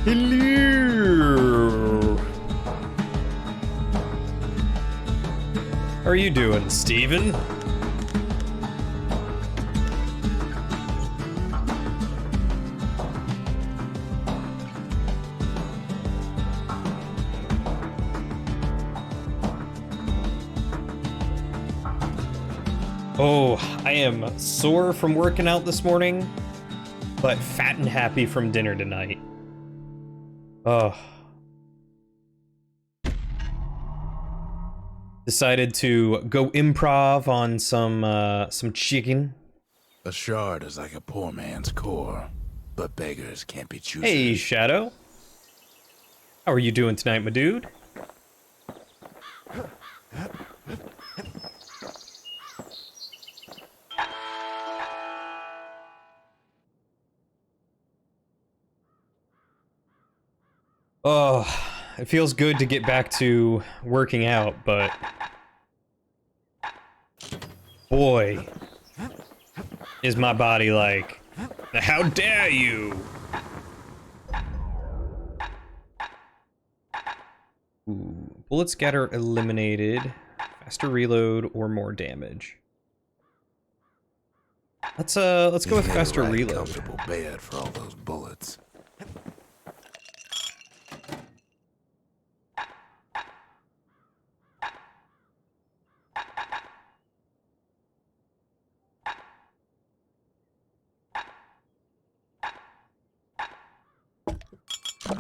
Hello. How are you doing, Steven? Oh, I am sore from working out this morning, but fat and happy from dinner tonight. Oh. Decided to go improv on some chicken. A shard is like a poor man's core, but beggars can't be choosers. Hey, Shadow. How are you doing tonight, my dude? Oh, it feels good to get back to working out, but boy, is my body like, how dare you? Ooh, bullet scatter eliminated, faster reload or more damage. Let's go with faster reload. Comfortable bed for all those bullets.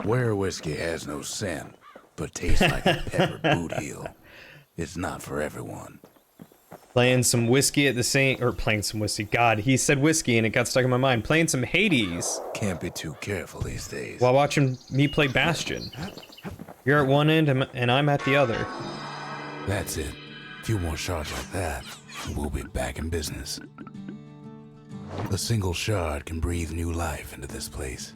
Where whiskey has no scent, but tastes like a peppered boot heel, it's not for everyone. Playing some whiskey at the same, or playing some whiskey. God, he said whiskey and it got stuck in my mind. Playing some Hades. Can't be too careful these days. While watching me play Bastion. You're at one end and I'm at the other. That's it. A few more shards like that, and we'll be back in business. A single shard can breathe new life into this place.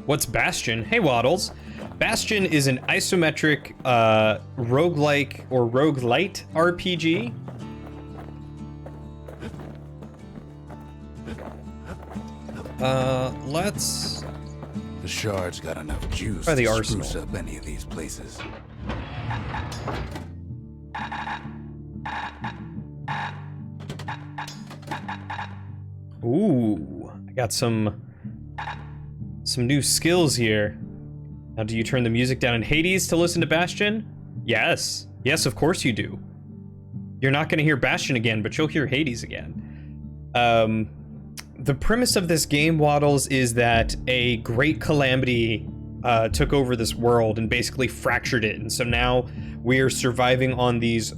What's Bastion? Hey, Waddles. Bastion is an isometric, roguelike or roguelite RPG. Let's... The shard's got enough juice Try the to arsenal. spruce up any of these places. Ooh, I got some new skills here. Now, do you turn the music down in Hades to listen to Bastion? Yes. Yes, of course you do. You're not going to hear Bastion again, but you'll hear Hades again. The premise of this game, Waddles, is that a great calamity took over this world and basically fractured it. And so now we are surviving on these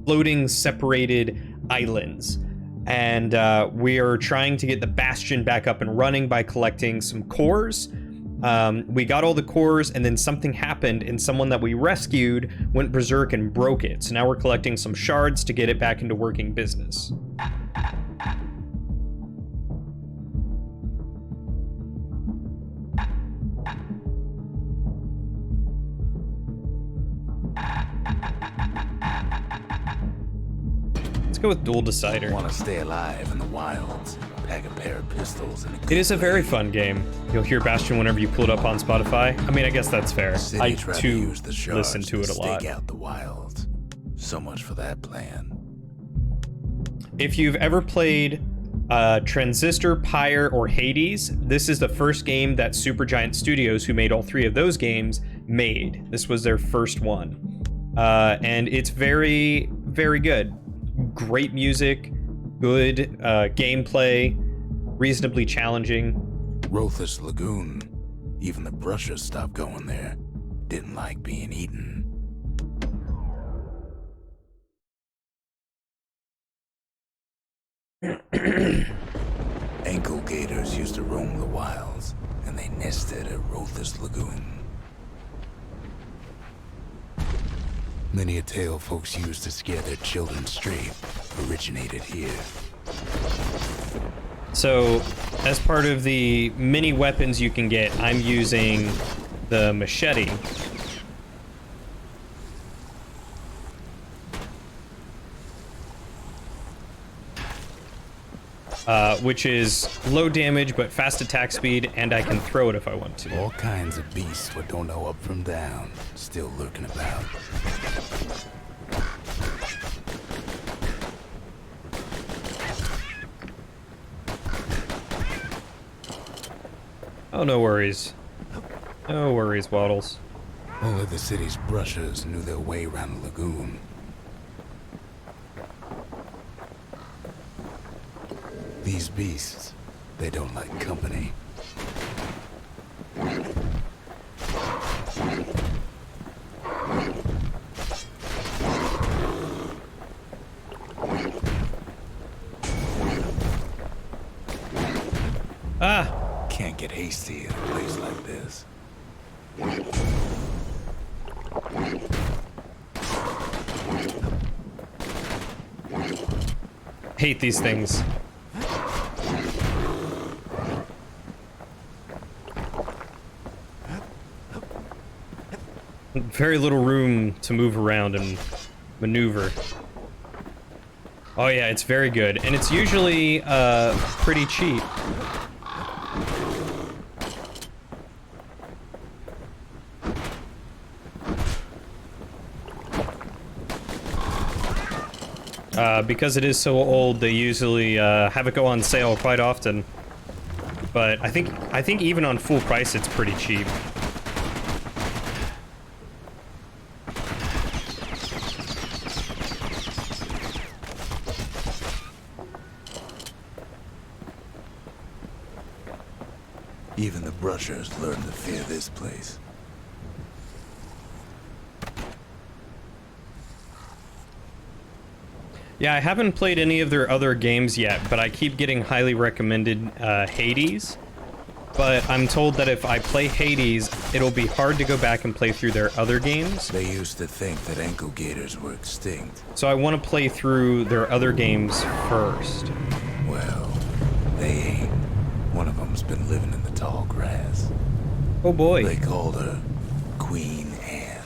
floating, separated islands. And we are trying to get the Bastion back up and running by collecting some cores. We got all the cores, and then something happened, and someone that we rescued went berserk and broke it. So now we're collecting some shards to get it back into working business. Let's go with Dual Decider. Want to stay alive in the wilds? Pack a pair of pistols and a It is a very fun game. You'll hear Bastion whenever you pull it up on Spotify. I mean, I guess that's fair. I too listen to it a lot. Stake out the wilds. So much for that plan. If you've ever played Transistor, Pyre, or Hades, this is the first game that Supergiant Studios, who made all three of those games, made. This was their first one. And it's very, very good. Great music, good gameplay, reasonably challenging. Rothless Lagoon. Even the brushers stopped going there. Didn't like being eaten. Ankle gators used to roam the wilds, and they nested at Rothless Lagoon. Many a tale folks used to scare their children straight originated here. So, as part of the mini weapons you can get, I'm using the machete. which is low damage but fast attack speed, and I can throw it if I want to. All kinds of beasts what don't know up from down, still lurking about. Oh, no worries. No worries, Waddles. Only the city's brushers knew their way around the lagoon. These beasts, they don't like company. Ah! Can't get hasty in a place like this. Hate these things. Very little room to move around and maneuver. Oh yeah, it's very good. And it's usually pretty cheap. Because it is so old, they usually have it go on sale quite often. But I think even on full price, it's pretty cheap. Even the brushers learned to fear this place. Yeah, I haven't played any of their other games yet, but I keep getting highly recommended Hades. But I'm told that if I play Hades, it'll be hard to go back and play through their other games. They used to think that ankle gators were extinct. So I want to play through their other games first. Well, they ain't. One of them's been living in the tall grass. Oh boy. They called her Queen Anne.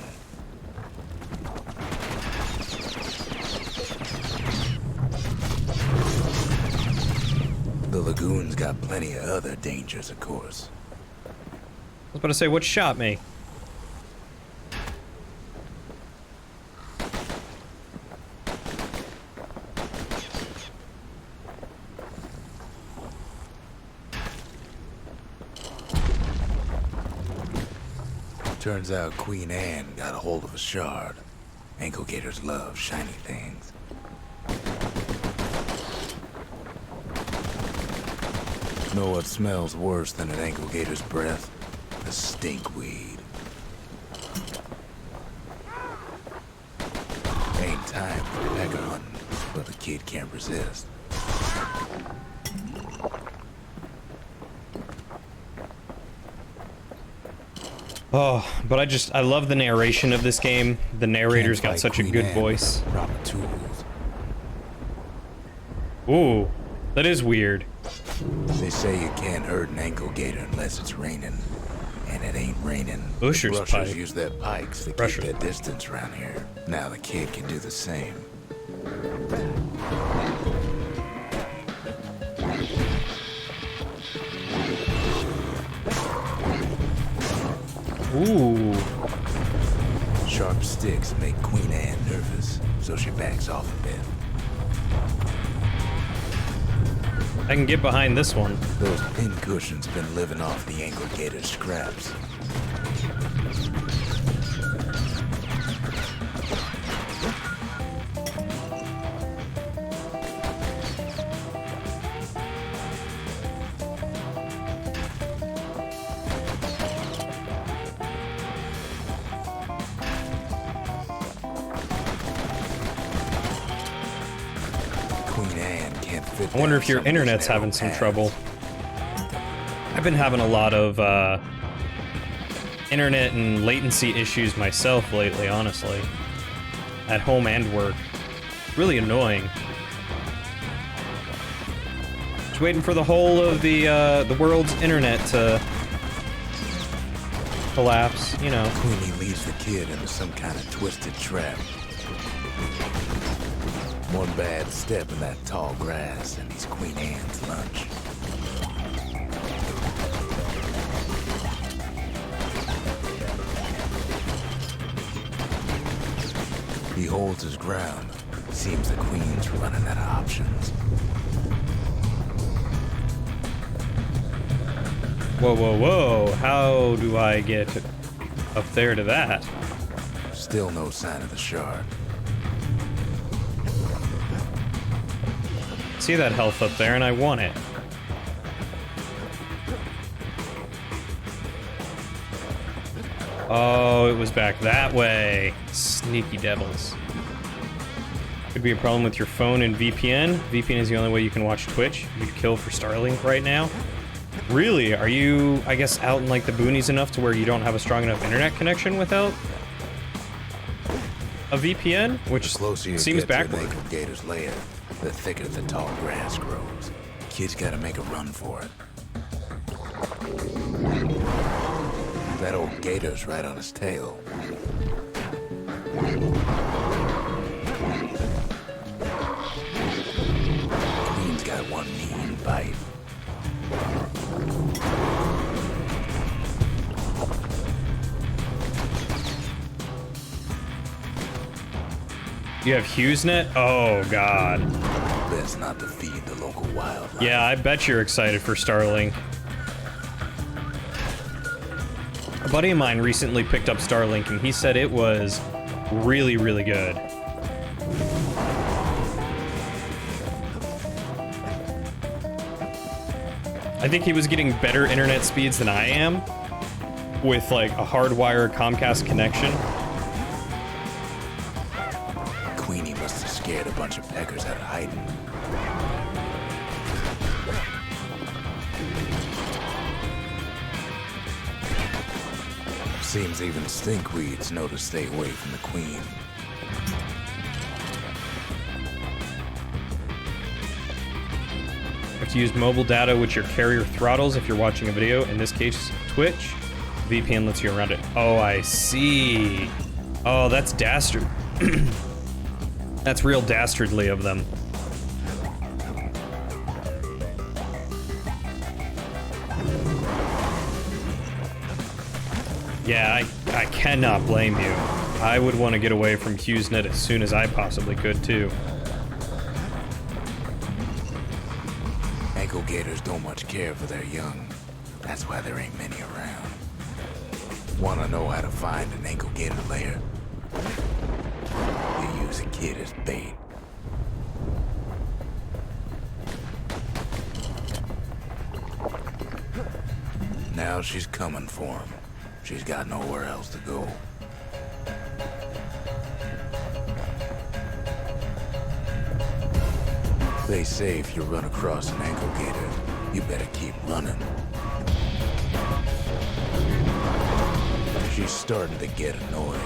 The lagoon's got plenty of other dangers, of course. I was about to say, what shot me? Turns out Queen Anne got a hold of a shard. Ankle gators love shiny things. Know what smells worse than an ankle gator's breath? The stinkweed. Ain't time for pecker hunting, but the kid can't resist. Oh, but I love the narration of this game. The narrator's got such a good voice. Proper tools. Ooh, that is weird. They say you can't hurt an ankle gator unless it's raining. And it ain't raining. Usher's Brushers pike. use their pikes to keep their distance around here. Now the kid can do the same. Ooh. Sharp sticks make Queen Anne nervous, so she backs off a bit. I can get behind this one. Those pin cushions been living off the ankle gator's scraps. I wonder if your internet's having some trouble. I've been having a lot of internet and latency issues myself lately, honestly. At home and work. Really annoying. Just waiting for the whole of the world's internet to collapse, you know. Queenie leads the kid into some kind of twisted trap. One bad step in that tall grass and he's Queen Anne's lunch. He holds his ground. Seems the Queen's running out of options. Whoa, whoa, whoa. How do I get up there to that? Still no sign of the shard. See that health up there, and I want it. Oh, it was back that way. Sneaky devils. Could be a problem with your phone and VPN. VPN is the only way you can watch Twitch. You'd kill for Starlink right now. Really? Are you, I guess, out in like the boonies enough to where you don't have a strong enough internet connection without a VPN? Which seems backward. The gator's lair, the thicker the tall grass grows. Kid's gotta make a run for it. That old gator's right on his tail. Queen's got one mean bite. You have HughesNet? Oh, God. Best not to feed the local wildlife. Yeah, I bet you're excited for Starlink. A buddy of mine recently picked up Starlink, and he said it was really, really good. I think he was getting better internet speeds than I am, with like a hardwired Comcast connection. Queenie must have scared a bunch of peckers out of hiding. Seems even stinkweeds know to stay away from the Queen. You have to use mobile data which your carrier throttles if you're watching a video. In this case, Twitch. VPN lets you around it. Oh, I see. Oh, that's dastard. That's real dastardly of them. Yeah, I cannot blame you. I would want to get away from HughesNet as soon as I possibly could, too. Ankle gators don't much care for their young. That's why there ain't many around. Wanna know how to find an ankle gator lair? You use a kid as bait. Now she's coming for him. She's got nowhere else to go. They say if you run across an ankle gator, you better keep running. She's starting to get annoyed.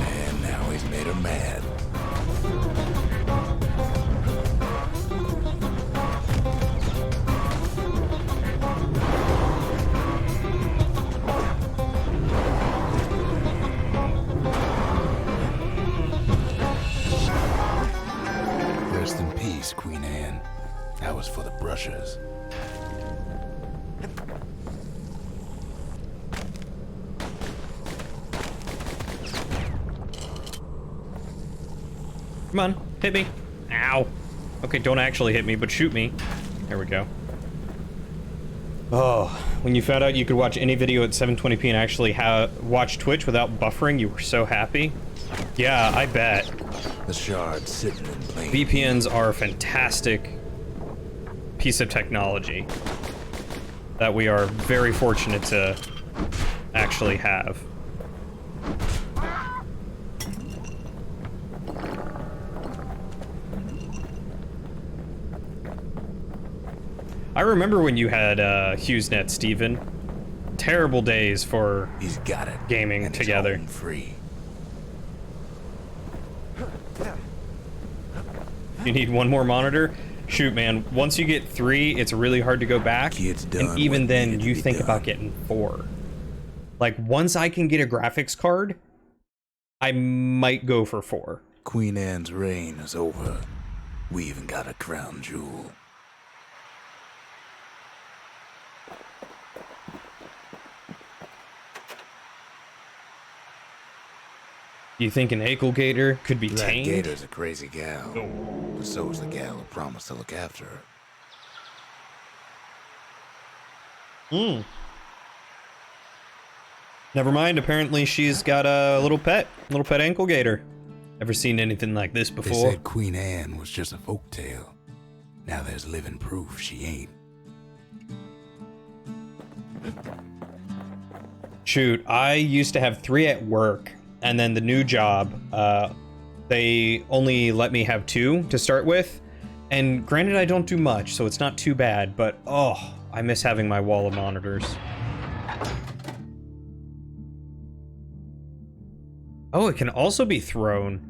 And now he's made her mad. Rest in peace, Queen Anne. That was for the brushes. Come on, hit me. Ow. Okay, don't actually hit me, but shoot me. There we go. Oh, when you found out you could watch any video at 720p and actually watch Twitch without buffering, you were so happy? Yeah, I bet. The shard sitting in plain. VPNs are a fantastic piece of technology that we are very fortunate to actually have. I remember when you had HughesNet, Steven. terrible days for He's got it. gaming and he's together. home free. You need one more monitor? Shoot, man. Once you get 3, it's really hard to go back. Kid's done And even what then, needed to you be think about done. getting 4. Like, once I can get a graphics card, I might go for 4. Queen Anne's reign is over. We even got a crown jewel. Do you think an Akelgator could be That tamed? Gator's a crazy gal. But so's the gal who promised to look after her. Never mind, apparently she's got a little pet ankle gator. Ever seen anything like this They before? said Queen Anne was just a folktale. Now there's living proof she ain't. Shoot, I used to have 3 at work, and then the new job, they only let me have 2 to start with. And granted, I don't do much, so it's not too bad, but oh, I miss having my wall of monitors. Oh, it can also be thrown.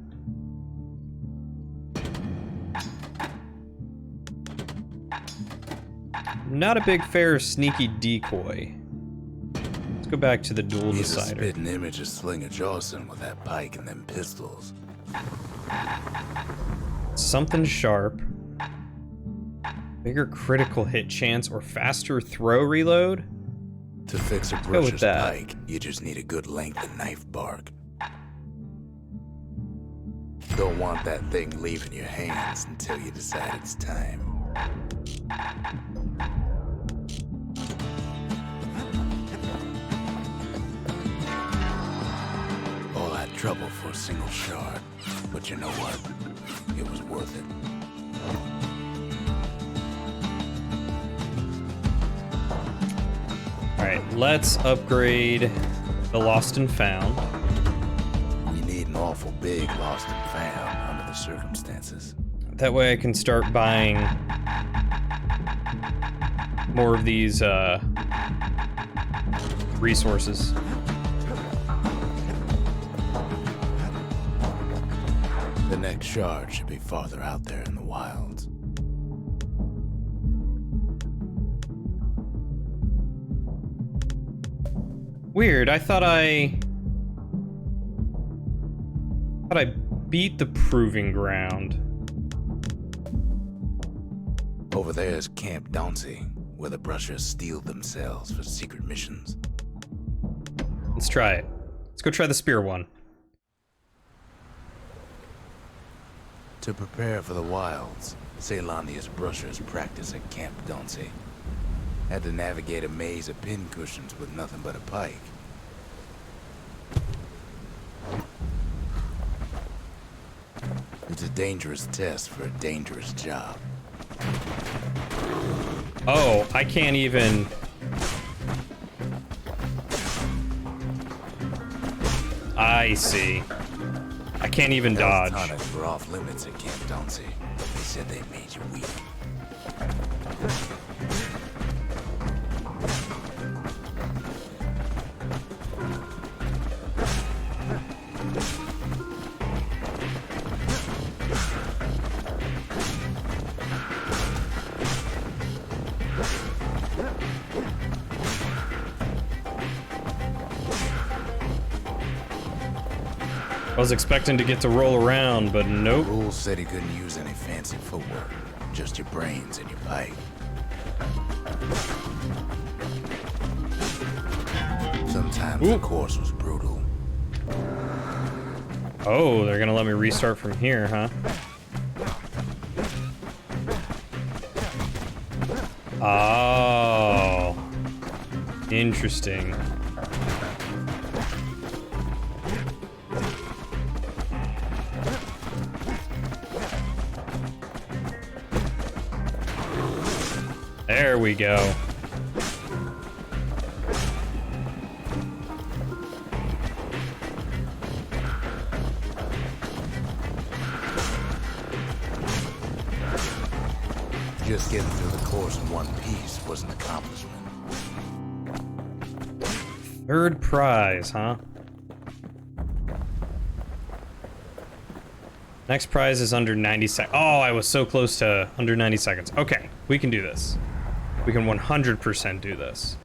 Not a big fair sneaky decoy. Let's go back to the dual He's a decider. spitting image of Slinger Jawson with that pike and them pistols. Something sharp. Bigger critical hit chance or faster throw reload? To fix a go with brusher's that. pike, you just need a good length of knife bark. Don't want that thing leaving your hands until you decide it's time. All that trouble for a single shard, but you know what? It was worth it. Alright, let's upgrade the Lost and Found. We need an awful big lost and found under the circumstances. That way I can start buying more of these resources. The next shard should be farther out there in the wilds. Weird, I thought I beat the proving ground. Over there is Camp Dauncey, where the brushers steel themselves for secret missions. Let's try it. Let's go try the spear one. To prepare for the wilds, Ceylonia's brushers practice at Camp Dauncey. Had to navigate a maze of pincushions with nothing but a pike. It's a dangerous test for a dangerous job. Oh, I can't even... I see. I can't even dodge. Health tonics were off limits at Camp Dauncey. They said they made you weak. I was expecting to get to roll around, but nope. Rules said he couldn't use any fancy footwork, just your brains and your pike. Sometimes the course was brutal. Oh, they're gonna let me restart from here, huh? Oh. Interesting. There we go. Just getting through the course in one piece was an accomplishment. Third prize, huh? Next prize is under 90 seconds. Oh, I was so close to under 90 seconds. Okay, we can do this. We can 100% do this.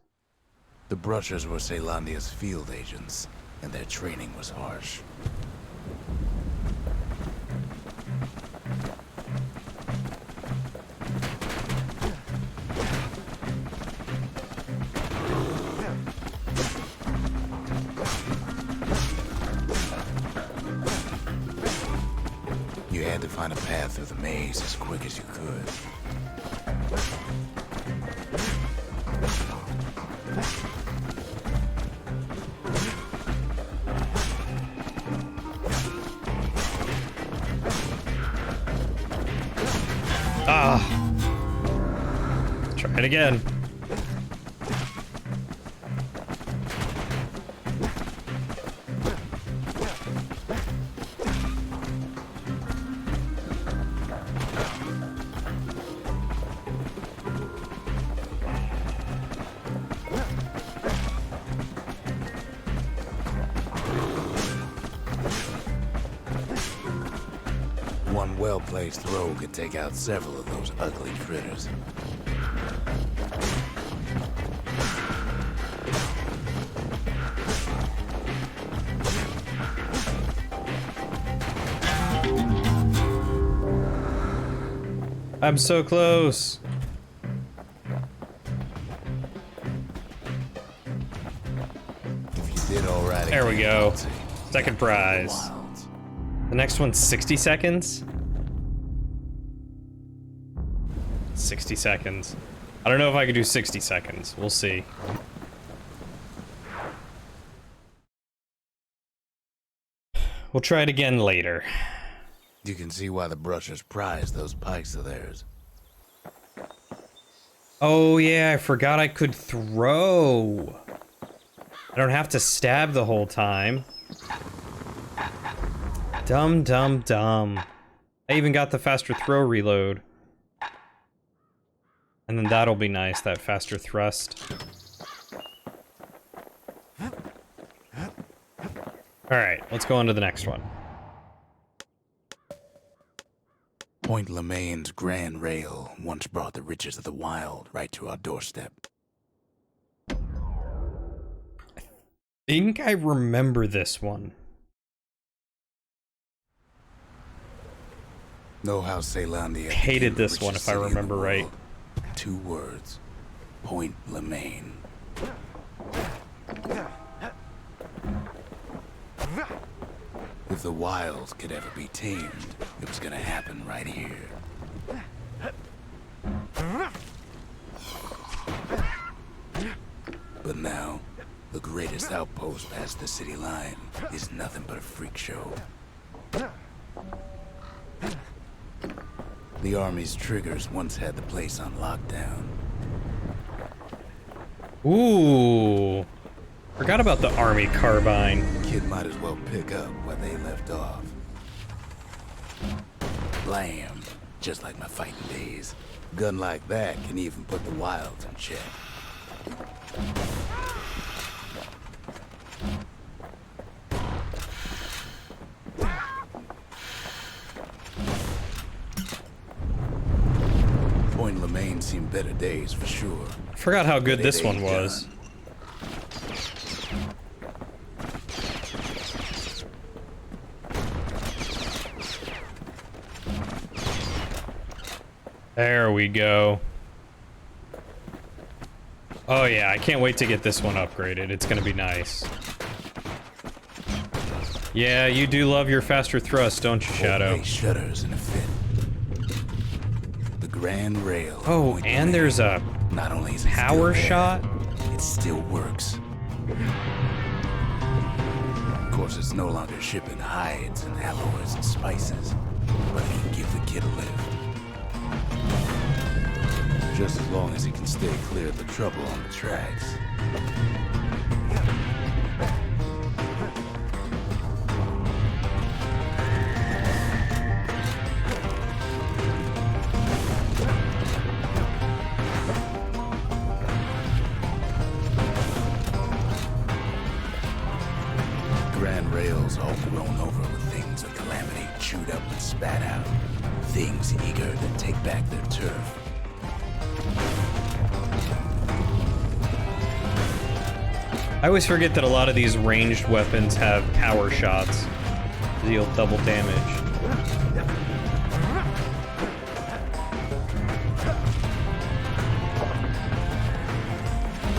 The Brushers were Ceylondia's field agents, and their training was harsh. You had to find a path through the maze as quick as you could. Ah. Try it again. One well-placed throw could take out several of those ugly critters. I'm so close. If you did all right, There we go. again, Second prize. The next one's 60 seconds? 60 seconds. I don't know if I could do 60 seconds. We'll see. We'll try it again later. You can see why the Brushers prize those pikes of theirs. Oh yeah, I forgot I could throw. I don't have to stab the whole time. Dumb, dumb, dumb. I even got the faster throw reload. And then that'll be nice, that faster thrust. Alright, let's go on to the next one. Point Lemaine's Grand Rail once brought the riches of the wild right to our doorstep. I think I remember this one. Know how Ceylondia Hated became the this one richest if I city in the remember right. world? 2 words. Point Lemaine. If the wilds could ever be tamed, it was gonna happen right here. But now, the greatest outpost past the city line is nothing but a freak show. The army's triggers once had the place on lockdown. Ooh. Forgot about the army carbine. Kid might as well pick up where they left off. Blam, just like my fighting days. Gun like that can even put the wilds in check. Point Lemaine seen better days for sure. Forgot how good But this it one ain't was. done. There we go. Oh yeah, I can't wait to get this one upgraded. It's gonna be nice. Yeah, you do love your faster thrust, don't you, Shadow? Old Bay shudders in a fit. The Grand Rail. Oh, Point and there's a Lemaine. Not only is it still power there, shot? it still works. Of course, it's no longer shipping hides and alloys and spices, but it can give the kid a lift. Just as long as he can stay clear of the trouble on the tracks. rails all grown over with things of calamity chewed up and spat out. Things eager to take back their turf. I always forget that a lot of these ranged weapons have power shots. Deal double damage.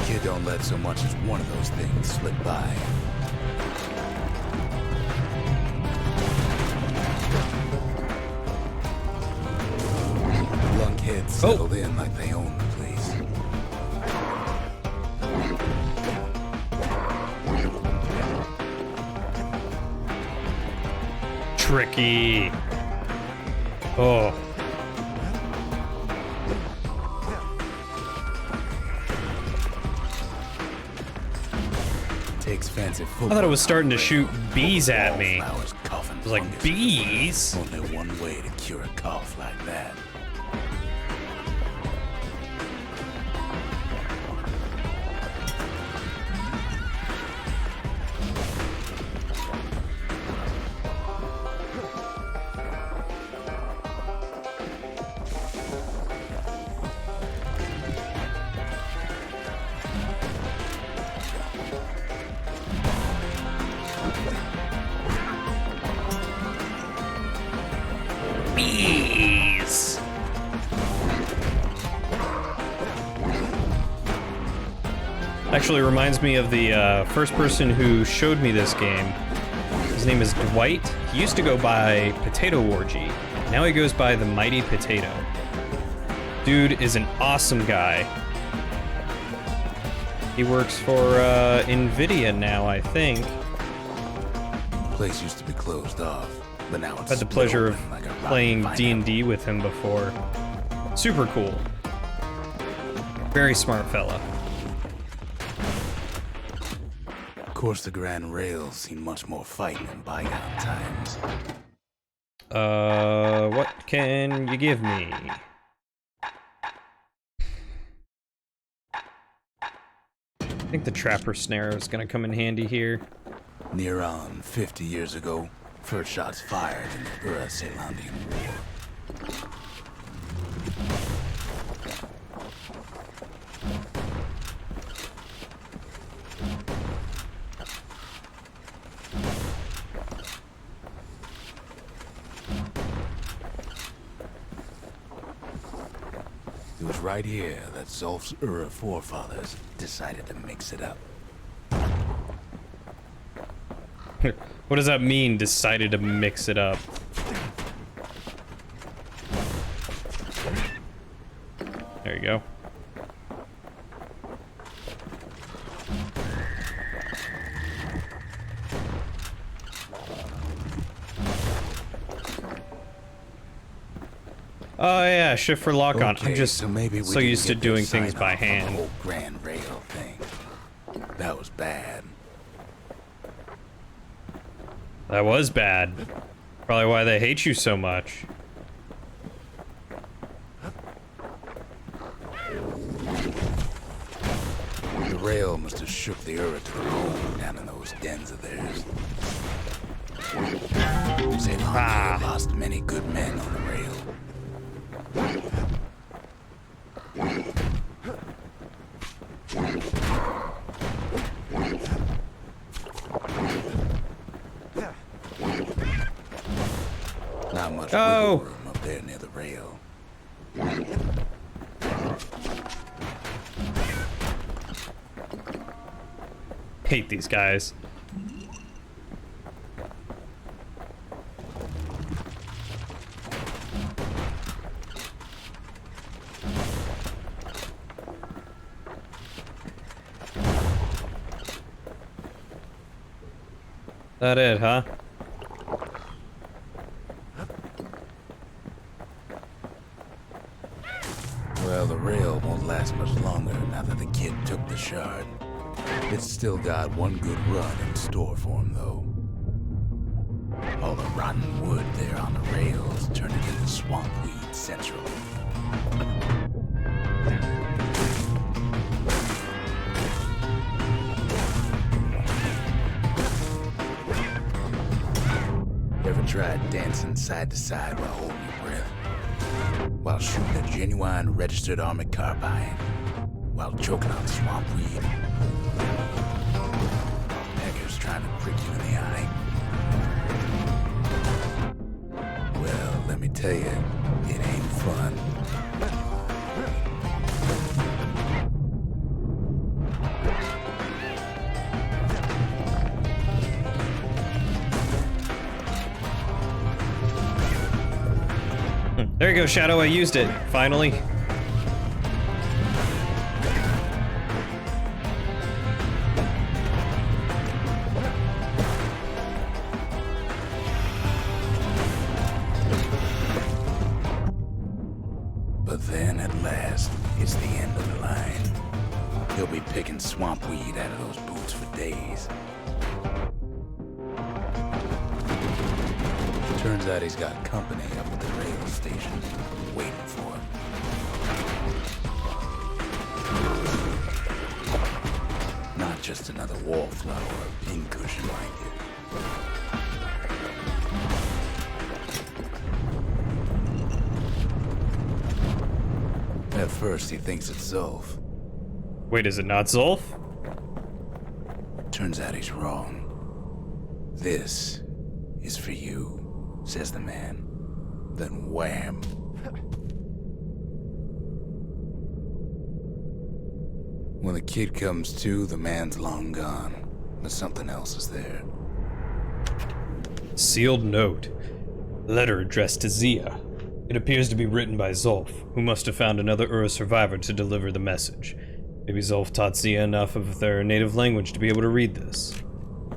Kid don't let so much as one of those things slip by. Lunkheads settled in like they own the place. Tricky. Oh. Takes fancy football. I thought it was starting to shoot bees at me. I Flowers, coffins, was like, fungus. bees? Only one way to cure a cough like that. Bees. Actually reminds me of the first person who showed me this game. His name is Dwight. He used to go by Potato Orgy. Now he goes by the Mighty Potato. Dude is an awesome guy. He works for Nvidia now, I think. Place used to be closed off, but now it's I've had the split pleasure of open like a rotten playing pineapple. D&D with him before. Super cool. Very smart fella. Of course, the Grand Rails seen much more fighting in bygone times. What can you give me? I think the Trapper Snare is gonna come in handy here. Near on 50 years ago, first shots fired in the Ura-Celandian War. It was right here that Zolf's Ura forefathers decided to mix it up. What does that mean, decided to mix it up? There you go. Oh yeah, shift for lock on. I'm just so maybe we so didn't used to get their doing things sign by off on the hand. whole Grand Rail thing. That was bad. That was bad. Probably why they hate you so much. The rail must have shook the Ura to the bone down in those dens of theirs. Zealandia lost many good men on the rail. Not much wiggle room up there near the rail. Hate these guys. That it, huh? Well, the rail won't last much longer now that the kid took the shard. It's still got one good run in store for him, though. All the rotten wood there on the rails turned it into swamp weed central. try dancing side to side while holding your breath. While shooting a genuine registered armored carbine. While choking on swamp weed. Peckers trying to prick you in the eye. Well, let me tell you, it ain't fun. There you go, Shadow. I used it. Finally. But then, at last, it's the end of the line. He'll be picking swamp weed out of those boots for days. Turns out he's got company up at the rail station, waiting for him. Not just another wallflower or pincushion blanket. At first, he thinks it's Zolf. Wait, is it not Zolf? Turns out he's wrong. This is for you, says the man. Then wham. When the kid comes to, the man's long gone. But something else is there. Sealed note. Letter addressed to Zia. It appears to be written by Zolf, who must have found another Ura survivor to deliver the message. Maybe Zolf taught Zia enough of their native language to be able to read this.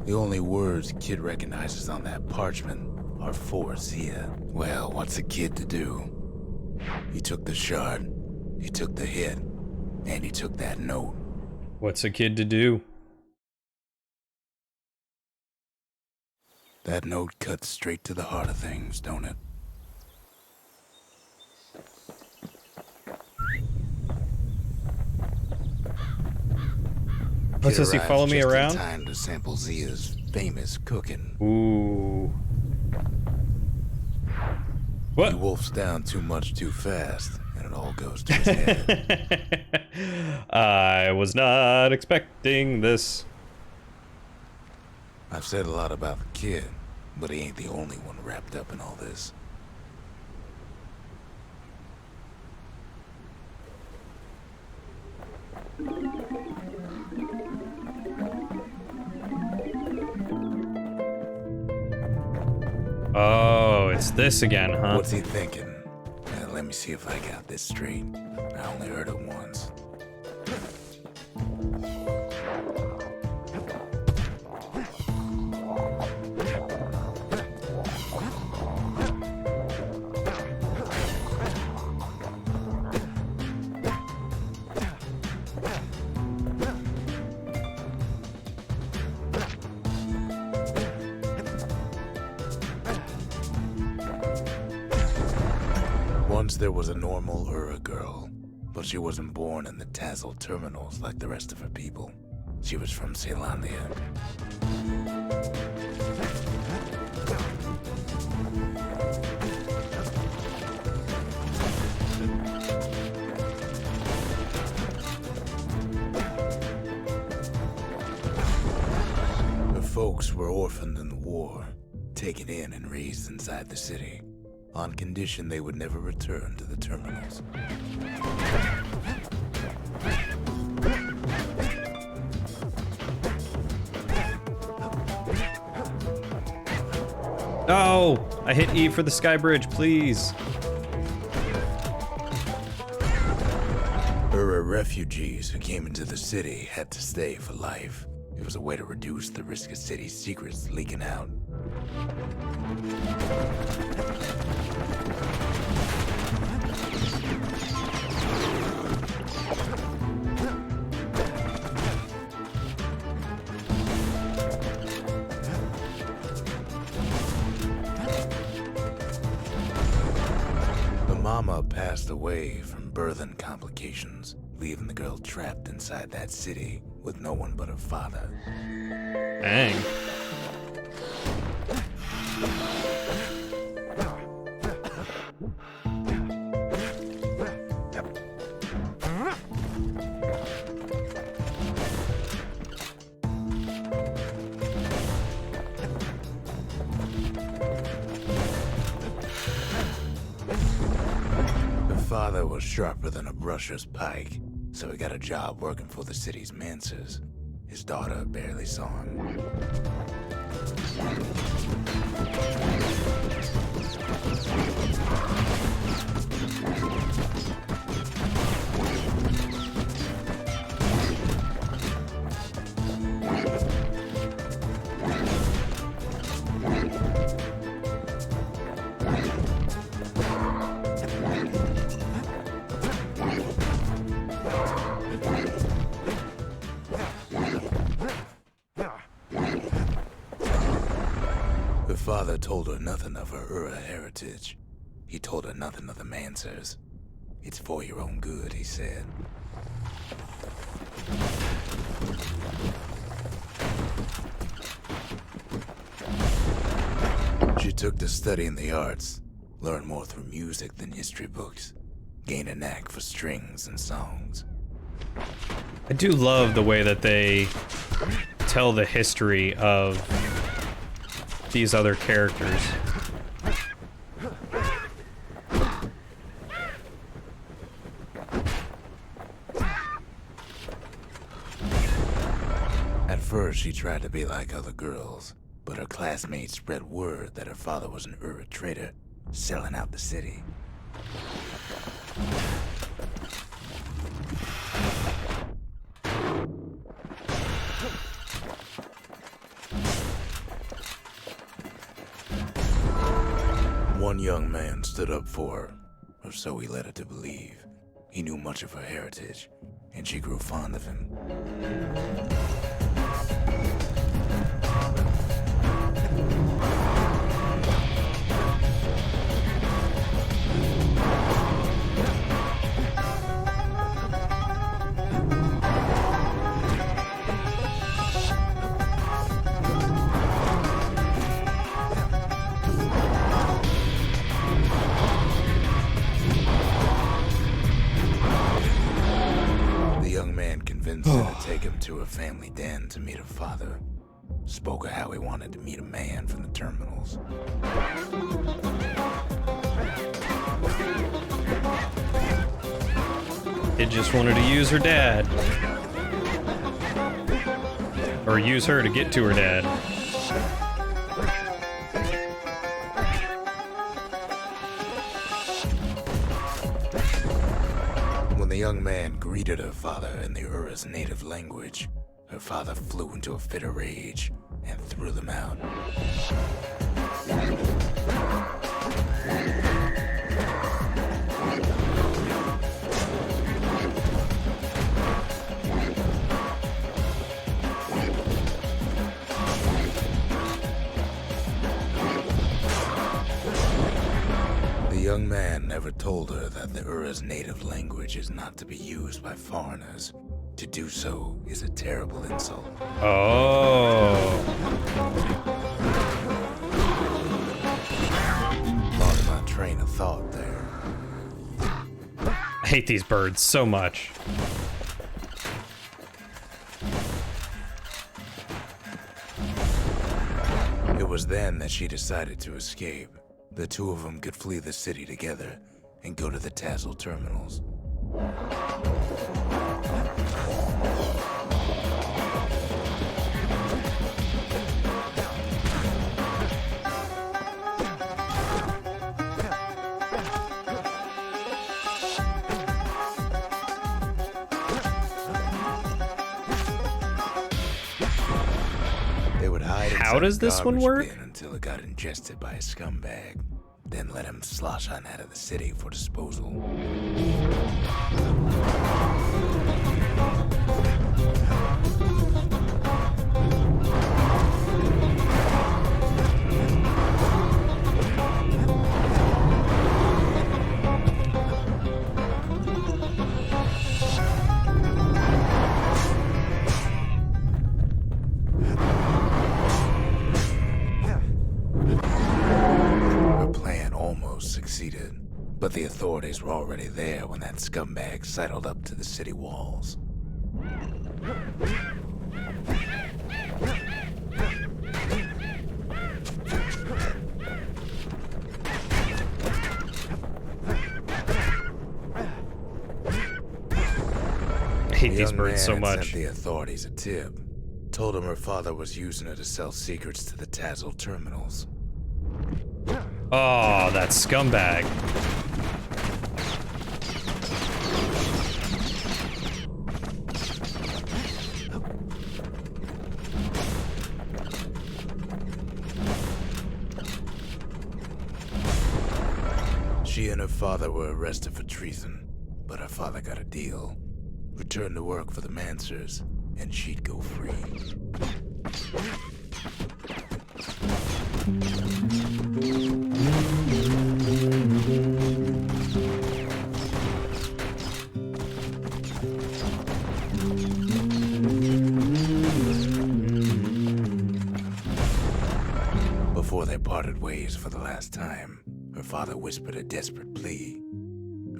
The only words the kid recognizes on that parchment are for Zia. Well, what's a kid to do? He took the shard, he took the hit, and he took that note. What's a kid to do? That note cuts straight to the heart of things, don't it? What says he follow me around? Time to sample Zia's famous cooking. Ooh. What? He wolfs down too much too fast, and it all goes to his head. I was not expecting this. I've said a lot about the kid, but he ain't the only one wrapped up in all this. Oh, it's this again, huh? What's he thinking? Let me see if I got this straight. I only heard it once. Once there was a normal Ura girl, but she wasn't born in the Tazzle terminals like the rest of her people. She was from Celandia. Her folks were orphaned in the war, taken in and raised inside the city, on condition they would never return to the terminals. No! I hit E for the sky bridge, please. Ura refugees who came into the city had to stay for life. It was a way to reduce the risk of city secrets leaking out. Mama passed away from birthing complications, leaving the girl trapped inside that city with no one but her father. Dang. father was sharper than a brusher's pike, so he got a job working for the city's mancers. His daughter barely saw him. Her father told her nothing of her Ura heritage. He told her nothing of the Mancers. It's for your own good, he said. She took to studying the arts, learned more through music than history books, gained a knack for strings and songs. I do love the way that they tell the history of these other characters. At first, she tried to be like other girls, but her classmates spread word that her father was an Ura trader, selling out the city. One young man stood up for her, or so he led her to believe. He knew much of her heritage, and she grew fond of him. Take him to her family den to meet her father. Spoke of how he wanted to meet a man from the terminals. It just wanted to use her dad. Or use her to get to her dad. When the young man greeted her father in the Ura's native language, her father flew into a fit of rage and threw them out. The young man never told her that the Ura's native language is not to be used by foreigners. To do so is a terrible insult. Oh. Lost my train of thought there. I hate these birds so much. It was then that she decided to escape. The two of them could flee the city together and go to the Tassel terminals. They would hide. How does this one work? Until it got ingested by a scumbag. Then let him slosh on out of the city for disposal. Succeeded, but the authorities were already there when that scumbag sidled up to the city walls. hate The these young birds so man much. sent the authorities a tip. Told him her father was using her to sell secrets to the Tassel terminals. Oh, that scumbag. She and her father were arrested for treason, but her father got a deal. Returned to work for the Mansers, and she'd go free. Before they parted ways for the last time, her father whispered a desperate plea.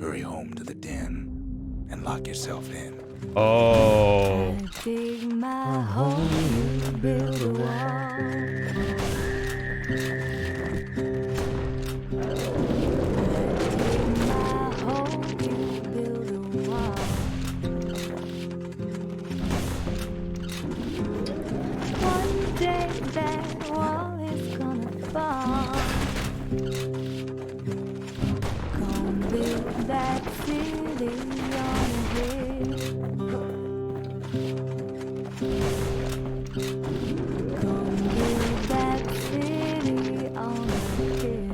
Hurry home to the den and lock yourself in. Oh. Dig my hole, you build a wall. Dig my hole, you build a wall. One day that wall is gonna fall. Come build that city on a hill. Come build that city on a hill.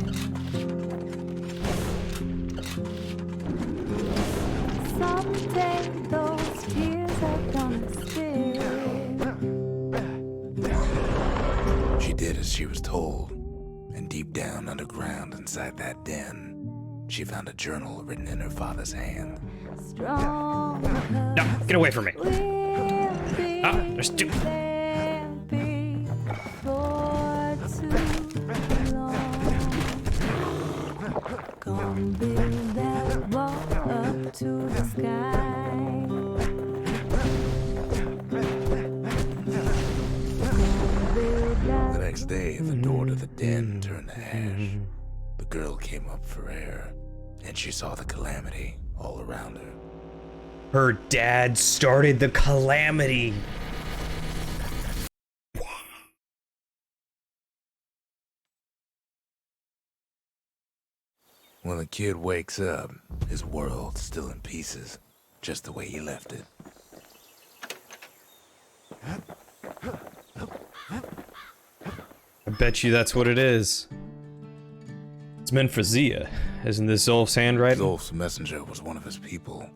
Someday those tears are gonna spill. She did as she was told, and deep down underground inside that den, she found a journal written in her father's hand. Strong No, get away from me. will be Ah, there's two. there before too long. Come build that wall up to the sky. Come build The that next day, the door to the den turned to ash. The girl came up for air, and she saw the calamity all around her. Her dad started the calamity. When the kid wakes up, his world's still in pieces, just the way he left it. I bet you that's what it is. It's meant for Zia. Isn't this Zolf's handwriting? Zolf's messenger was one of his people.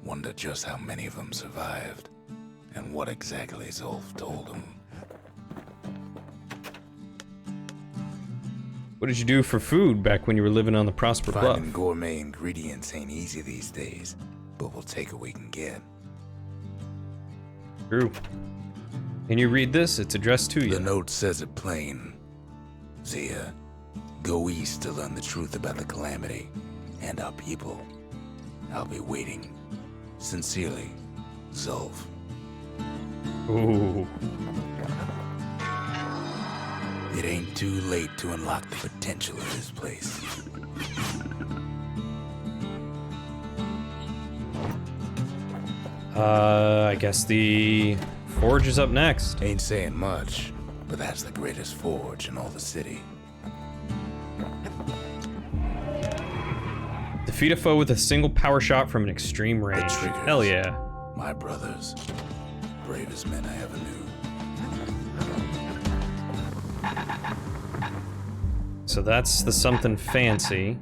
Wondered just how many of them survived, and what exactly Zolf told him. What did you do for food back when you were living on the Prosper Bluff? Finding gourmet ingredients ain't easy these days, but we'll take what we can get. True. Can you read this? It's addressed to The you. note says it plain. Zia, go east to learn the truth about the calamity and our people. I'll be waiting. Sincerely, Zolf. Ooh. It ain't too late to unlock the potential of this place. I guess the forge is up next. Ain't saying much, but that's the greatest forge in all the city. Defeat a foe with a single power shot from an extreme range. triggers. Hell yeah. My brothers, bravest men I ever knew. So that's the something fancy.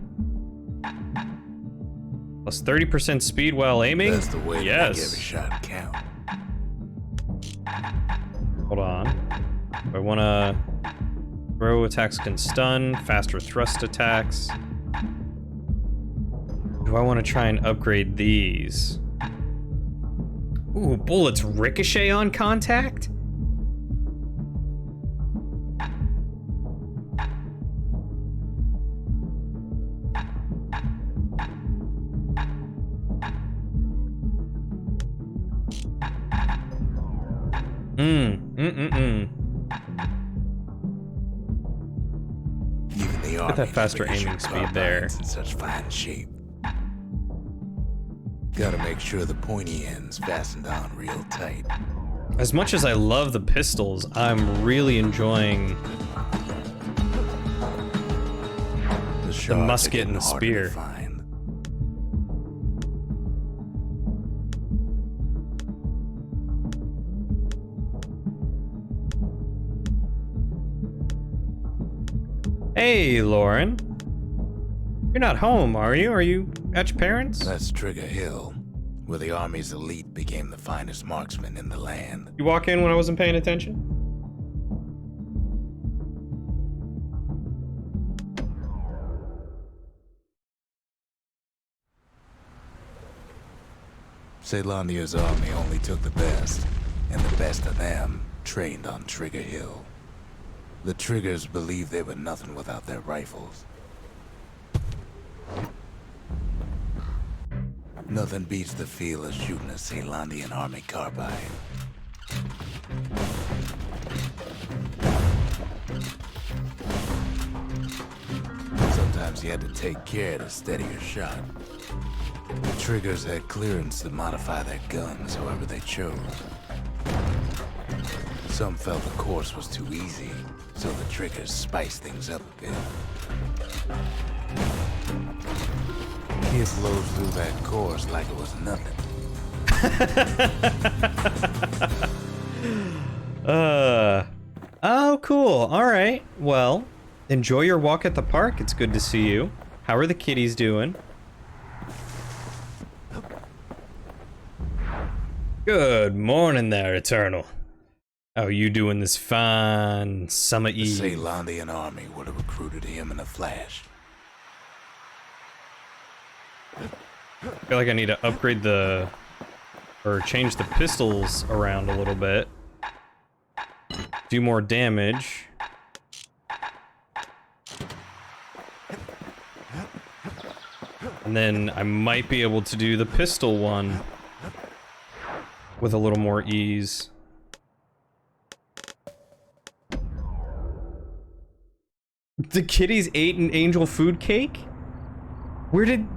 Plus 30% speed while aiming? That's the way to make every Yes. shot count. Hold on. Do I want to throw attacks can stun, faster thrust attacks? Do I want to try and upgrade these? Ooh, bullets ricochet on contact? Even the Get army that faster never issued aiming speed there. carbines in such fine shape. Gotta make sure the pointy end's fastened on real tight. As much as I love the pistols, I'm really enjoying the musket and the spear. Hey, Lauren. You're not home, are you? Are you at your parents'? That's Trigger Hill, where the Army's elite became the finest marksmen in the land. You walk in when I wasn't paying attention? Caelandia's army only took the best, and the best of them trained on Trigger Hill. The Triggers believed they were nothing without their rifles. Nothing beats the feel of shooting a Caelandian army carbine. Sometimes you had to take care to steady your shot. The Triggers had clearance to modify their guns however they chose. Some felt the course was too easy, so the Triggers spiced things up a bit. Kid blows through that course like it was nothing. Oh, cool. All right. Well, enjoy your walk at the park. It's good to see you. How are the kitties doing? Good morning there, Eternal. How are you doing this fine summer eve? The Caelandian army would have recruited him in a flash. I feel like I need to upgrade or change the pistols around a little bit. Do more damage. And then I might be able to do the pistol one with a little more ease. The kitties ate an angel food cake? Where did...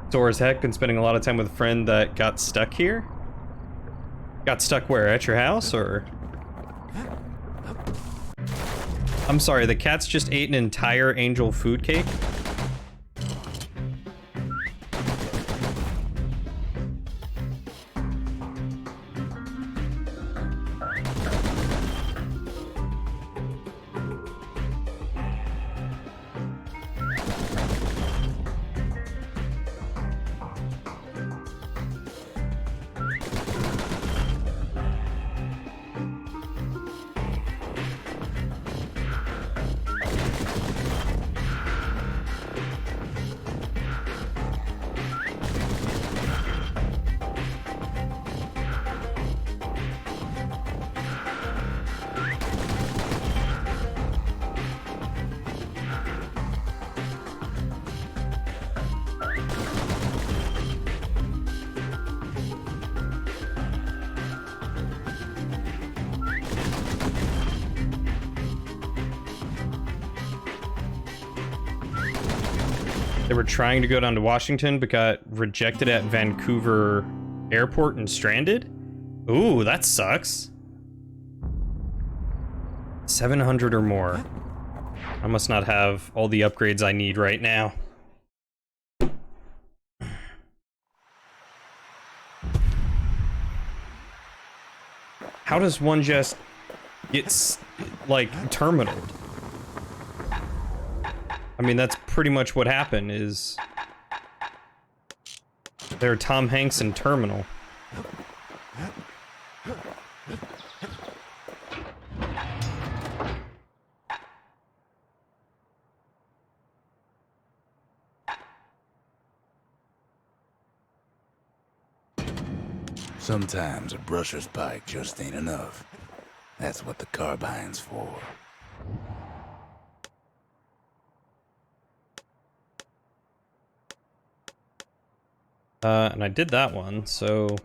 Sore as heck, been spending a lot of time with a friend that got stuck here? Got stuck where? At your house, or...? I'm sorry, the cats just ate an entire angel food cake? They were trying to go down to Washington, but got rejected at Vancouver Airport and stranded? Ooh, that sucks. 700 or more. I must not have all the upgrades I need right now. How does one just get, like, terminaled? I mean, that's pretty much what happened, is... They're Tom Hanks in Terminal. Sometimes a brusher's pike just ain't enough. That's what the carbine's for. And I did that one, so...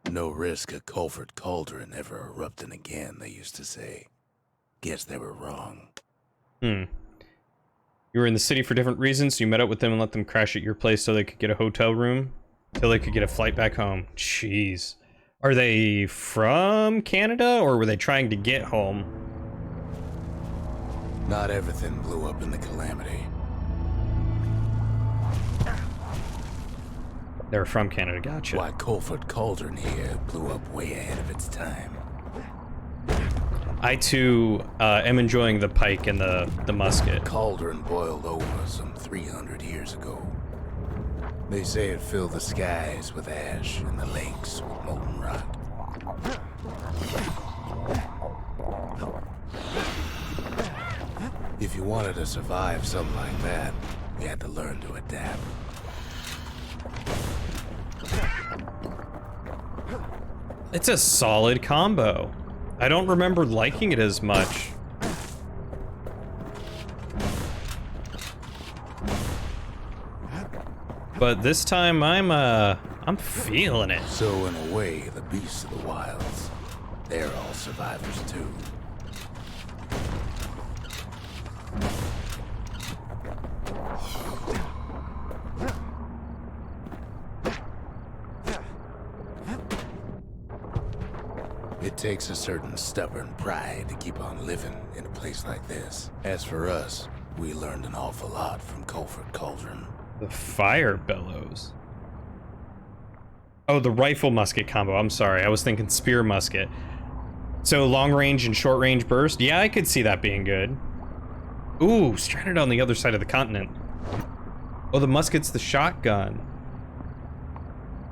No risk of Coldfoot cauldron ever erupting again, they used to say. Guess they were wrong. You were in the city for different reasons, so you met up with them and let them crash at your place so they could get a hotel room, so they could get a flight back home. Jeez. Are they from Canada, or were they trying to get home? Not everything blew up in the calamity. They're from Canada, gotcha. Why Coldfoot Cauldron here blew up way ahead of its time. I too am enjoying the pike and the musket. Cauldron boiled over some 300 years ago. They say it filled the skies with ash and the lakes with molten rock. If you wanted to survive something like that, you had to learn to adapt. It's a solid combo. I don't remember liking it as much. But this time I'm feeling it. So in a way, the beasts of the wilds, they're all survivors too. It takes a certain stubborn pride to keep on living in a place like this. As for us, we learned an awful lot from Coldfoot Cauldron. The fire bellows. Oh, the rifle musket combo. I'm sorry. I was thinking spear musket. So long range and short range burst. Yeah, I could see that being good. Ooh, stranded on the other side of the continent. Oh, the musket's the shotgun.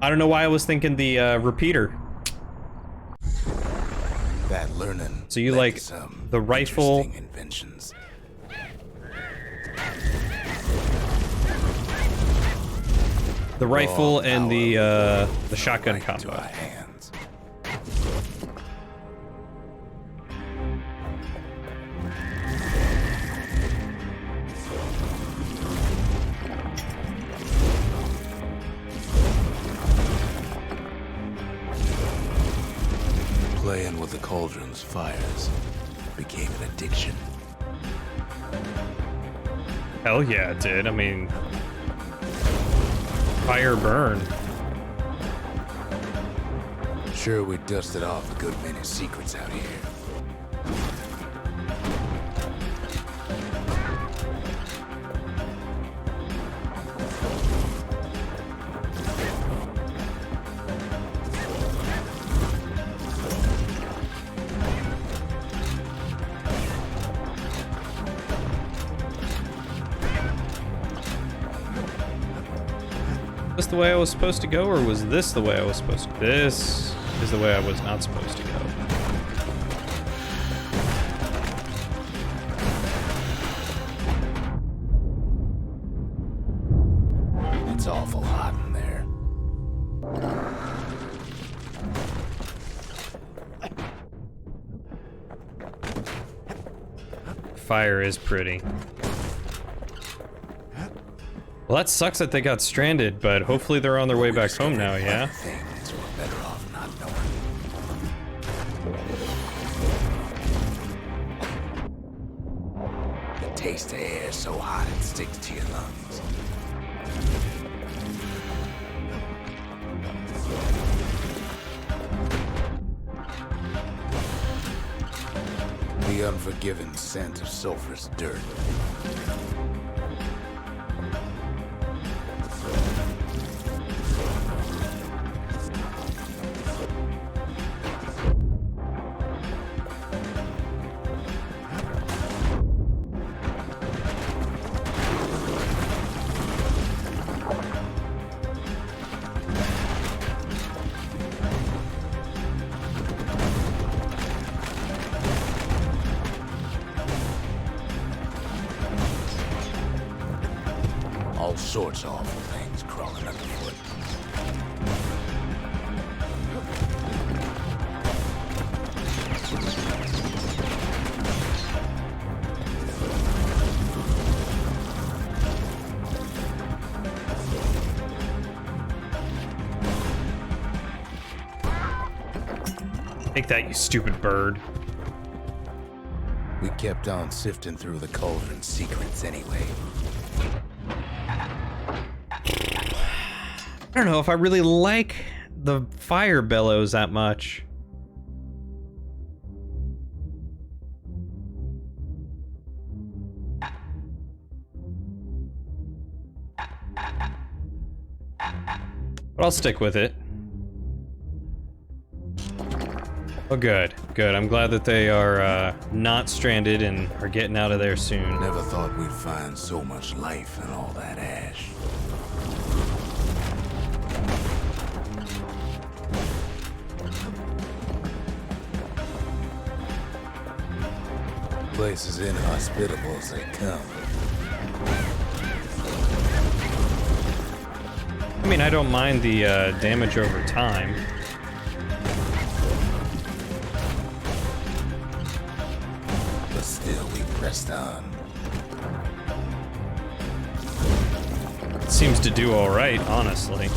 I don't know why I was thinking the repeater. That learning. So you led like to some the rifle, interesting inventions. the rifle, Raw and power the shotgun right into combo. our hands. Playing with the cauldron's fires became an addiction. Hell yeah, it did. I mean, fire burn. Sure, we dusted off a good many secrets out here. Was this the way I was supposed to go, or was this the way I was supposed to? This is the way I was not supposed to go. It's awful hot in there. Fire is pretty. Well, that sucks that they got stranded, but hopefully they're on their way back home now, yeah? Things we're better off not knowing. The taste of air so hot it sticks to your lungs. The unforgiving scent of sulfurous dirt. All sorts of awful things crawling underfoot. Take that, you stupid bird. We kept on sifting through the cauldron's secrets anyway. I don't know if I really like the fire bellows that much. But I'll stick with it. Oh, good. Good. I'm glad that they are not stranded and are getting out of there soon. Never thought we'd find so much life in all that ash. Place is inhospitable as they come. I mean, I don't mind the damage over time. But still, we pressed on. It seems to do all right, honestly.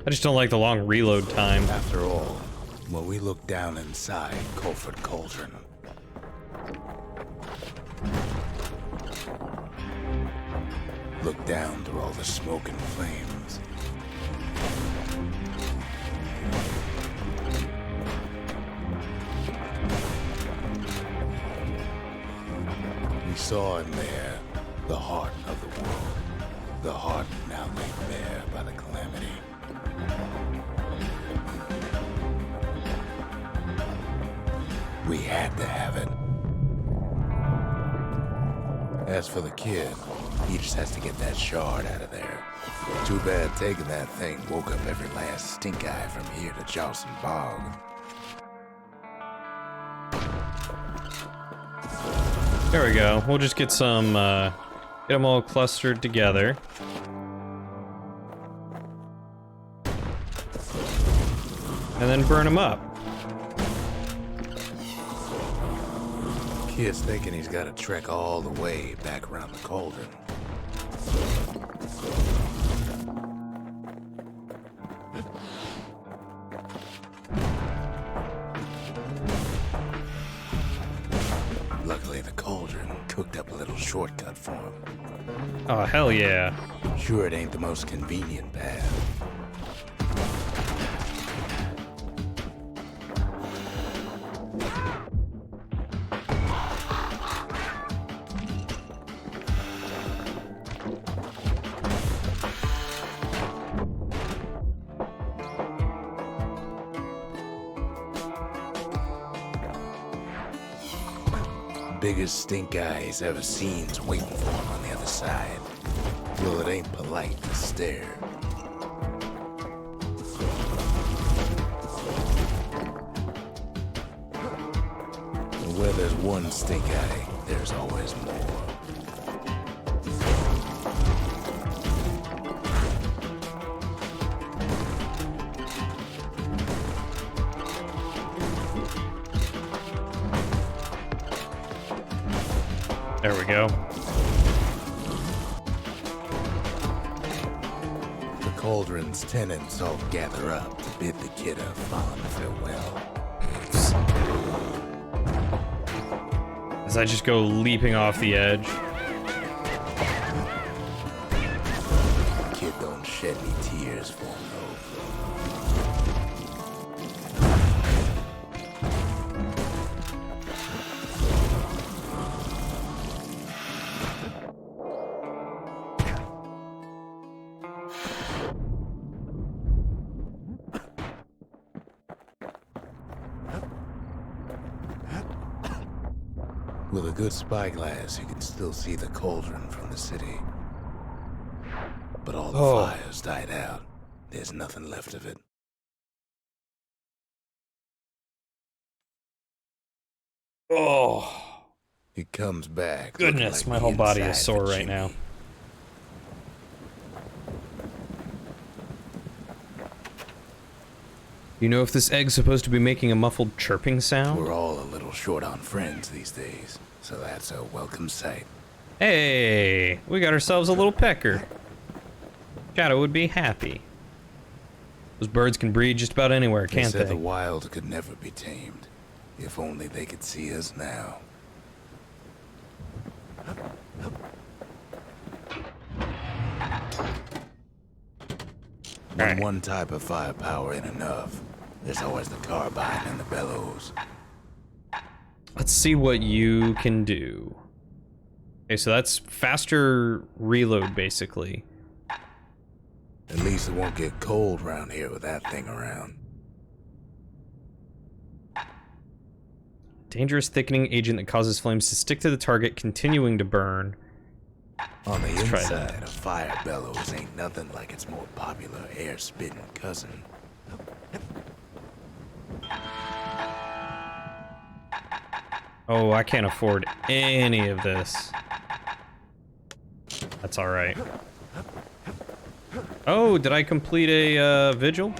I just don't like the long reload time. After all, when we look down inside Coldfoot Cauldron, look down through all the smoke and flames. We saw in there the heart of the world, the heart now laid bare by the calamity. We had to have it. As for the kid, he just has to get that shard out of there. Too bad taking that thing woke up every last stink eye from here to Charleston Bog. There we go. We'll just get some, get them all clustered together. And then burn them up. Kid's thinking he's got to trek all the way back around the cauldron. Luckily, the cauldron cooked up a little shortcut for him. Oh, hell yeah. Sure, it ain't the most convenient path. Biggest stink eye he's ever seen's waiting for him on the other side. Well, it ain't polite to stare. And where there's one stink eye, there's always more. There we go. The cauldron's tenants all gather up to bid the kid a fond farewell. As I just go leaping off the edge. The kid don't shed any tears for him, though. With a good spyglass, you can still see the cauldron from the city. But all the fires died out. There's nothing left of it. Oh. He comes back. Goodness, like my the whole body inside is of a sore right chimney. now. You know if this egg's supposed to be making a muffled chirping sound? We're all a little short on friends these days, so that's a welcome sight. Hey, we got ourselves a little pecker. Shadow would be happy. Those birds can breed just about anywhere, They can't said they? the wild could never be tamed. If only they could see us now. When Alright. one type of firepower ain't enough, there's always the carbine and the bellows. Let's see what you can do. Okay, so that's faster reload, basically. At least it won't get cold around here with that thing around. Dangerous thickening agent that causes flames to stick to the target, continuing to burn. On the Let's try inside, a fire bellows ain't nothing like its more popular air-spitting cousin. Oh, I can't afford any of this. That's alright. Oh, did I complete a vigil?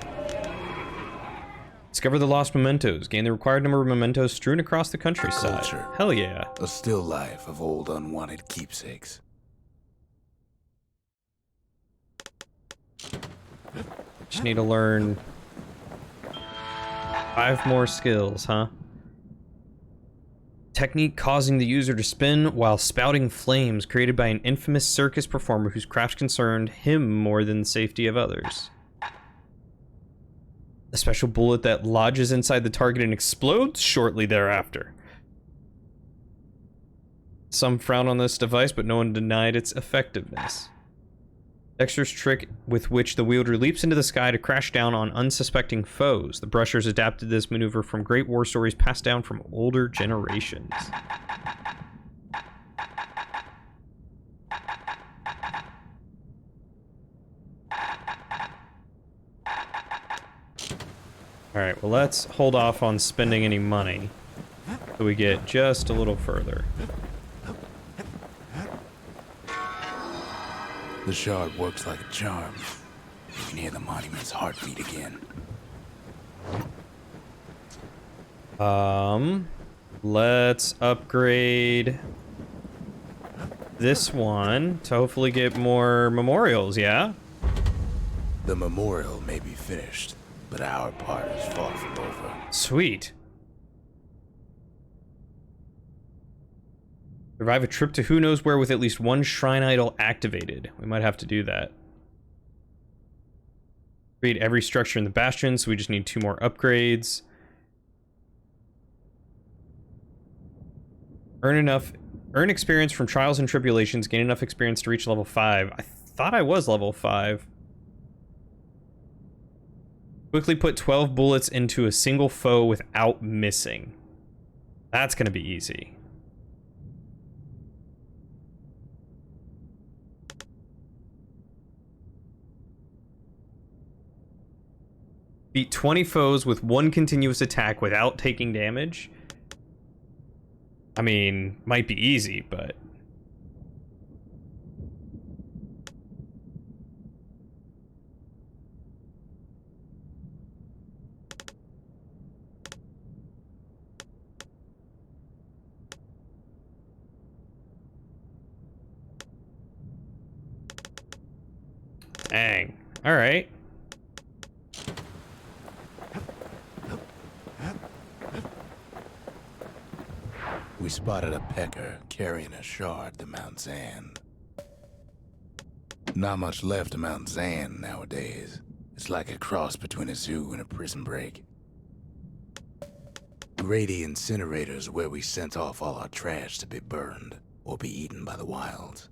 Discover the lost mementos. Gain the required number of mementos strewn across the countryside. Culture. Hell yeah. A still life of old unwanted keepsakes. Just need to learn 5 more skills, huh? Technique causing the user to spin while spouting flames, created by an infamous circus performer whose craft concerned him more than the safety of others. A special bullet that lodges inside the target and explodes shortly thereafter. Some frown on this device, but no one denied its effectiveness. Dexter's trick with which the wielder leaps into the sky to crash down on unsuspecting foes. The brushers adapted this maneuver from great war stories passed down from older generations. Alright, well let's hold off on spending any money so we get just a little further. The shard works like a charm. You can hear the monument's heartbeat again. Let's upgrade this one to hopefully get more memorials, yeah? The memorial may be finished, but our part is far from over. Sweet. Survive a trip to who knows where with at least one shrine idol activated. We might have to do that. Create every structure in the Bastion, so we just need 2 more upgrades. Earn experience from trials and tribulations. Gain enough experience to reach level 5. I thought I was level 5. Quickly put 12 bullets into a single foe without missing. That's gonna be easy. Beat 20 foes with 1 continuous attack without taking damage. I mean, might be easy, but... Dang. Alright. We spotted a pecker carrying a shard to Mount Zan. Not much left of Mount Zan nowadays. It's like a cross between a zoo and a prison break. Grady Incinerator's where we sent off all our trash to be burned or be eaten by the wilds.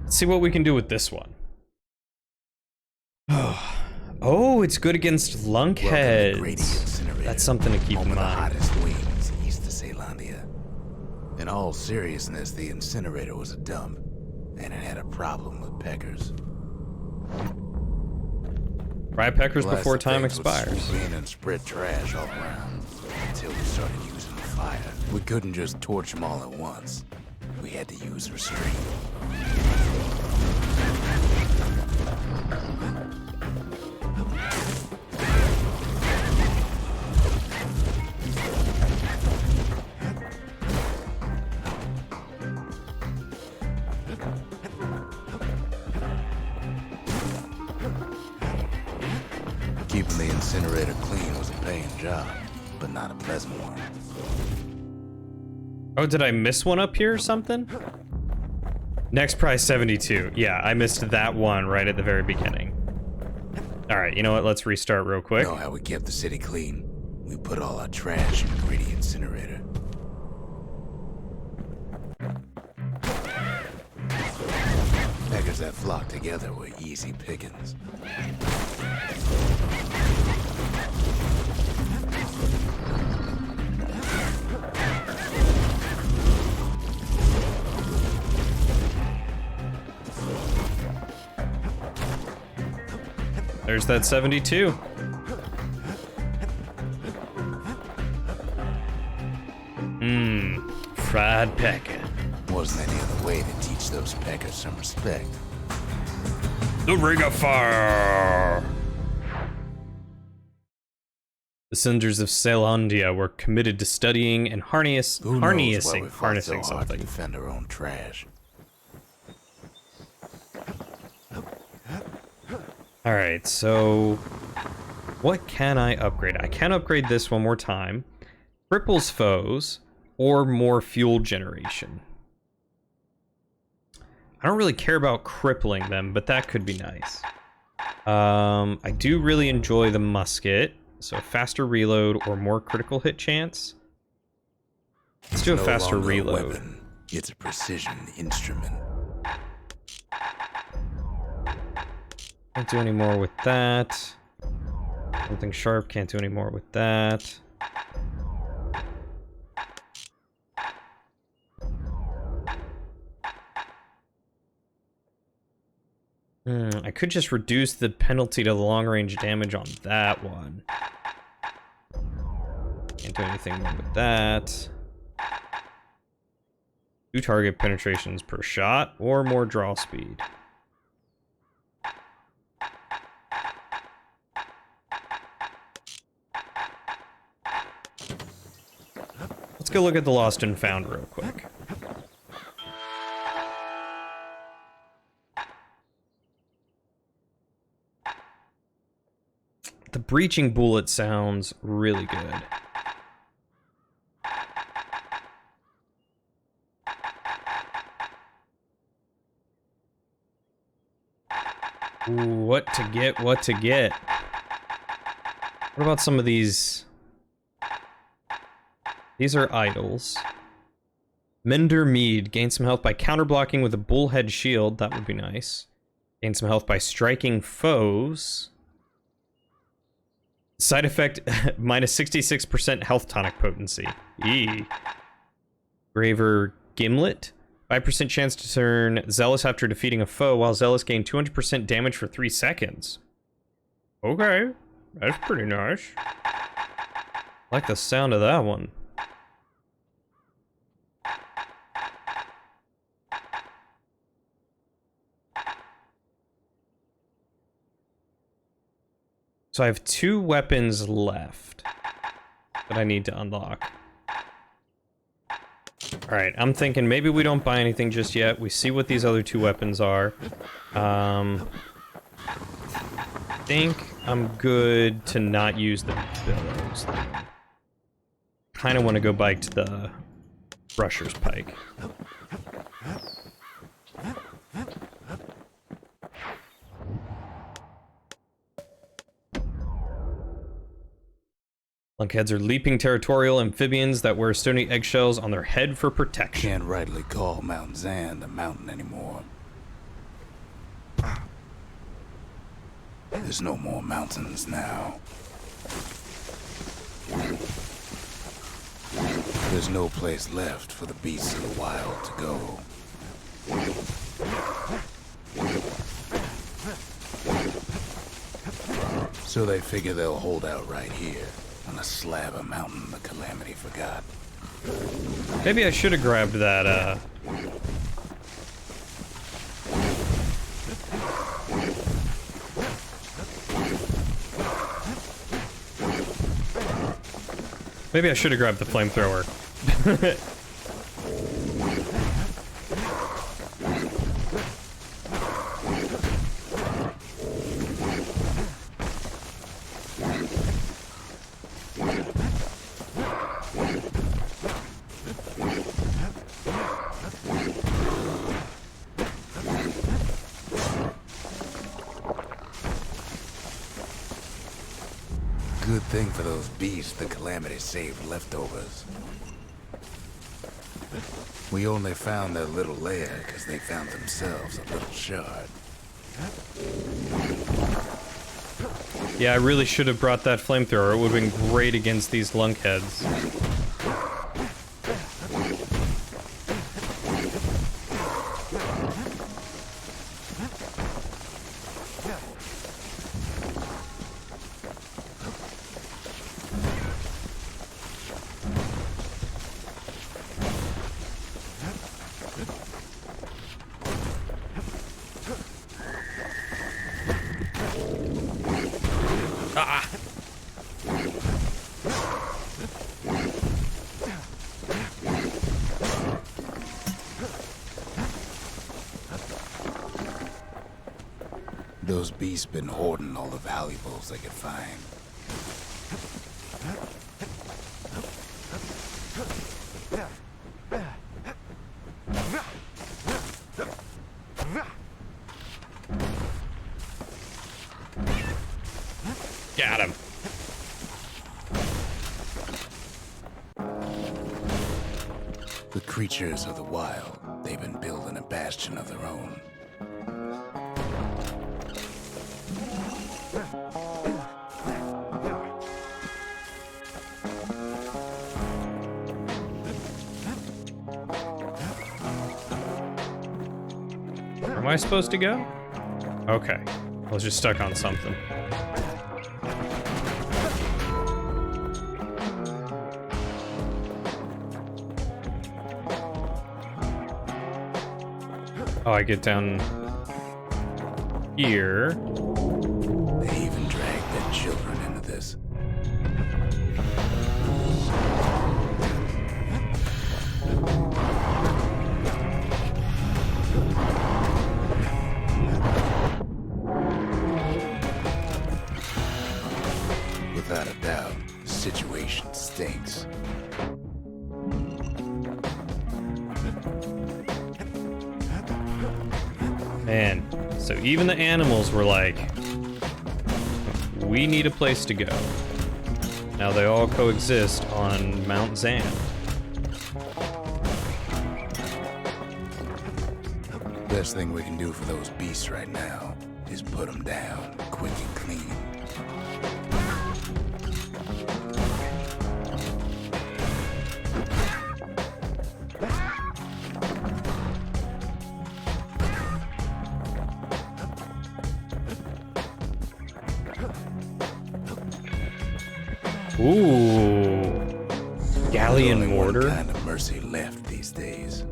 Let's see what we can do with this one. Oh, it's good against lunkheads. That's something to keep in The mind. hottest wings east of Caelandia. In all seriousness, the incinerator was a dump, and it had a problem with peckers. Try peckers Plus, before the time things would expires. swoop in and spread trash all around until we started using the fire. We couldn't just torch them all at once. We had to use restraint. Keeping the incinerator clean was a paying job, but not a pleasant one. Oh, did I miss one up here or something? Next prize 72. Yeah, I missed that one right at the very beginning. Alright, you know what? Let's restart real quick. Know how we kept the city clean? We put all our trash in the gritty incinerator. Packers that flock together were easy pickings. There's that 72. Fried pecker. Wasn't any other way to teach those peckers some respect. The Ring of Fire! The Cinders of Celandia were committed to studying and Who knows why we fought harnessing so hard to something. defend our own trash. Alright, so what can I upgrade? I can upgrade this one more time. Cripples foes or more fuel generation. I don't really care about crippling them, but that could be nice. I do really enjoy the musket, so faster reload or more critical hit chance. Let's do a faster reload. Weapon. It's a precision instrument. Can't do any more with that. Something sharp, can't do any more with that. I could just reduce the penalty to the long-range damage on that one. Can't do anything more with that. 2 target penetrations per shot, or more draw speed. Let's go look at the Lost and Found real quick. The breaching bullet sounds really good. Ooh, what to get, what to get. What about some of these? These are idols. Mender Mead. Gain some health by counterblocking with a bullhead shield. That would be nice. Gain some health by striking foes. Side effect, minus 66% health tonic potency. Eee. Graver Gimlet. 5% chance to turn Zealous after defeating a foe, while Zealous gain 200% damage for 3 seconds. Okay. That's pretty nice. Like the sound of that one. So I have 2 weapons left that I need to unlock. Alright, I'm thinking maybe we don't buy anything just yet. We see what these other 2 weapons are. I think I'm good to not use the billows. Kind of want to go back to the Brusher's Pike. Lunkheads are leaping territorial amphibians that wear stony eggshells on their head for protection. Can't rightly call Mount Zand a mountain anymore. There's no more mountains now. There's no place left for the beasts of the wild to go. So they figure they'll hold out right here, on a slab of mountain the Calamity forgot. Maybe I should have grabbed that, Maybe I should have grabbed the flamethrower. Good thing for those beasts the Calamity saved leftovers. We only found their little lair because they found themselves a little shard. Yeah, I really should have brought that flamethrower. It would have been great against these lunkheads. Those beasts been hoarding all the valuables they could find. Got him. The creatures of the wild, they've been building a bastion of their own. Where am I supposed to go? Okay. I was just stuck on something. Oh, I get down here. They even dragged their children into this. Without a doubt, the situation stinks. Man, so even the animals were like, we need a place to go. Now they all coexist on Mount Zan. Best thing we can do for those beasts right now is put them down quick and clean. Ooh. Galleon There's only mortar. one kind of mercy left these days.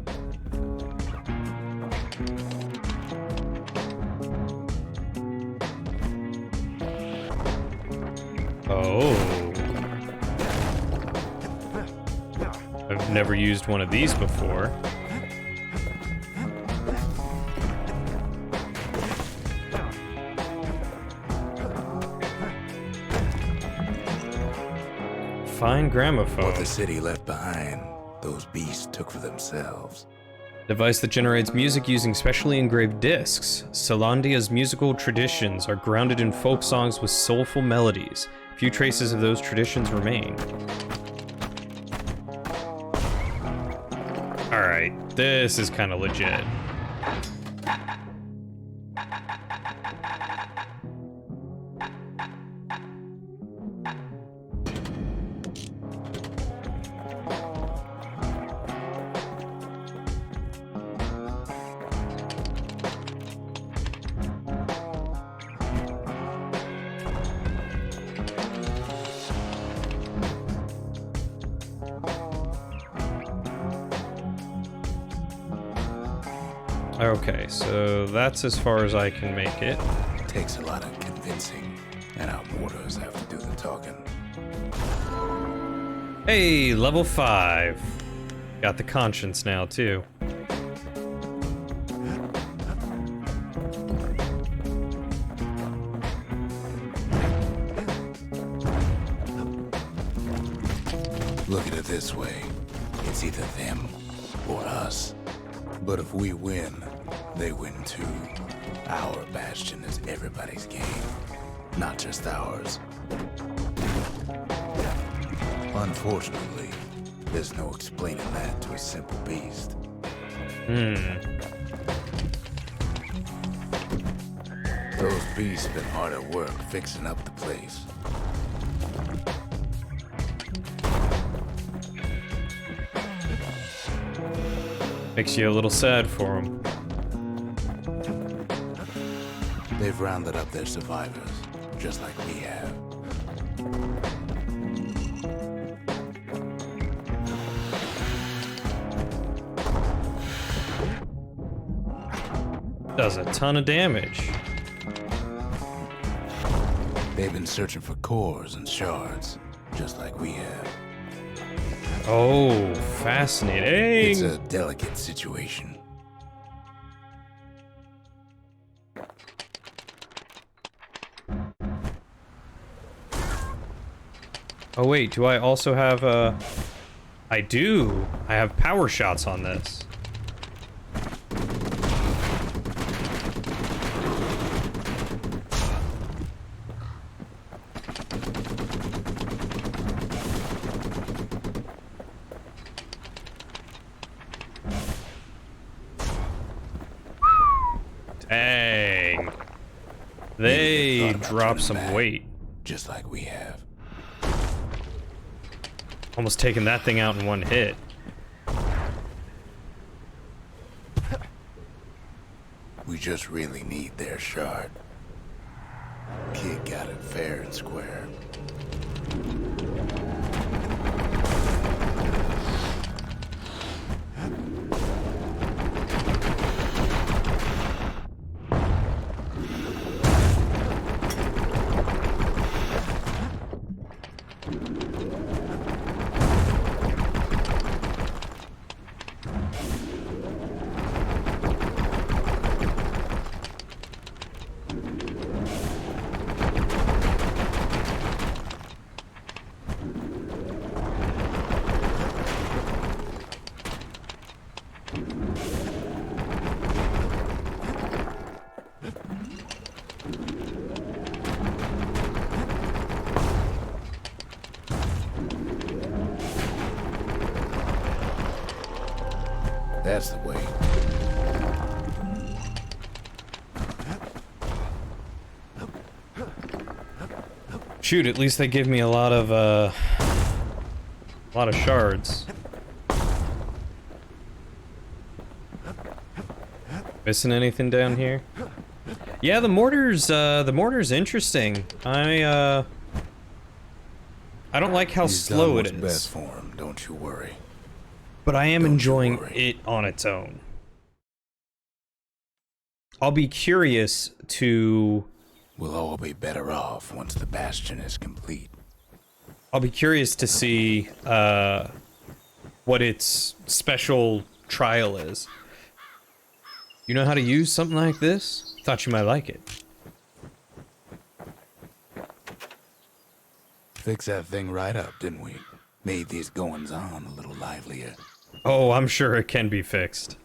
Oh. I've never used one of these before. Fine gramophone. What the city left behind, those beasts took for themselves. Device that generates music using specially engraved discs. Solandia's musical traditions are grounded in folk songs with soulful melodies. Few traces of those traditions remain. Alright, this is kind of legit. Okay, so that's as far as I can make it. Takes a lot of convincing, and our mortars have to do the talking. Hey, level 5. Got the conscience now, too. Look at it this way. It's either them or us. But if we win, they win too. Our Bastion is everybody's game, not just ours. Unfortunately, there's no explaining that to a simple beast. Those beasts been hard at work fixing up the place. Makes you a little sad for them. They've rounded up their survivors, just like we have. Does a ton of damage. They've been searching for cores and shards, just like we have. Oh, fascinating. It's a delicate situation. Oh wait, do I also have I do. I have power shots on this. Dang. They drop some back, weight. just like we have. Almost taking that thing out in one hit. We just really need their shard. Kid got it fair and square. That's the way. Shoot, at least they give me a lot of shards. Missing anything down here? Yeah, the mortar's interesting. I don't like how He's slow done it what's is. best for him, don't you worry. But I am Don't you enjoying worry. it on its own. I'll be curious to... We'll all be better off once the Bastion is complete. I'll be curious to see what its special trial is. You know how to use something like this? Thought you might like it. Fix that thing right up, didn't we? Made these goings-on a little livelier. Oh, I'm sure it can be fixed.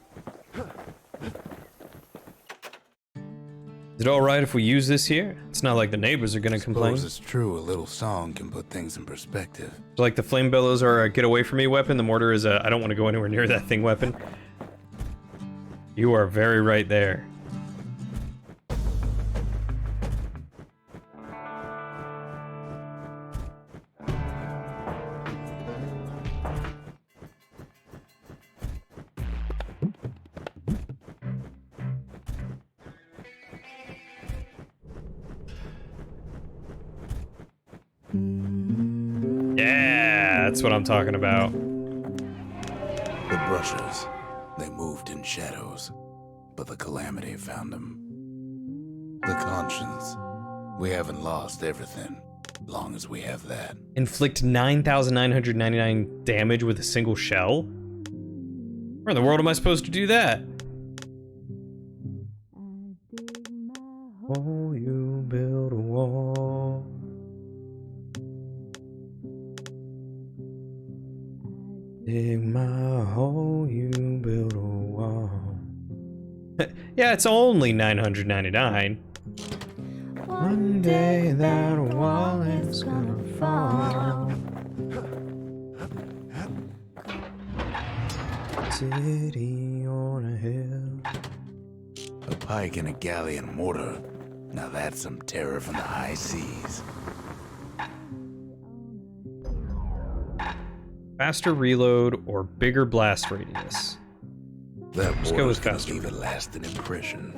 Is it alright if we use this here? It's not like the neighbors are gonna complain. Suppose it's true, a little song can put things in perspective. Like the flame bellows are a get away from me weapon, the mortar is a I don't want to go anywhere near that thing weapon. You are very right there. Yeah, that's what I'm talking about. The brushers, they moved in shadows. but the calamity found him. The conscience. We haven't lost everything, long as we have that. Inflict 9,999 damage with a single shell? Where in the world am I supposed to do that? Oh, you build a wall. Dig my hole, you build a wall. Yeah, it's only 999. One day that wall is gonna fall. City on a hill. A pike and a galleon mortar. Now that's some terror from the high seas. Faster reload or bigger blast radius? That Let's go with mortar's gonna faster. leave a lasting impression.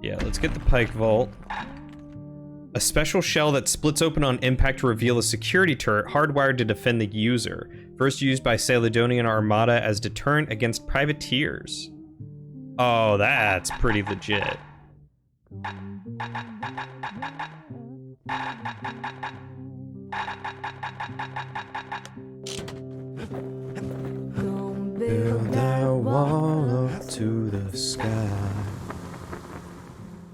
Yeah, let's get the pike vault. A special shell that splits open on impact to reveal a security turret hardwired to defend the user. First used by Caledonian Armada as deterrent against privateers. Oh, that's pretty legit. Build that wall up to the sky.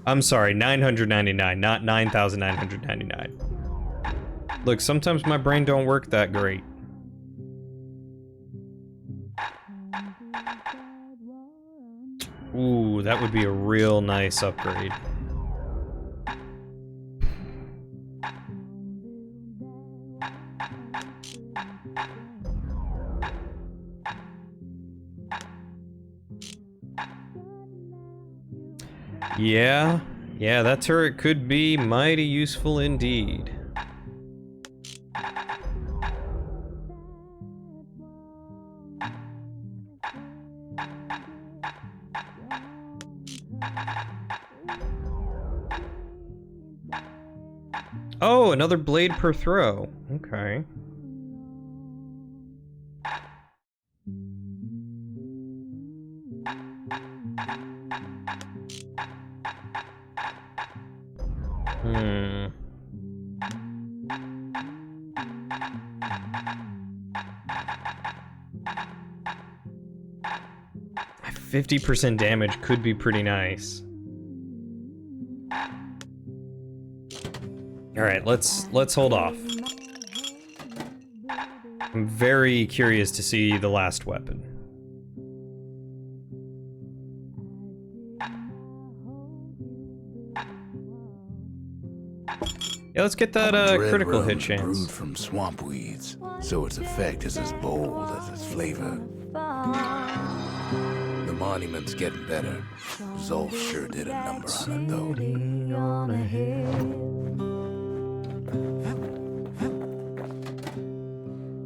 I'm sorry, 999, not 9,999. Look, sometimes my brain don't work that great. Ooh, that would be a real nice upgrade. Yeah, that turret could be mighty useful indeed. Oh, another blade per throw. Okay. Hmm. 50% damage could be pretty nice. All right, let's hold off. I'm very curious to see the last weapon. Yeah, let's get that Red critical hit rum's chance. brewed from swamp weeds, so its effect is as bold as its flavor. The monument's getting better. Zolf sure did a number on it, though. City on a hill.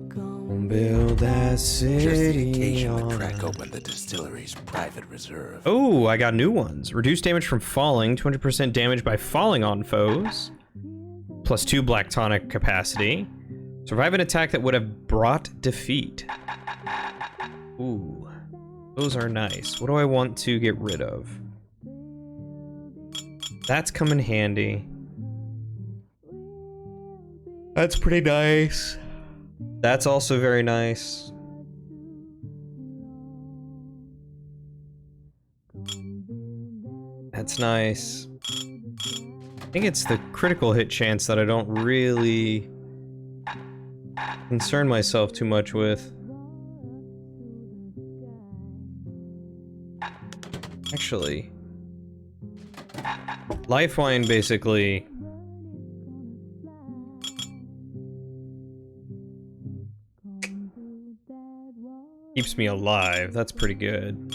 Gonna build that Just the city occasion on to a... crack open the distillery's private reserve. Oh, I got new ones. Reduce damage from falling, 200% damage by falling on foes. Plus 2 black tonic capacity. Survive an attack that would have brought defeat. Ooh, those are nice. What do I want to get rid of? That's come in handy. That's pretty nice. That's also very nice. That's nice. I think it's the critical hit chance that I don't really concern myself too much with. Actually, Lifeline basically keeps me alive. That's pretty good.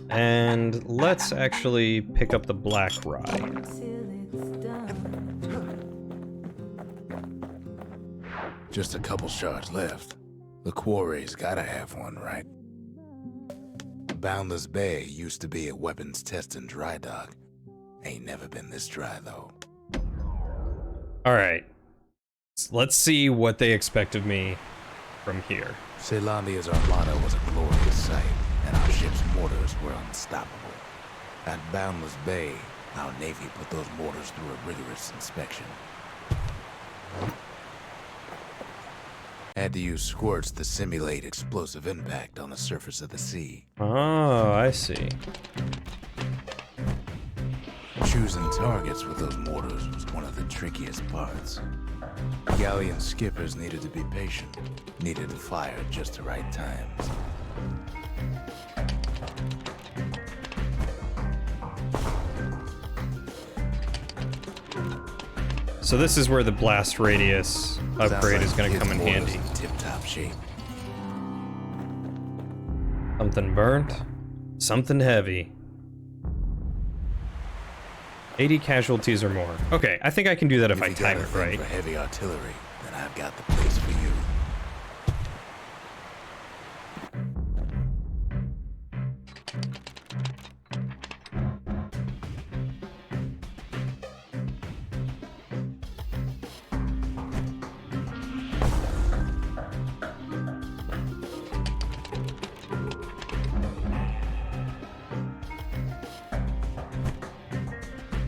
And let's actually pick up the black rye. Just a couple shards left. The quarry's gotta have one, right? Boundless Bay used to be a weapons test and dry dock. Ain't never been this dry, though. Alright. Let's see what they expect of me from here. Celandia's armada was a glorious sight, and our ship's mortars were unstoppable. At Boundless Bay, our Navy put those mortars through a rigorous inspection. Had to use squirts to simulate explosive impact on the surface of the sea. Oh, I see. Choosing targets with those mortars was one of the trickiest parts. Galleon skippers needed to be patient, needed to fire at just the right times. So this is where the blast radius upgrade is going to come in handy. Tip-top shape. Something burnt, something heavy. 80 casualties or more. Okay, I think I can do that if I time it right. For heavy artillery, then I've got the place for you.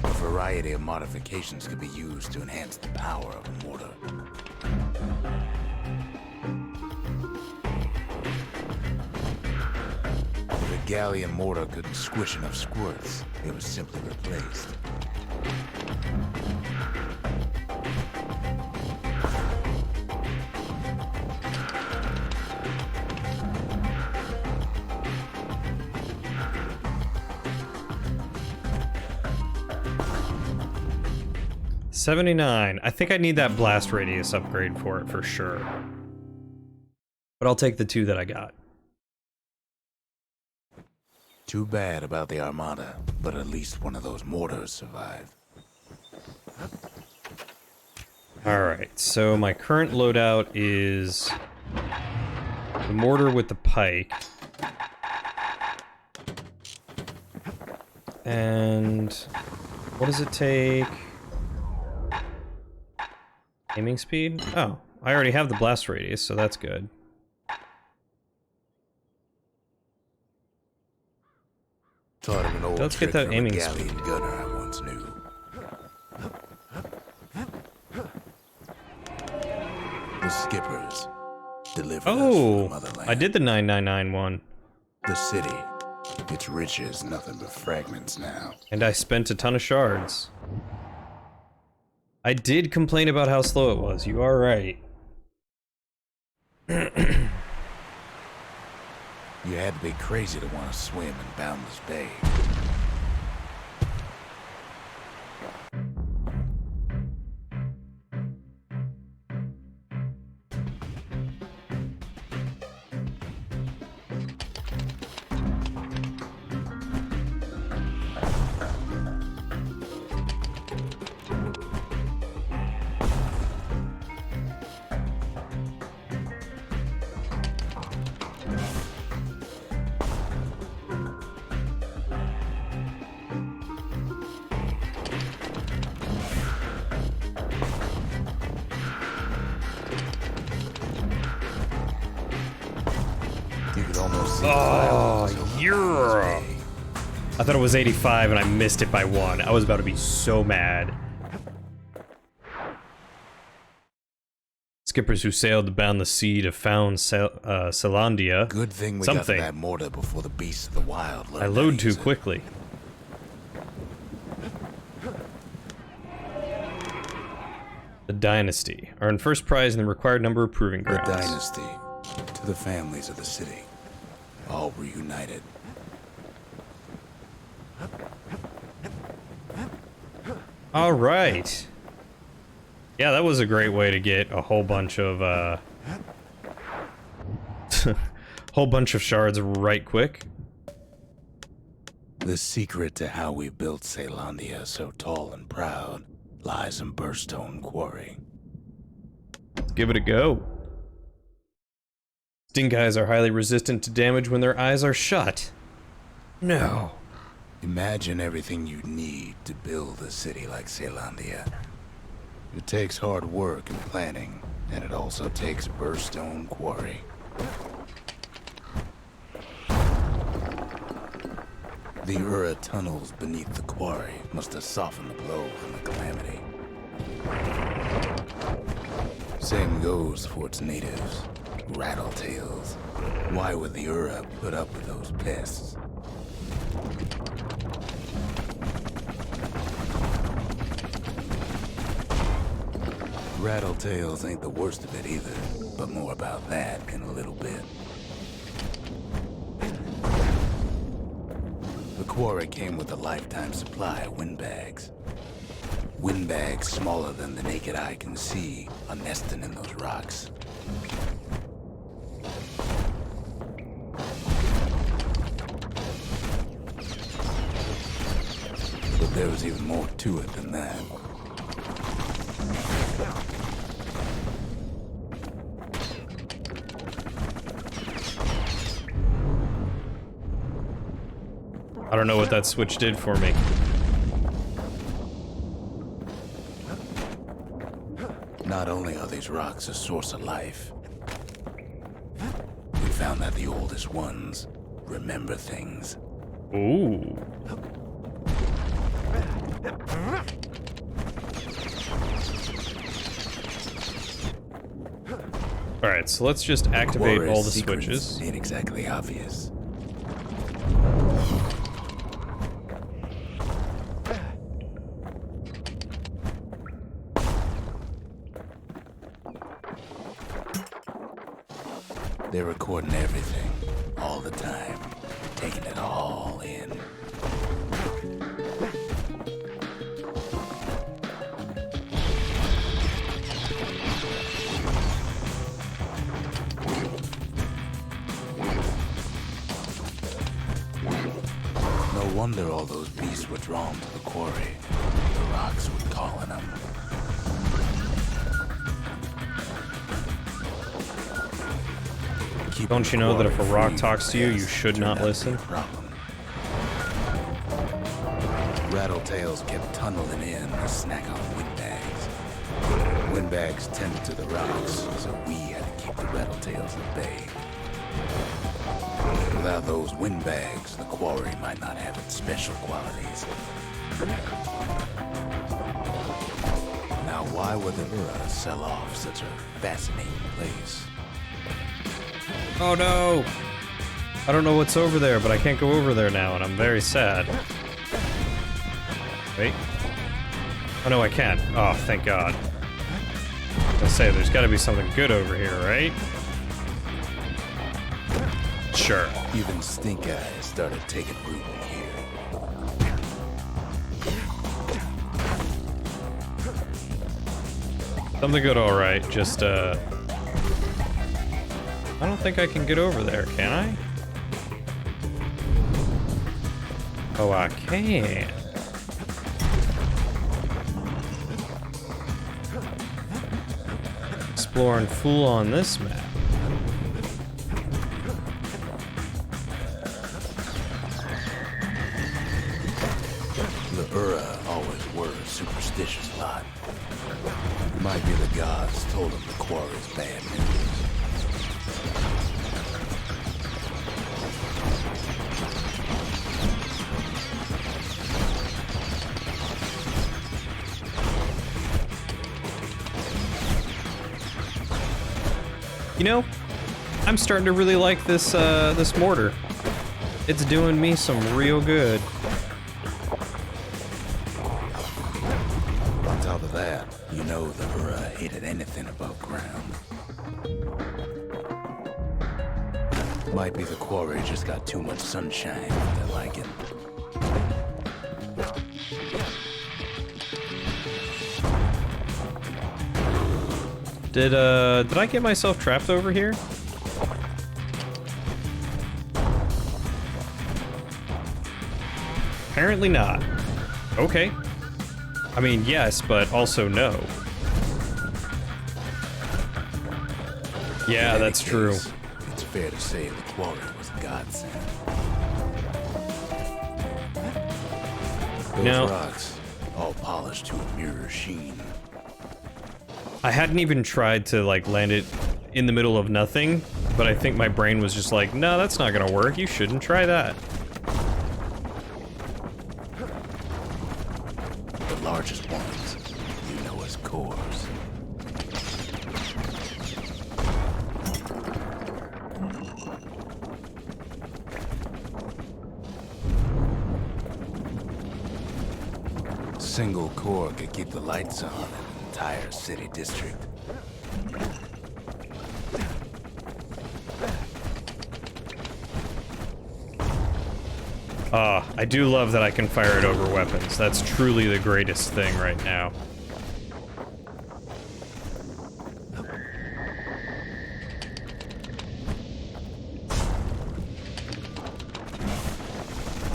A variety of modifications could be used to enhance the power of a mortar. If a galleon mortar couldn't squish enough squirts, it was simply replaced. $79. I think I need that blast radius upgrade for it for sure. But I'll take the 2 that I got. Too bad about the armada, but at least one of those mortars survived. Alright, so my current loadout is the mortar with the pike. And what does it take? Aiming speed? Oh, I already have the blast radius, so that's good. Taught him an old Let's get trick that from a aiming galleon speed. gunner I once knew. The skippers delivered us from the Oh, motherland. I did the 9991. The city, its riches nothing but fragments now. And I spent a ton of shards. I did complain about how slow it was, you are right. You had to be crazy to want to swim in Boundless Bay. You could almost see the fireworks over yeah. Boundless Bay. I thought it was 85 and I missed it by 1. I was about to be so mad. Skippers who sailed to bound the sea to found Celandia. Good thing we got to that mortar before the beasts of the wild learned I to load too use it. quickly. The Dynasty. Earn first prize in the required number of proving The grounds. dynasty, to the families of the city, all reunited. All right. Yeah, that was a great way to get a whole bunch of whole bunch of shards right quick. The secret to how we built Celandia so tall and proud lies in Burstone Quarry. Let's give it a go. Stink eyes are highly resistant to damage when their eyes are shut. No. Imagine everything you'd need to build a city like Celandia. It takes hard work and planning, and it also takes a burstone quarry. The Ura tunnels beneath the quarry must have softened the blow from the calamity. Same goes for its natives, rattletails. Why would the Ura put up with those pests? Rattletails ain't the worst of it either, but more about that in a little bit. The quarry came with a lifetime supply of windbags. Windbags smaller than the naked eye can see are nesting in those rocks. But there was even more to it than that. I don't know what that switch did for me. Not only are these rocks a source of life, we found that the oldest ones remember things. Ooh. Alright, so let's just activate Quarry's all the secrets switches. ain't exactly obvious. They're recording everything, all the time, taking it all in. No wonder all those beasts were drawn to the quarry. The rocks were calling them. Don't you know that if a rock talks to you, you should not listen? Rattletails kept tunneling in to snack on windbags. Windbags tended to the rocks, so we had to keep the rattletails at bay. Without those windbags, the quarry might not have its special qualities. Now, why would the Ura sell off such a fascinating place? Oh no! I don't know what's over there, but I can't go over there now, and I'm very sad. Wait. Oh no, I can. Oh, thank God. I say, there's gotta be something good over here, right? Sure. Even stink eyes started taking root in here. Something good, alright. Just, I don't think I can get over there, can I? Oh, I can. Exploring full on this map. The Ura always were a superstitious lot. Might be the gods told them the quarry's bad news. You know, I'm starting to really like this this mortar. It's doing me some real good. On top of that, you know the Ura hated anything above ground. Might be the quarry just got too much sunshine for their liking. Did I get myself trapped over here? Apparently not. Okay. I mean, yes, but also no. Yeah, that's true. It's fair to say the quarry was a godsend. Those No. rocks, all polished to a mirror sheen. I hadn't even tried to like land it in the middle of nothing, but I think my brain was just like, no, that's not gonna work. You shouldn't try that. The largest ones, you know as cores. Single core could keep the lights on in an entire city district. I do love that I can fire it over weapons. That's truly the greatest thing right now.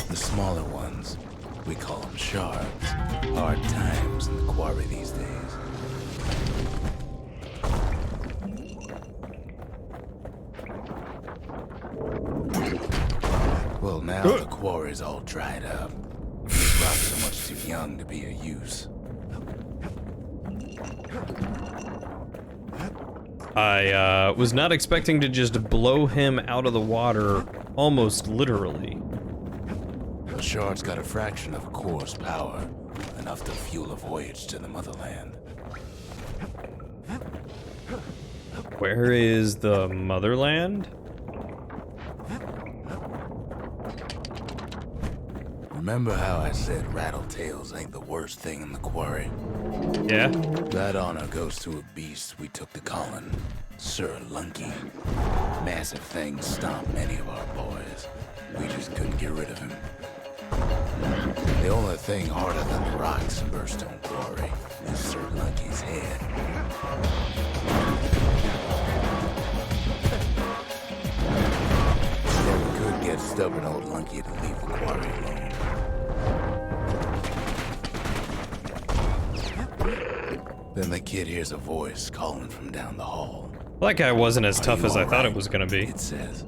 The smaller ones, we call them shards. Hard times in the quarry these days. Well, now the quarry's all dried up. These rocks are much too young to be of use. I was not expecting to just blow him out of the water, almost literally. The shard's got a fraction of a core's power, enough to fuel a voyage to the motherland. Where is the motherland? Remember how I said rattletails ain't the worst thing in the quarry? Yeah? That honor goes to a beast we took to Colin, Sir Lunky. Massive thing stomped many of our boys. We just couldn't get rid of him. The only thing harder than the rocks in Bastion Quarry is Sir Lunky's head. Never could get stubborn old Lunky to leave the quarry alone. Then the kid hears a voice calling from down the hall. That guy wasn't as tough you as I all thought right? it was gonna be. It says.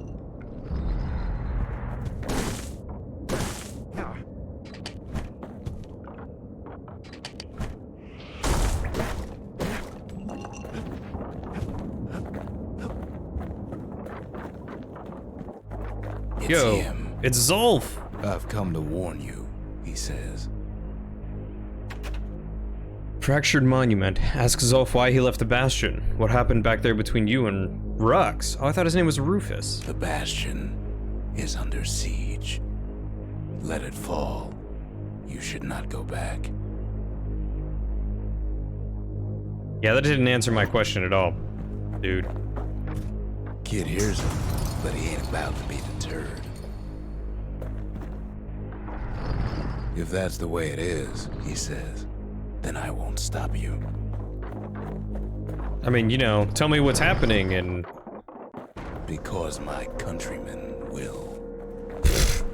It's Yo, him. it's Zolf! I've come to warn you, he says. Fractured Monument. Ask Zolf why he left the Bastion. What happened back there between you and Rux? Oh, I thought his name was Rufus. The Bastion is under siege. Let it fall. You should not go back. Yeah, that didn't answer my question at all, dude. Kid hears him, but he ain't about to be deterred. If that's the way it is, he says, then I won't stop you. I mean, you know, tell me what's happening and... Because my countrymen will.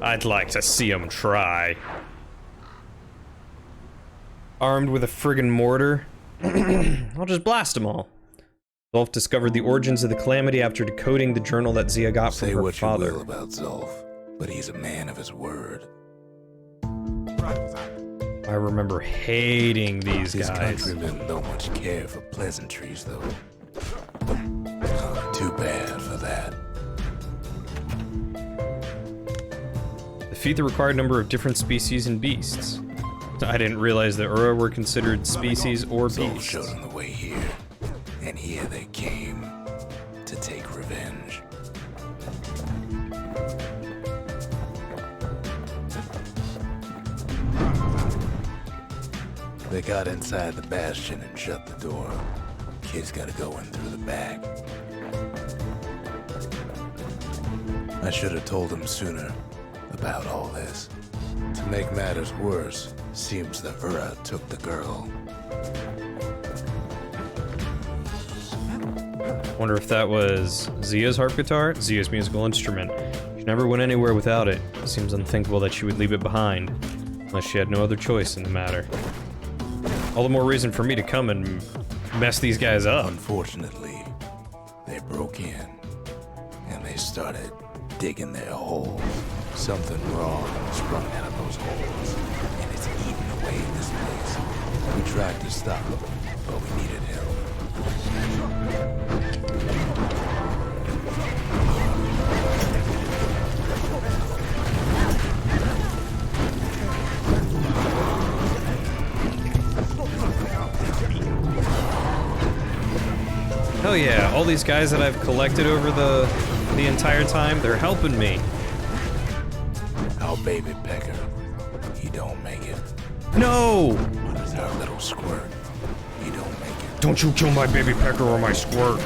I'd like to see him try. Armed with a friggin' mortar? I'll just blast them all. Zolf discovered the origins of the calamity after decoding the journal that Zia got from Say her what father. you will about Zolf, but he's a man of his word. I remember hating these His guys. countrymen don't much care for pleasantries, though. Too bad for that. Defeat the required number of different species and beasts. I didn't realize that Ura were considered species or Zolf beasts. showed them the way here, and here they came to take revenge. They got inside the Bastion and shut the door. Kid's gotta go in through the back. I should have told him sooner about all this. To make matters worse, seems the Ura took the girl. Wonder if that was Zia's harp guitar? Zia's musical instrument. She never went anywhere without it. Seems unthinkable that she would leave it behind, unless she had no other choice in the matter. All the more reason for me to come and mess these guys up. Unfortunately, they broke in, and they started digging their hole. Something wrong sprung out of those holes, and it's eating away this place. We tried to stop them, but we needed help. yeah, all these guys that I've collected over the entire time, they're helping me. Our baby pecker, he don't make it. No! But it's our little squirt, he don't make it. Don't you kill my baby pecker or my squirt.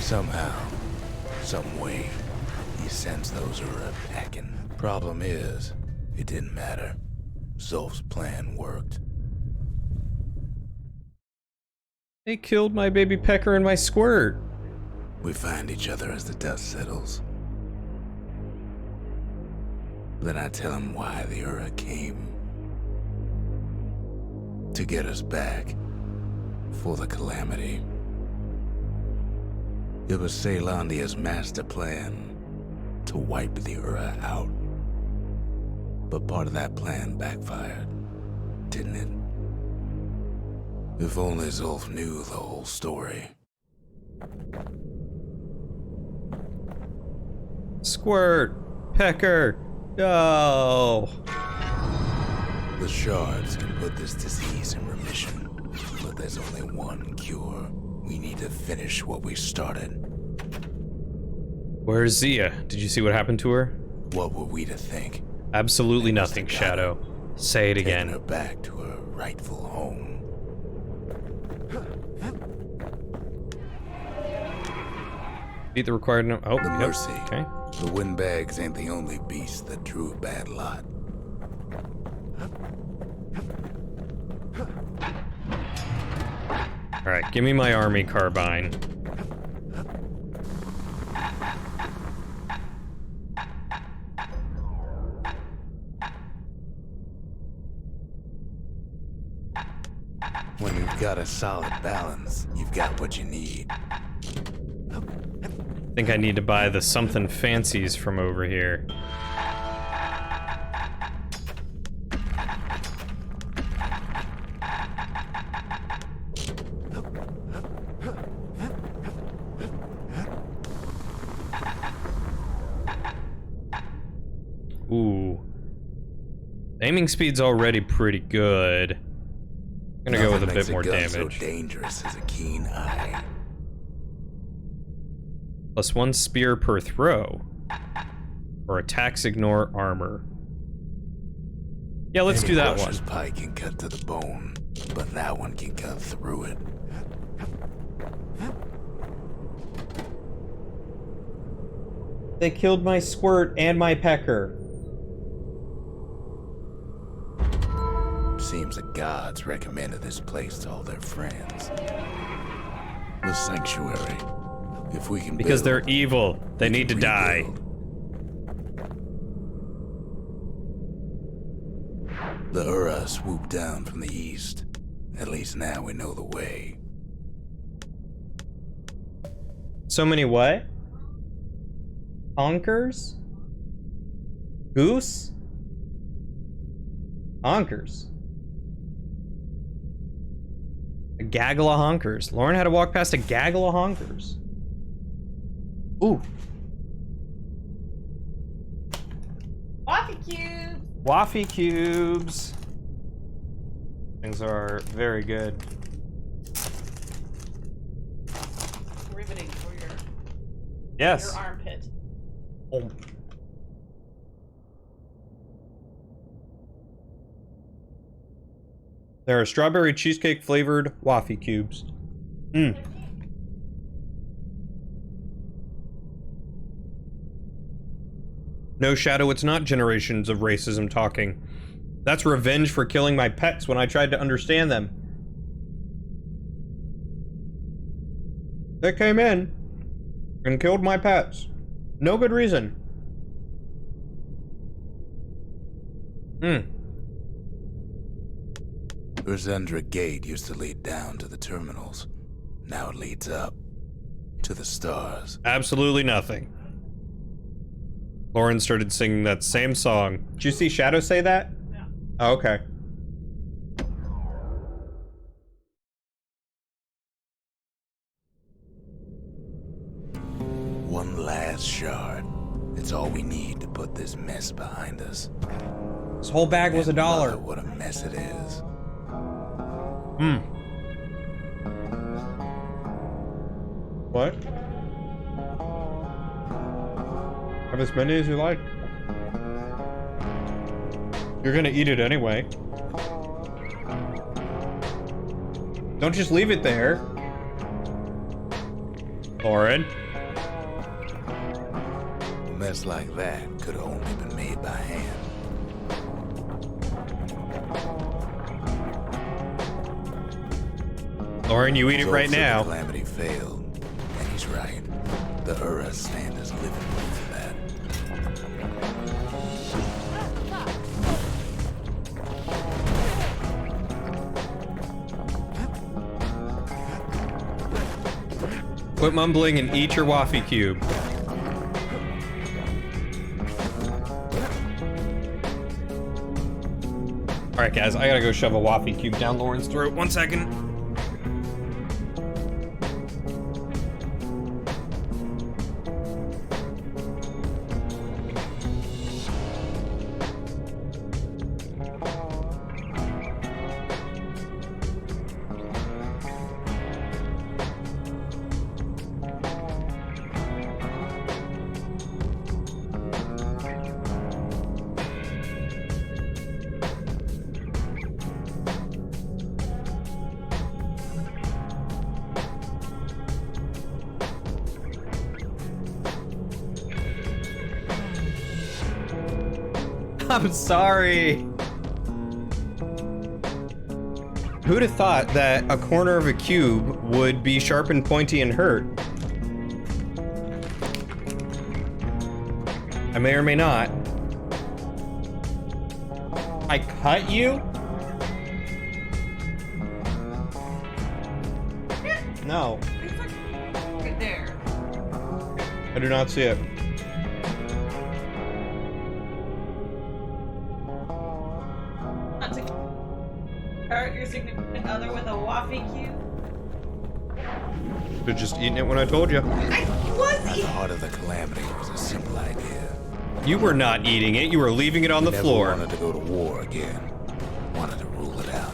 Somehow, some way, he sends those Ura packing. Problem is, it didn't matter. Zolf's plan worked. They killed my baby pecker and my squirt. We find each other as the dust settles. Then I tell him why the Ura came. To get us back. For the calamity. It was Caelondia's master plan to wipe the Ura out. But part of that plan backfired, didn't it? If only Zolf knew the whole story. Squirt! Pecker! No! The shards can put this disease in remission, but there's only one cure. We need to finish what we started. Where's Zia? Did you see what happened to her? What were we to think? Absolutely nothing, Shadow. Say it Taking again. her back to her rightful home. Beat the required no- Oh, The yep. Mercy. Okay. The windbags ain't the only beast that drew a bad lot. Alright, give me my army carbine. When you've got a solid balance, you've got what you need. I think I need to buy the something fancies from over here. Ooh. Aiming speed's already pretty good. I'm gonna go with a bit more damage. So dangerous as a keen eye. +1 spear per throw. Or attacks ignore armor. Yeah, let's do that one. Rusher's pie can cut to the bone, but that one can cut through it. They killed my squirt and my pecker. Seems the gods recommended this place to all their friends. The sanctuary. If we can Because build, they're evil. They need to die. rebuild. The Ura swooped down from the east. At least now we know the way. So many what? Honkers? Goose? Honkers. A gaggle of honkers. Lauren had to walk past a gaggle of honkers. Ooh. Coffee cube. Waffy cubes. Things are very good. Riveting for your Yes. armpit. Oh. There are strawberry cheesecake flavored waffy cubes. Mmm. No, Shadow, it's not generations of racism talking. That's revenge for killing my pets when I tried to understand them. They came in and killed my pets. No good reason. Urzendra Gate used to lead down to the terminals. Now it leads up to the stars. Absolutely nothing. Lauren started singing that same song. Did you see Shadow say that? Yeah. Oh, okay. One last shard. It's all we need to put this mess behind us. This whole bag was And $1. mother, what a mess it is. What? Have as many as you like. You're gonna eat it anyway. Don't just leave it there. Lauren. A mess like that could have only been made by hand. Lauren, you eat it right So now. the Calamity failed, and he's right. The Ura stand is living proof of that. Quit mumbling and eat your waffy cube. Alright guys, I gotta go shove a waffy cube down Lauren's throat. 1 second. I'm sorry. Who'd have thought that a corner of a cube would be sharp and pointy and hurt? I may or may not. I cut you? No, It's like right there. I do not see it. Not to hurt your significant other with a waffy cube. Should've just eaten it when I told you. I was At the eating. heart of the Calamity was a simple idea. You were not eating it, you were leaving it on the Never floor. wanted to go to war again. Wanted to rule it out.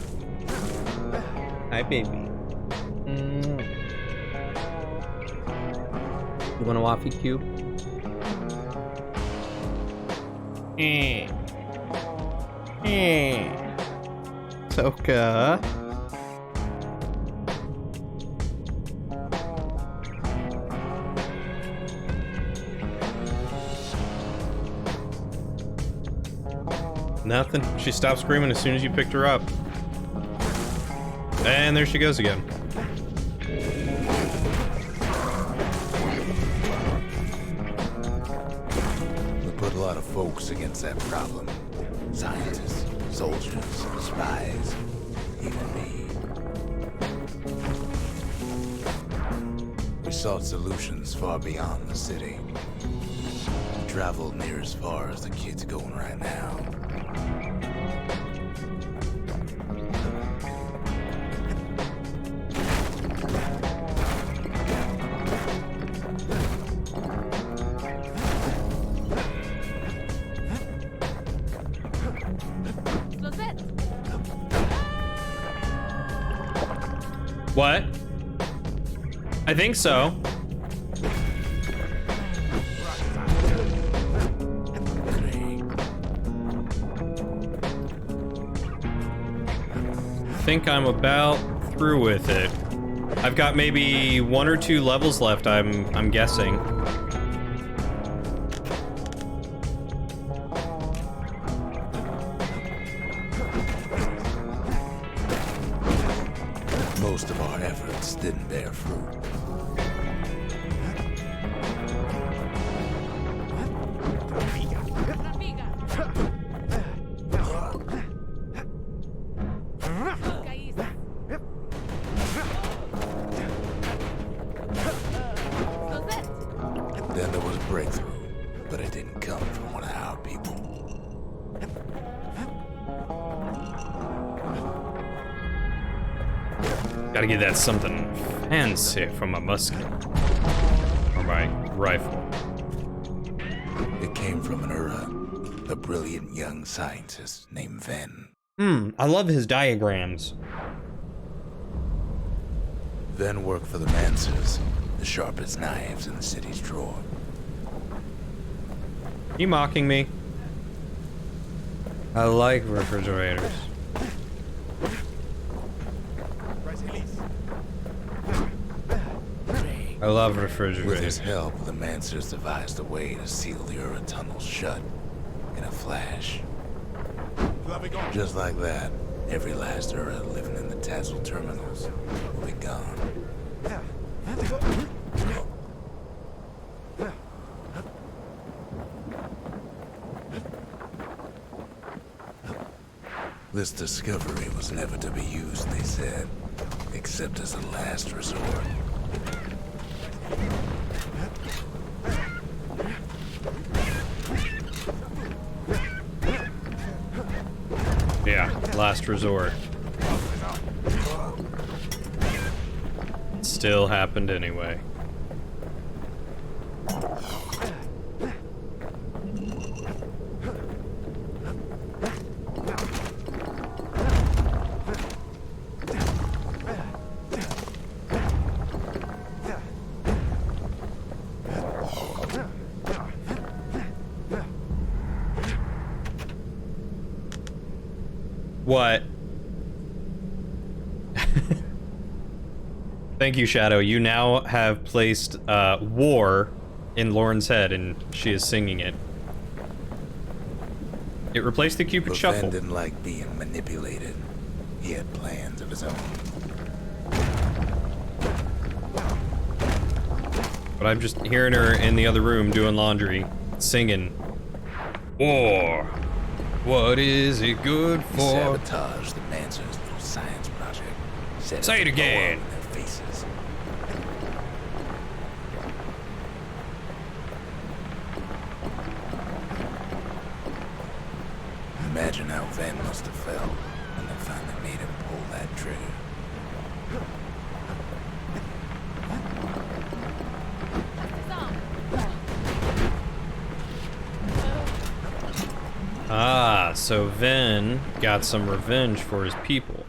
Hi, baby. You want a waffy cube? Toka. Nothing. She stopped screaming as soon as you picked her up. And there she goes again. We put a lot of folks against that problem. Scientists, soldiers, spies, even me. We sought solutions far beyond the city. We traveled near as far as the kid's going right now. What? I think so. I think I'm about through with it. I've got maybe 1 or 2 levels left, I'm guessing. Most of our efforts didn't bear fruit. Then there was a breakthrough, but it didn't come from one of our people. Gotta get that something fancy for my musket. Or my rifle. It came from an Ura, a brilliant young scientist named Ven. I love his diagrams. Ven worked for the Mancers, the sharpest knives in the city's drawer. You mocking me? I like refrigerators. I love refrigerators. With his help, the Mancers devised a way to seal the Ura tunnels shut in a flash. Just like that, every last Ura living in the Tassel terminals will be gone. This discovery was never to be used, they said, except as a last resort. Yeah, last resort. It still happened anyway. What? Thank you, Shadow. You now have placed war in Lauren's head, and she is singing it. It replaced the Cupid But Shuffle. Ven didn't like being manipulated. He had plans of his own. But I'm just hearing her in the other room doing laundry, singing. War. What is it good He for? sabotaged the Mancers' little science project. Set Say it to blow again. up in their faces. Imagine how Ven must have felt when they finally made him pull that trigger. Ah, so Ven got some revenge for his people.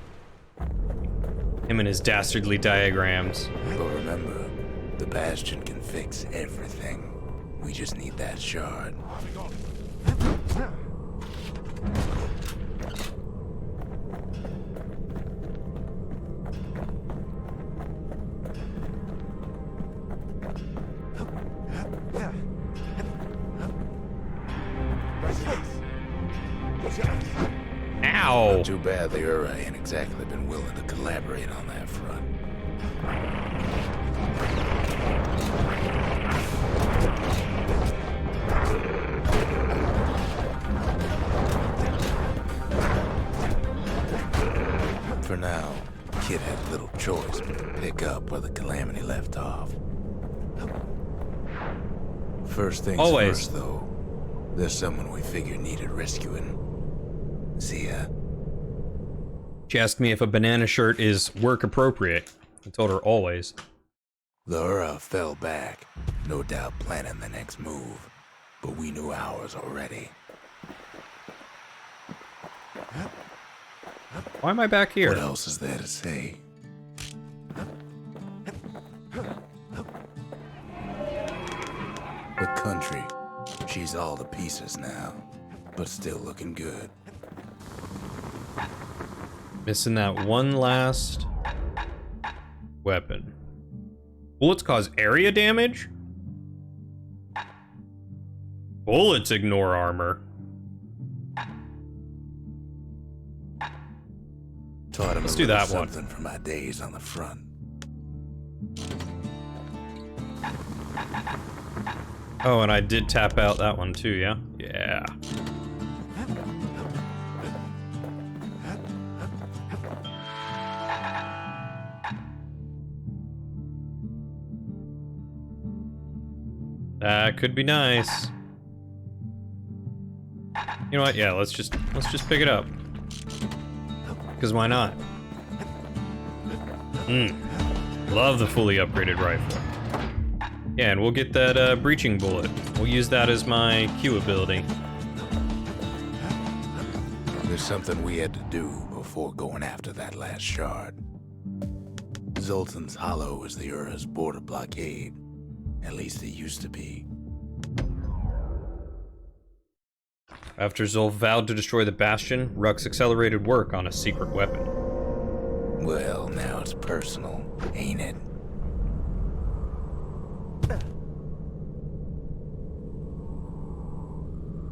Him and his dastardly diagrams. But remember, the Bastion can fix everything. We just need that shard. Ow! Too bad the Ura ain't exactly been willing to collaborate on that front. For now, Kid had little choice but to pick up where the Calamity left off. First things Always. first, though. There's someone we figured needed rescuing. Zia. She asked me if a banana shirt is work appropriate. I told her always. The Ura fell back, no doubt planning the next move, but we knew ours already. Why am I back here? What else is there to say? The country. She's all to pieces now, but still looking good. Missing that one last weapon. Bullets cause area damage? Bullets ignore armor. Taught him Let's a do little that one. something from my days on the front. Oh, and I did tap out that one too, yeah? Yeah. That could be nice. You know what? Yeah, let's just pick it up. Because why not? Love the fully upgraded rifle. Yeah, and we'll get that breaching bullet. We'll use that as my Q ability. There's something we had to do before going after that last shard. Zoltan's Hollow is the Ura's border blockade. At least it used to be. After Zolf vowed to destroy the Bastion, Rux accelerated work on a secret weapon. Well, now it's personal, ain't it?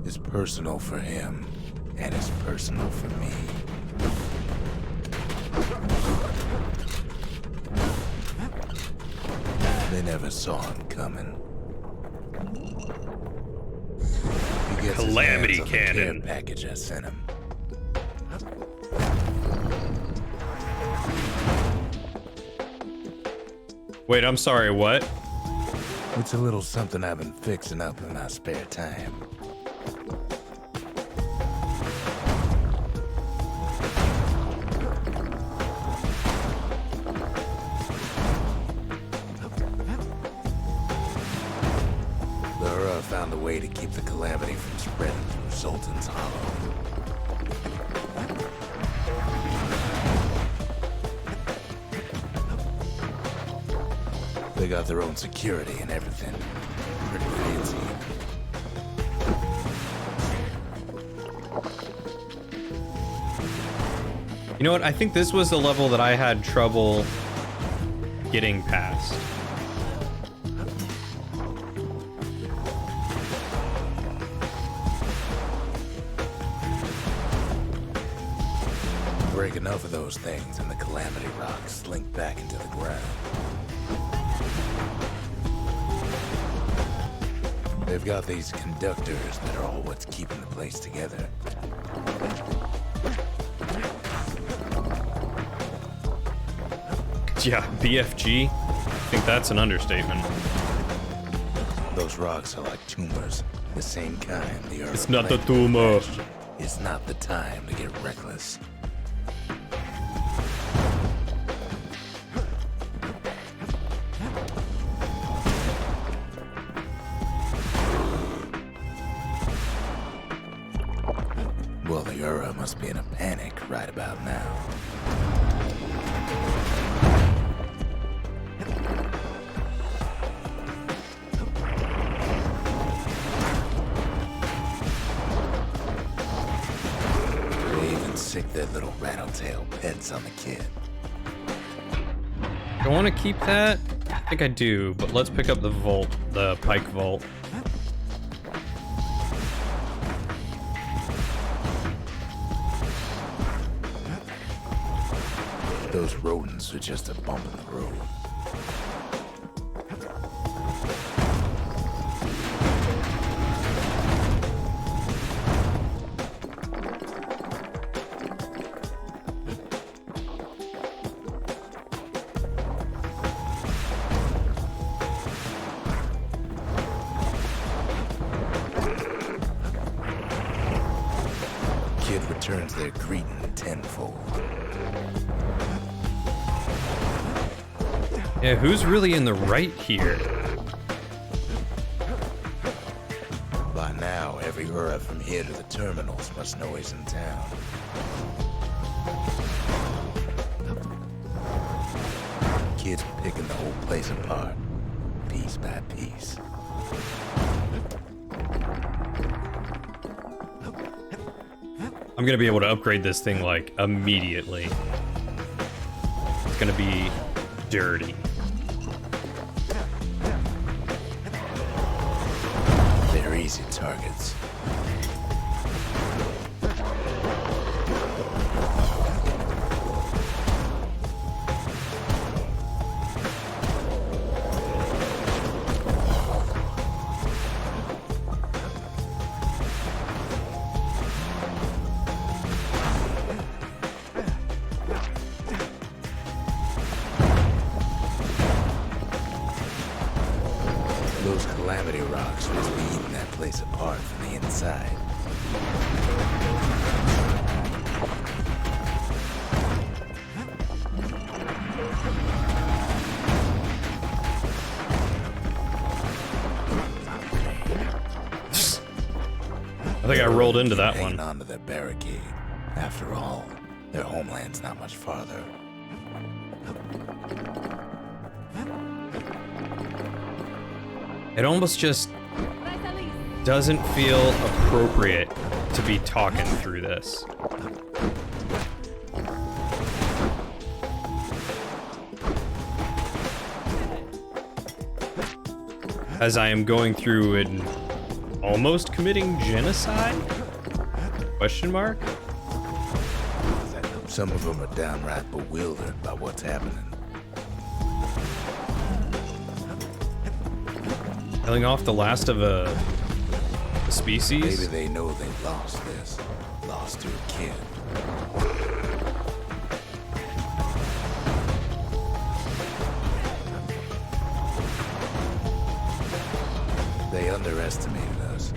It's personal for him, and it's personal for me. They never saw him coming. He gets Calamity his hands on the care cannon. package I sent him. Wait, I'm sorry, what? It's a little something I've been fixing up in my spare time. Laura found a way to keep the calamity from spreading through Sultan's Hollow. They got their own security and everything. Pretty fancy. You know what? I think this was the level that I had trouble getting past. Break enough of those things and the calamity rocks slink back into the ground. They've got these conductors that are all what's keeping the place together. Yeah, BFG? I think that's an understatement. Those rocks are like tumors, the same kind the earth. It's not a tumor. It's not the time to get reckless. Well, the Ura must be in a panic right about now. They even sick their little rattletail pets on the kid. Do I want to keep that? I think I do, but let's pick up the vault, the pike vault. Those rodents are just a bump in the road. Kid returns their greeting tenfold. Yeah, who's really in the right here? By now, every Ura from here to the terminals must know he's in town. Kid's picking the whole place apart, piece by piece. I'm gonna be able to upgrade this thing, like, immediately. It's gonna be dirty. They're easy targets. Those calamity rocks must be eating that place apart from the inside. think I rolled into that hanging one. onto their barricade. After all, their homeland's not much farther. It almost just doesn't feel appropriate to be talking through this. As I am going through and almost committing genocide? Question mark? Some of them are downright bewildered by what's happening. Killing off the last of a species? Maybe they know they've lost this. Lost to a kid. They underestimated us.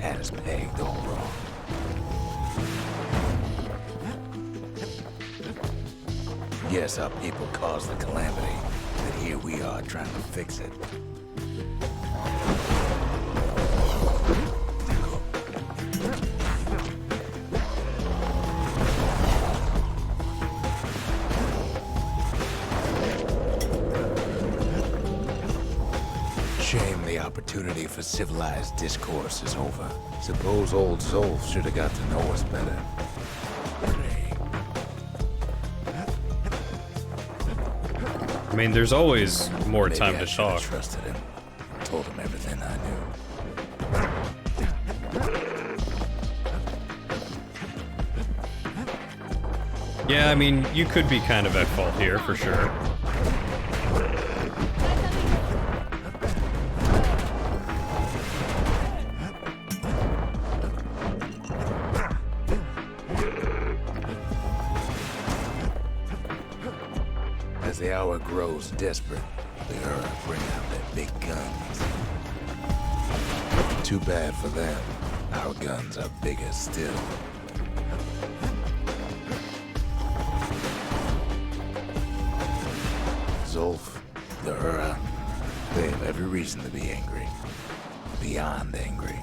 Had us pegged all wrong. Yes, our people caused the calamity, but here we are trying to fix it. Shame the opportunity for civilized discourse is over. Suppose old Zolf should have got to know us better. I mean, there's always more Maybe time I to should have talk. trusted him. Told him everything I knew. Yeah, I mean, you could be kind of at fault here, for sure. As the hour grows desperate, the Ura bring out their big guns. Too bad for them. Our guns are bigger still. Zolf, the Ura, they have every reason to be angry. Beyond angry.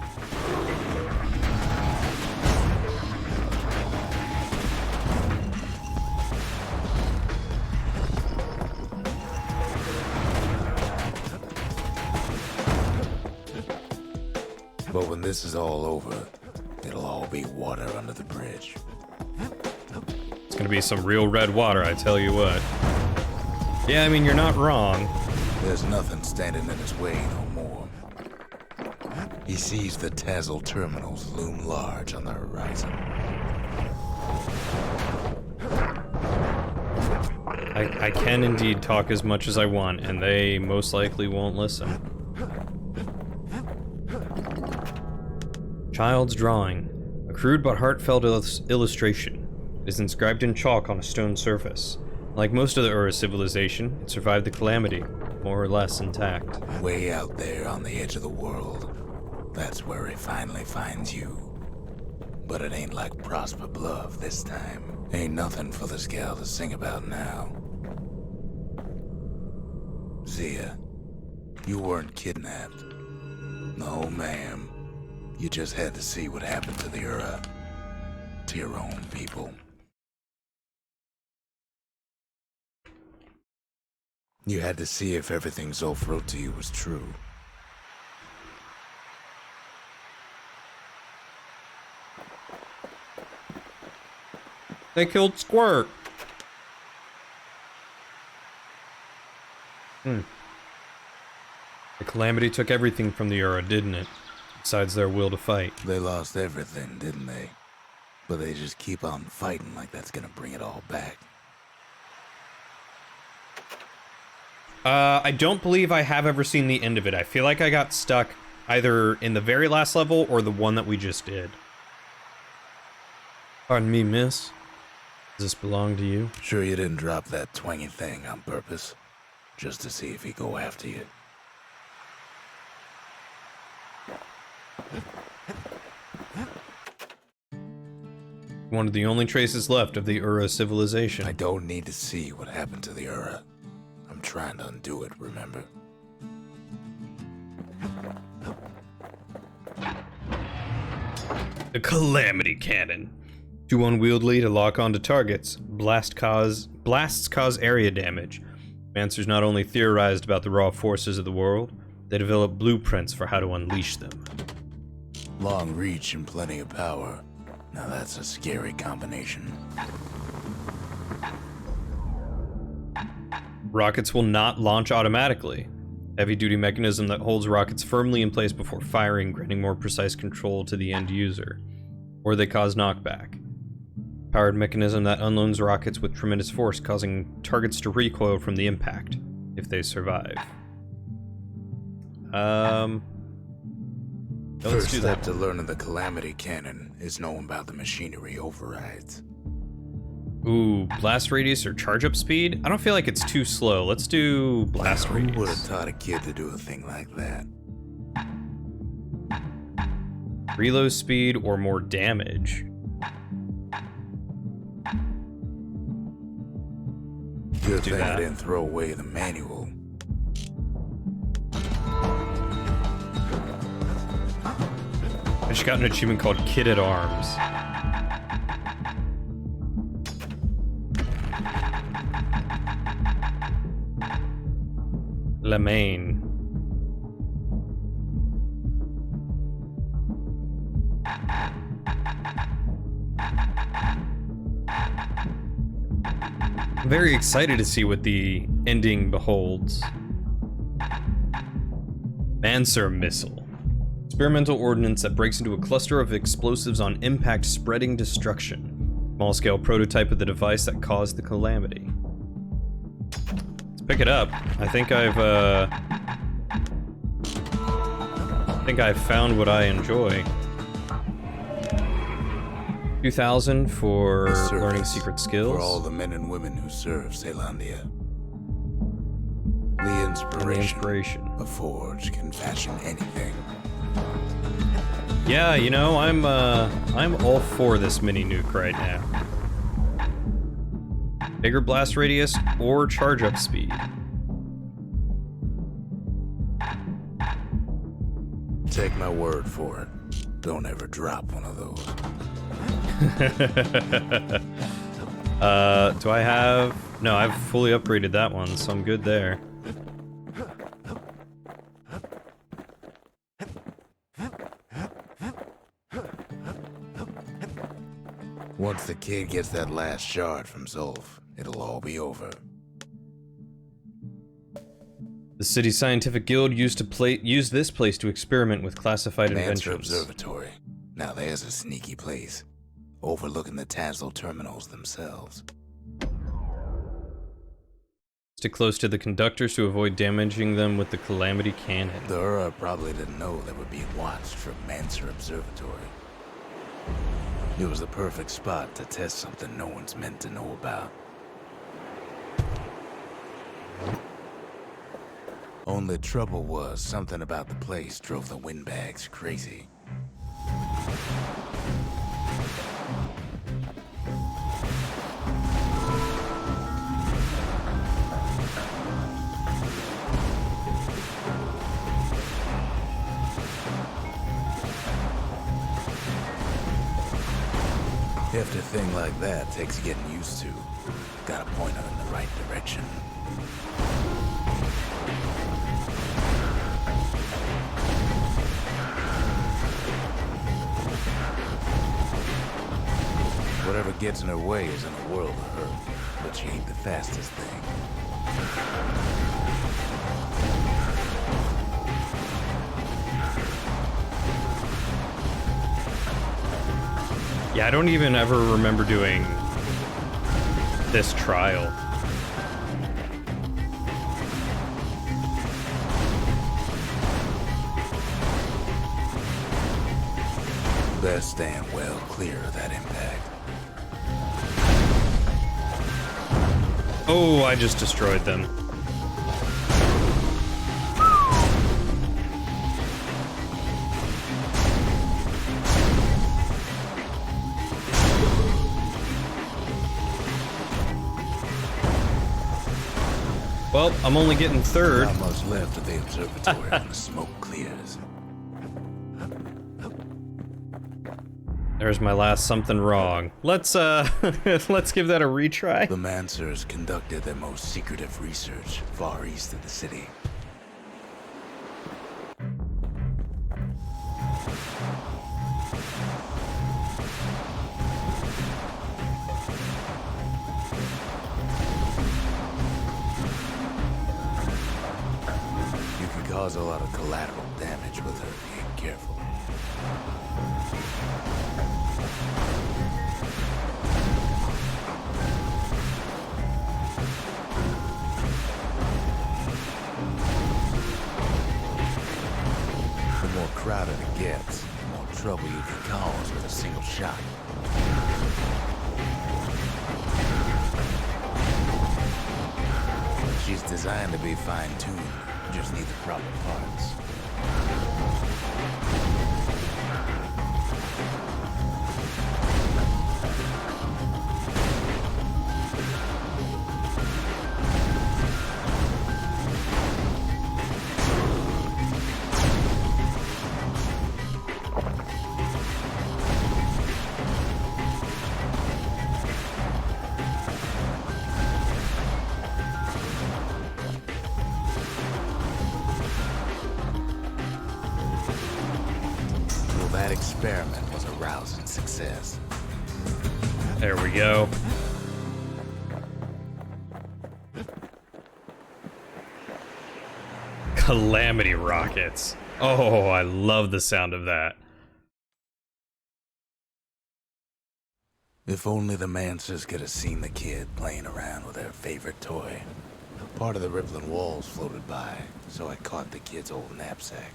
But when this is all over, it'll all be water under the bridge. It's gonna be some real red water, I tell you what. Yeah, I mean, you're not wrong. There's nothing standing in his way no more. He sees the Tazzle terminals loom large on the horizon. I can indeed talk as much as I want, and they most likely won't listen. Child's drawing. A crude but heartfelt illustration. It is inscribed in chalk on a stone surface. Like most of the Ura civilization, it survived the calamity, more or less intact. Way out there on the edge of the world. That's where he finally finds you. But it ain't like Prosper Bluff this time. Ain't nothing for this gal to sing about now. Zia, you weren't kidnapped. No, ma'am. You just had to see what happened to the Ura. To your own people. You had to see if everything Zolf wrote to you was true. They killed Squirt. The calamity took everything from the Ura, didn't it? Besides their will to fight. They lost everything, didn't they? But they just keep on fighting like that's gonna bring it all back. I don't believe I have ever seen the end of it. I feel like I got stuck either in the very last level or the one that we just did. Pardon me, miss. Does this belong to you? Sure you didn't drop that twangy thing on purpose? Just to see if he'd go after you? One of the only traces left of the Ura civilization. I don't need to see what happened to the Ura. I'm trying to undo it, remember? The Calamity Cannon. Too unwieldy to lock onto targets. Blasts cause area damage. Mancers not only theorized about the raw forces of the world, they developed blueprints for how to unleash them. Long reach and plenty of power. Now that's a scary combination. Rockets will not launch automatically. Heavy-duty mechanism that holds rockets firmly in place before firing, granting more precise control to the end user. Or they cause knockback. Powered mechanism that unloads rockets with tremendous force, causing targets to recoil from the impact, if they survive. Let's First do step that. to learning the Calamity Cannon is knowing about the machinery overrides. Ooh, blast radius or charge up speed? I don't feel like it's too slow. Let's do blast Who would have radius. taught a kid to do a thing like that? Reload speed or more damage. Good do thing that. I didn't throw away the manual. I just got an achievement called Kid at Arms. Lemaine. I'm very excited to see what the ending beholds. Manser Missile. Experimental ordnance that breaks into a cluster of explosives on impact, spreading destruction. Small-scale prototype of the device that caused the calamity. Let's pick it up. I think I've found what I enjoy. 2,000 for learning secret skills. For all the men and women who serve Celandia. The And the inspiration. inspiration. A forge can fashion anything. Yeah, you know, I'm all for this mini nuke right now. Bigger blast radius or charge up speed. Take my word for it. Don't ever drop one of those. Do I have... No, I've fully upgraded that one, so I'm good there. Once the kid gets that last shard from Zolf, it'll all be over. The city's scientific guild used this place to experiment with classified Mancer inventions. Observatory. Now there's a sneaky place. Overlooking the Tassel terminals themselves. Stick close to the conductors to avoid damaging them with the Calamity Cannon. The Ura probably didn't know they were being watched from Mancer Observatory. It was the perfect spot to test something no one's meant to know about. Only trouble was, something about the place drove the windbags crazy. If a thing like that takes getting used to, gotta point them in the right direction. Whatever gets in her way is in a world of hurt, but she ain't the fastest thing. Yeah, I don't even ever remember doing this trial. Best stand well clear of that impact. Oh, I just destroyed them. Well, I'm only getting third. Not much left of the observatory when the smoke clears. There's my last something wrong. Let's let's give that a retry. The Mansers conducted their most secretive research far east of the city. You could cause a lot of collateral damage without being careful. The more crowded it gets, the more trouble you can cause with a single shot. She's designed to be fine-tuned. You just need the proper parts. That experiment was a rousing success. There we go. Calamity rockets. Oh, I love the sound of that. If only the Mansers could have seen the kid playing around with their favorite toy. Part of the rippling walls floated by, so I caught the kid's old knapsack.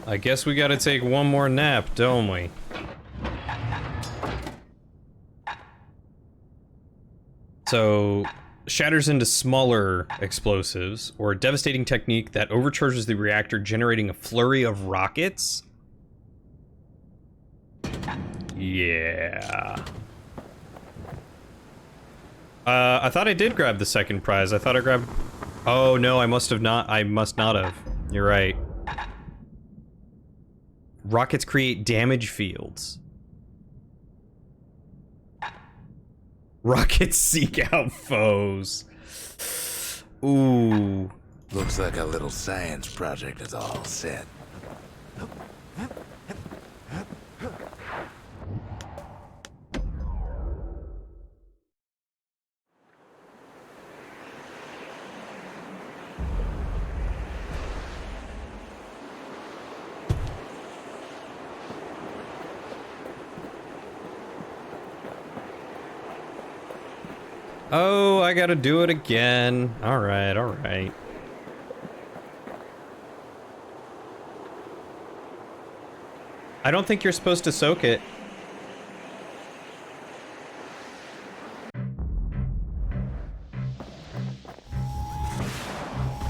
I guess we gotta take one more nap, don't we? So, shatters into smaller explosives, or a devastating technique that overcharges the reactor, generating a flurry of rockets? Yeah. I thought I did grab the second prize. I thought I grabbed... Oh, no, I must not have. You're right. Rockets create damage fields. Rockets seek out foes. Ooh. Looks like a little science project is all set. Oh, I gotta do it again. Alright, alright. I don't think you're supposed to soak it.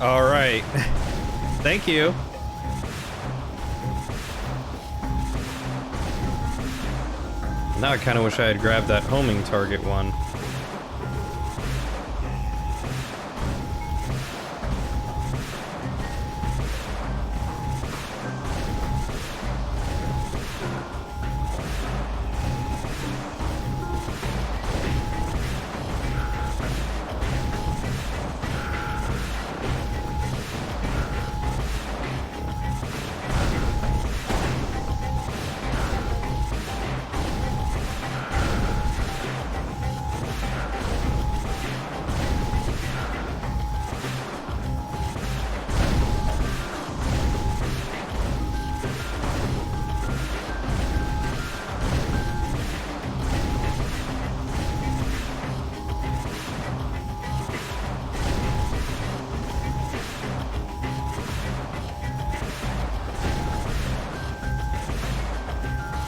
Alright. Thank you. Now I kinda wish I had grabbed that homing target one.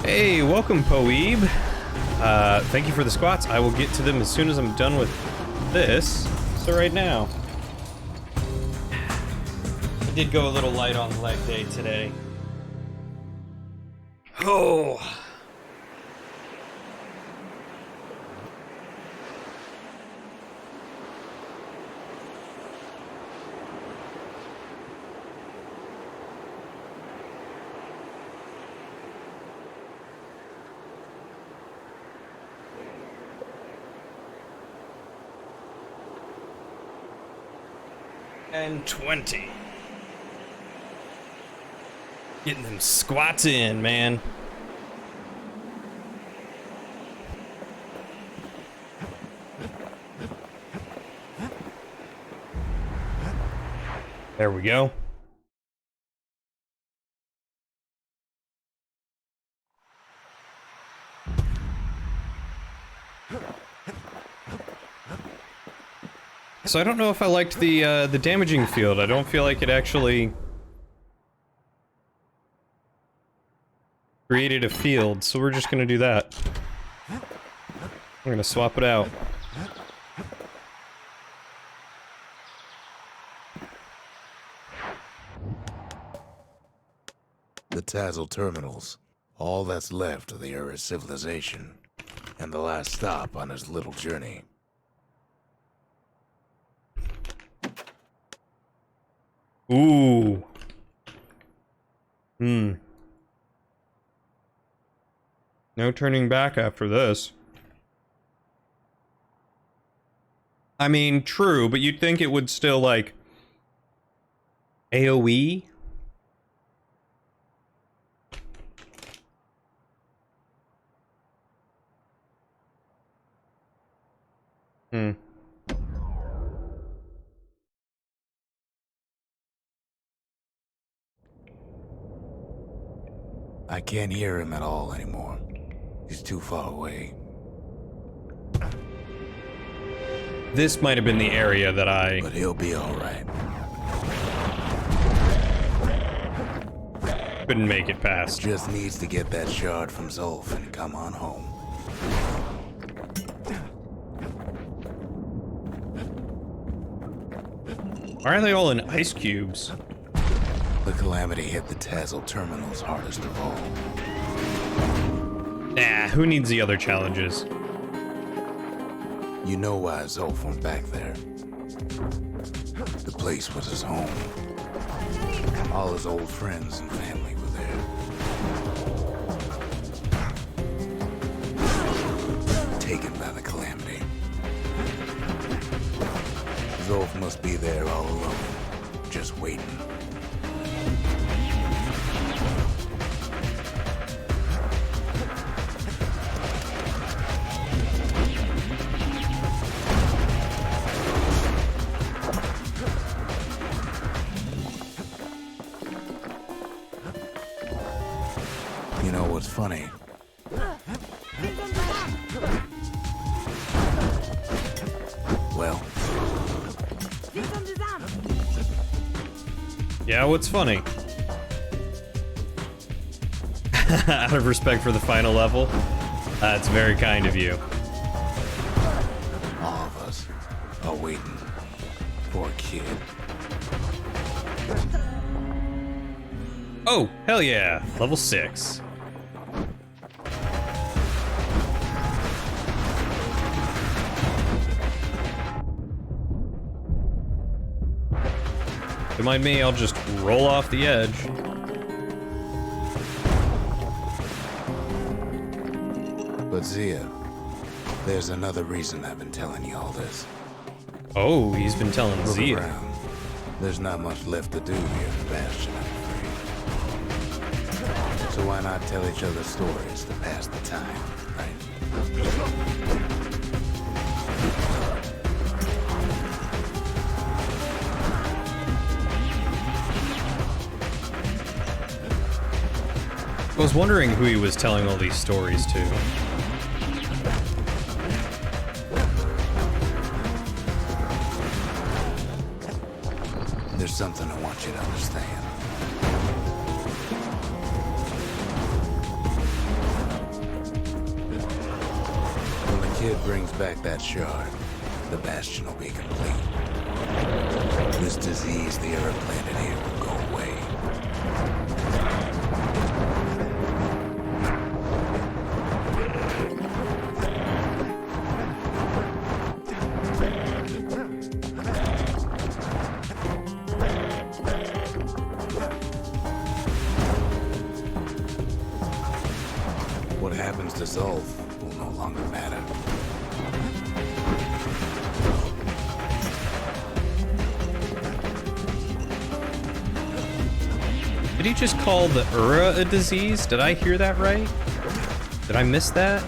Hey, welcome, Poeeb. Thank you for the squats. I will get to them as soon as I'm done with this. So right now, I did go a little light on leg day today. Oh. And 20. Getting them squats in, man. There we go. So I don't know if I liked the damaging field. I don't feel like it actually created a field, so we're just gonna do that. We're gonna swap it out. The Tazzle terminals. All that's left of the Ura civilization. And the last stop on his little journey. Ooh. No turning back after this. I mean, true, but you'd think it would still, like, AoE? I can't hear him at all anymore. He's too far away. This might have been the area that I... But he'll be alright. couldn't make it past. Just needs to get that shard from Zolf and come on home. Why are they all in ice cubes? The Calamity hit the Tazzle terminals hardest of all. Nah, who needs the other challenges? You know why Zolf went back there. The place was his home. All his old friends and family were there. Taken by the Calamity. Zolf must be there all alone, just waiting. You know what's funny? Well, Yeah, what's funny? Out of respect for the final level, that's very kind of you. all of us are waiting for a kid. Oh, hell yeah, level 6. Don't mind me, I'll just roll off the edge. But Zia, there's another reason I've been telling you all this. Oh, he's been telling Look Zia. around. There's not much left to do here in Bastion, I'm afraid. So why not tell each other stories to pass the time, right? I was wondering who he was telling all these stories to. There's something I want you to understand. When the kid brings back that shard, the Bastion will be complete. This disease the Earth planet here will go away. What happens to Zolf will no longer matter. Did he just call the Ura a disease? Did I hear that right? Did I miss that?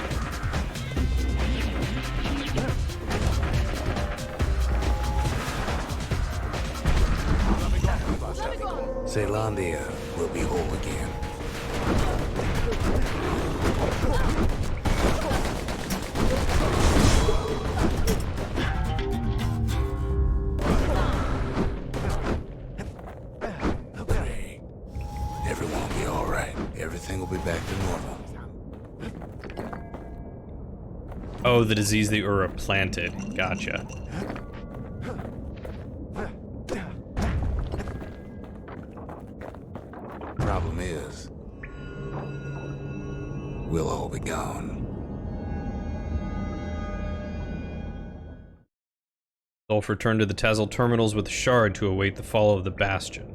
Zealandia will be whole again. Okay. Everyone will be all right. Everything will be back to normal. Oh, the disease the Ura planted. Gotcha. Problem is, we'll all be gone. Dolph returned to the Tazal terminals with the shard to await the fall of the Bastion.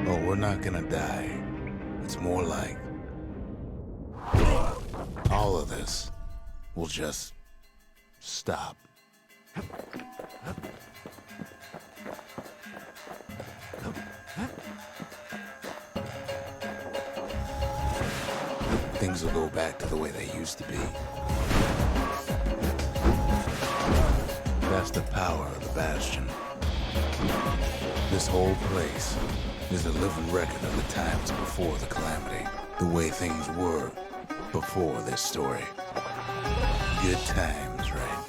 Oh, we're not gonna die. It's more like all of this will just stop. Things will go back to the way they used to be. That's the power of the Bastion. This whole place is a living record of the times before the calamity. The way things were before this story. Good times, right?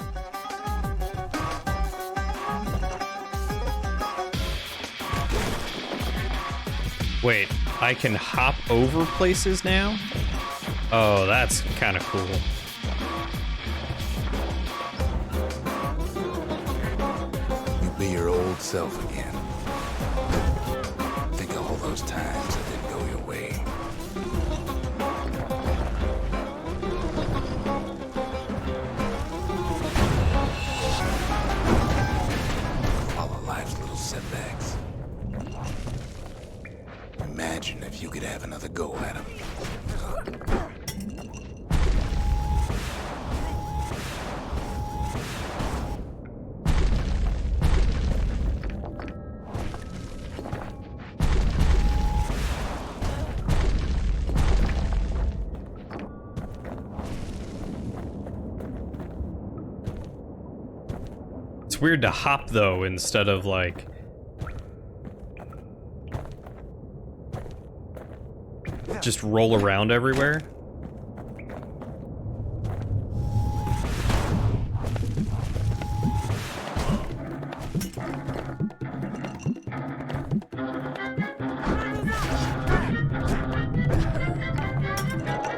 Wait, I can hop over places now? Oh, that's kind of cool. You'll be your old self again. Think of all those times that didn't go your way. All of life's little setbacks. Imagine if you could have another go at them. It's weird to hop, though, instead of, like... just roll around everywhere.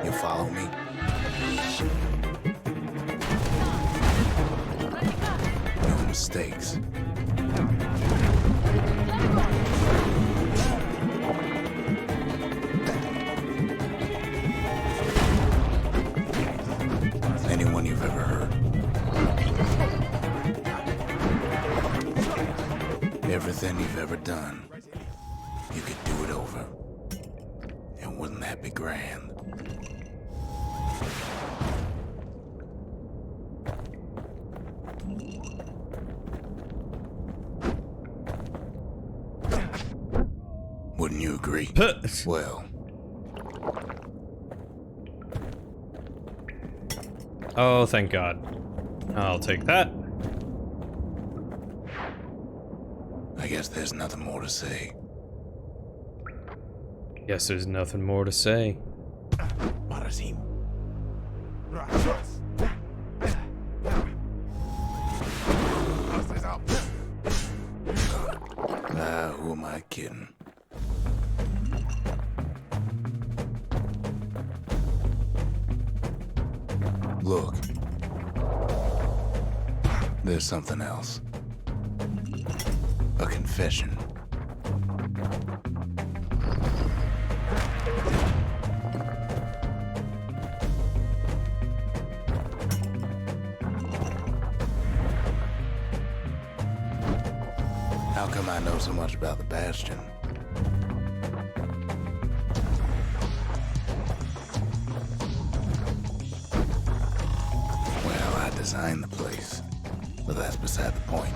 You follow me? No mistakes. Anyone you've ever heard. Everything you've ever done, you could do it over. And wouldn't that be grand? Wouldn't you agree? Well, Oh, thank God. I'll take that. I guess there's nothing more to say. Guess there's nothing more to say. Who am I kidding? Look. There's something else. A confession. How come I know so much about the Bastion? Well, I designed the place, but that's beside the point.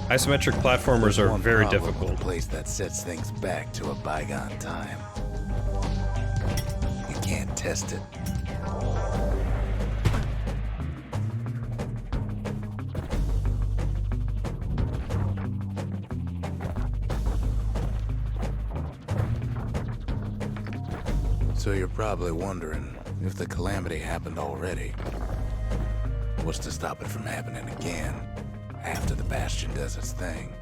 Isometric platformers There's are one very problem with difficult. a place that sets things back to a bygone time. You can't test it. So you're probably wondering if the calamity happened already. What's to stop it from happening again after the Bastion does its thing?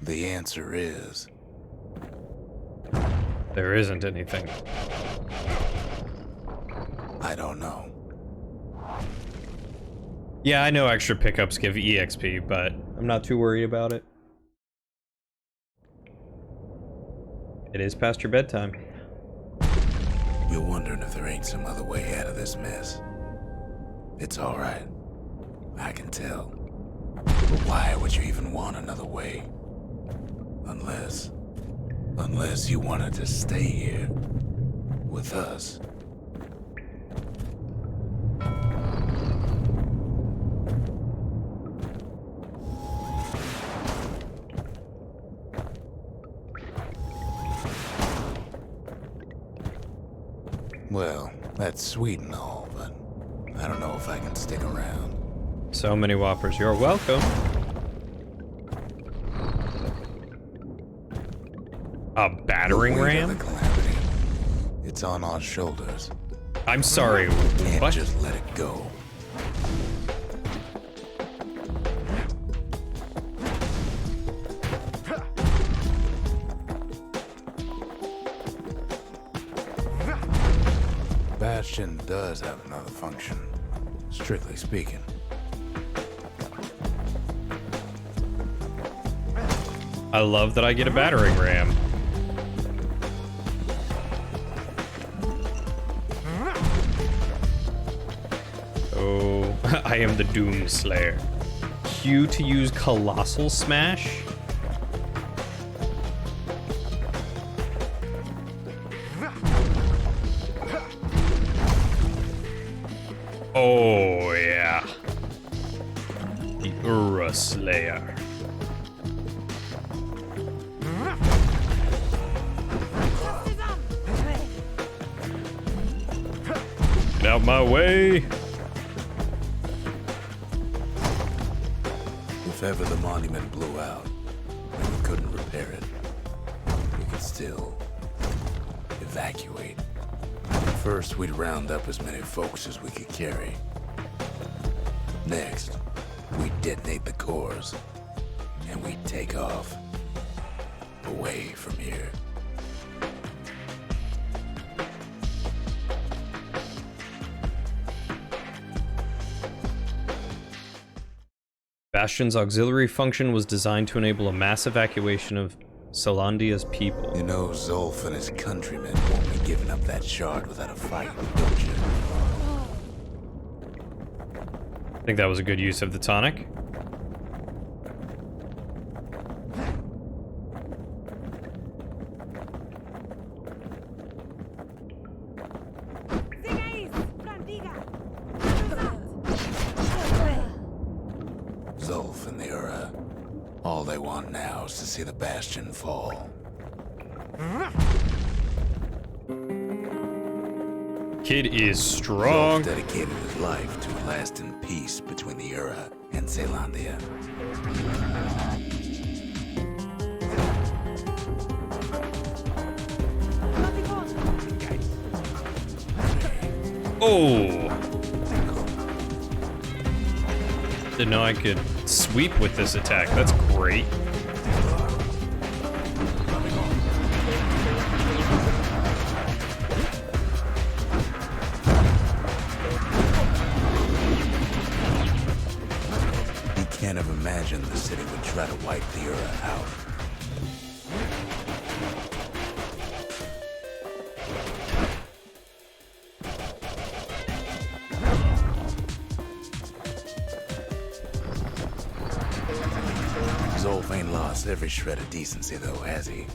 The answer is... There isn't anything. I don't know. Yeah, I know extra pickups give EXP, but I'm not too worried about it. It is past your bedtime. You're wondering if there ain't some other way out of this mess. It's alright. I can tell. But why would you even want another way? Unless you wanted to stay here with us. Well, that's sweet and all, but I don't know if I can stick around. So many Whoppers. You're welcome. A battering The weight of ram? the calamity, it's on our shoulders. I'm sorry, Can't what? just let it go. Bastion does have another function, strictly speaking. I love that I get a battering ram. Oh, I am the Doom Slayer. Q to use Colossal Smash? Oh, yeah. The Ura Slayer. Get out my way. If ever the monument blew out and we couldn't repair it, we could still evacuate. First, we'd round up as many folks as we could carry. Next, we'd detonate the cores, and we'd take off away from here. Bastion's auxiliary function was designed to enable a mass evacuation of Solandia's people. You know Zolf and his countrymen won't be giving up that shard without a fight, don't you? I think that was a good use of the tonic. Zolf and the Ura, all they want now is to see the Bastion fall. Kid is strong. Zolf dedicated his life to a lasting peace between the Ura and Zealandia. Oh! Didn't know I could sweep with this attack. That's great. He can't have imagined the city would try to wipe the Ura out. Zolf ain't lost every shred of decency, though, has he?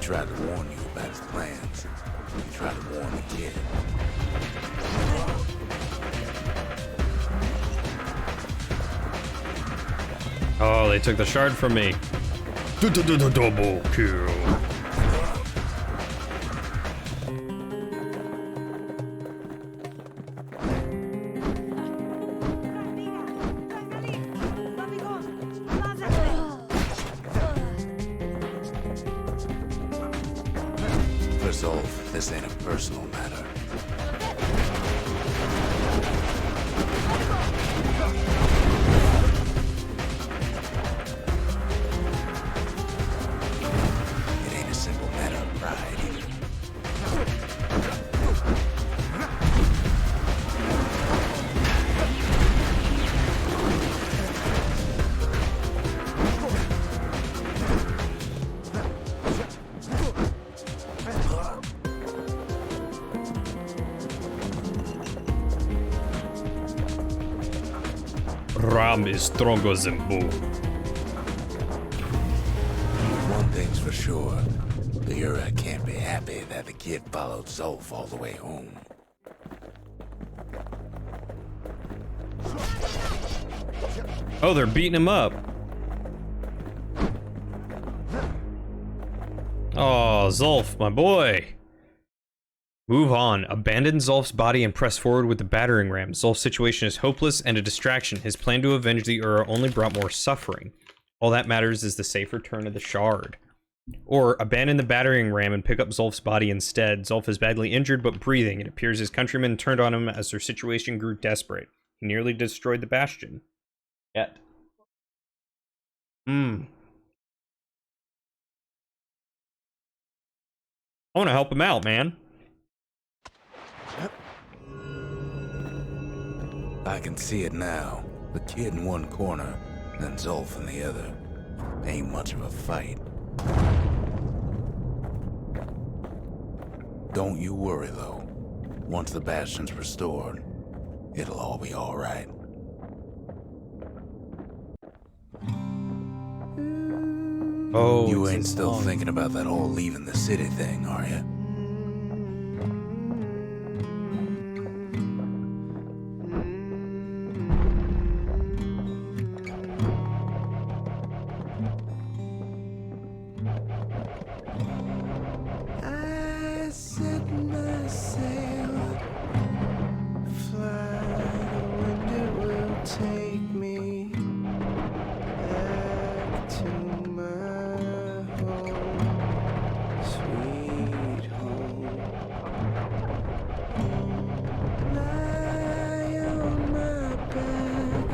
tried to warn you about his plans. He tried to warn the kid. Oh, they took the shard from me. Double kill. For Zolf, this ain't a personal matter. It ain't a simple matter of pride either. Ram is stronger than bull. One thing's for sure. The Ura can't be happy that the kid followed Zolf all the way home. Oh, they're beating him up. Oh, Zolf, my boy. Move on. Abandon Zolf's body and press forward with the battering ram. Zolf's situation is hopeless and a distraction. His plan to avenge the Ura only brought more suffering. All that matters is the safe return of the shard. Or, abandon the battering ram and pick up Zolf's body instead. Zolf is badly injured but breathing. It appears his countrymen turned on him as their situation grew desperate. He nearly destroyed the Bastion. Yet. I want to help him out, man. I can see it now. The kid in one corner, and Zolf in the other. Ain't much of a fight. Don't you worry, though. Once the Bastion's restored, it'll all be alright. Oh, You it's ain't a still song. thinking about that whole leaving the city thing, are you? I set my sail, fly the wind it will take me back to my home, sweet home. Lie on my back,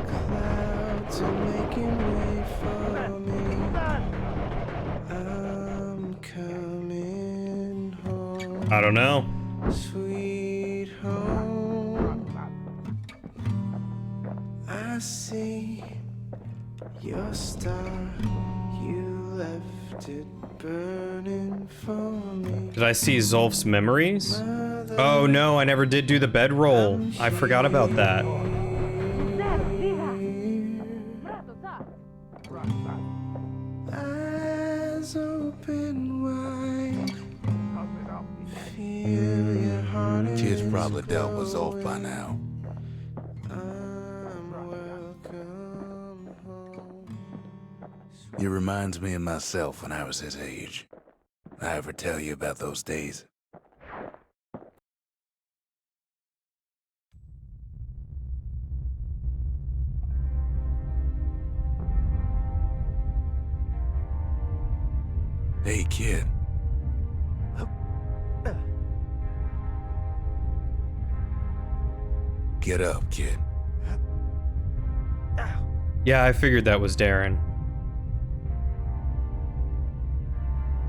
clouds are making way for me. I'm coming home, I don't know. sweet home. I see your star, you left it burning for me. Did I see Zolf's memories? Mother, Oh no, I never did do the bedroll. I forgot about that. eyes open wide, feel your heart in Kid's probably its dealt with Zolf by glowing. now. I'm welcome home. He reminds me of myself when I was his age. I ever tell you about those days? Hey, kid. Get up, kid. Yeah, I figured that was Darren.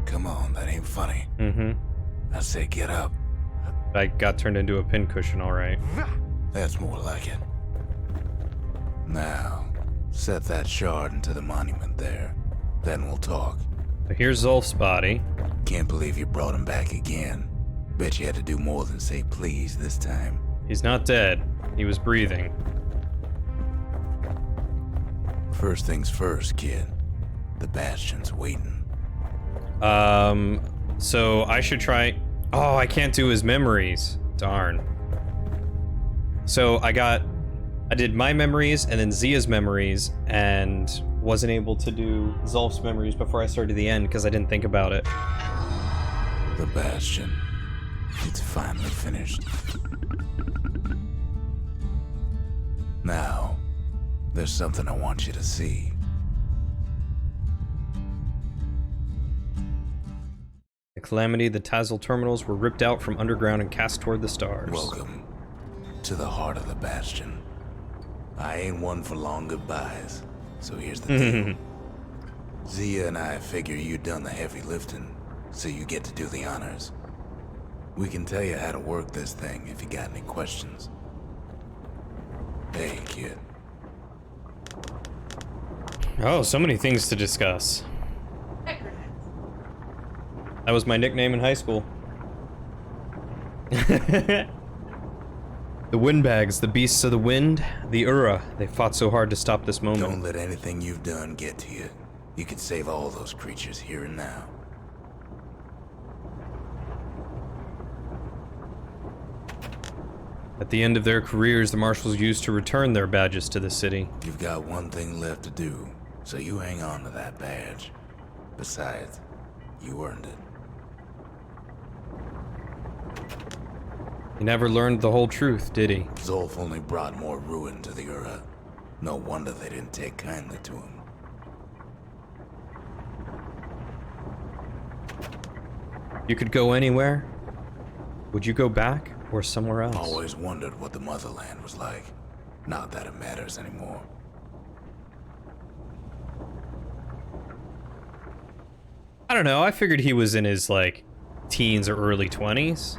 Come on, that ain't funny. Mm-hmm. I say get up. I got turned into a pincushion, alright. That's more like it. Now, set that shard into the monument there. Then we'll talk. So here's Zolf's body. Can't believe you brought him back again. Bet you had to do more than say please this time. He's not dead. He was breathing. First things first, kid. The Bastion's waiting. So I should try... Oh, I can't do his memories. Darn. So I did my memories and then Zia's memories and wasn't able to do Zolf's memories before I started the end because I didn't think about it. The Bastion. It's finally finished. Now, there's something I want you to see. The Calamity, the Tazzle terminals were ripped out from underground and cast toward the stars. Welcome to the heart of the Bastion. I ain't one for long goodbyes, so here's the deal. Zia and I figure you done the heavy lifting, so you get to do the honors. We can tell you how to work this thing if you got any questions. Hey, kid. Oh, so many things to discuss. That was my nickname in high school. The Windbags, the beasts of the wind, the Ura. They fought so hard to stop this moment. Don't let anything you've done get to you. You can save all those creatures here and now. At the end of their careers, the marshals used to return their badges to the city. You've got one thing left to do, so you hang on to that badge. Besides, you earned it. He never learned the whole truth, did he? Zolf only brought more ruin to the Ura. No wonder they didn't take kindly to him. You could go anywhere? Would you go back or somewhere else? Always wondered what the motherland was like. Not that it matters anymore. I don't know, I figured he was in his, like, teens or early 20s.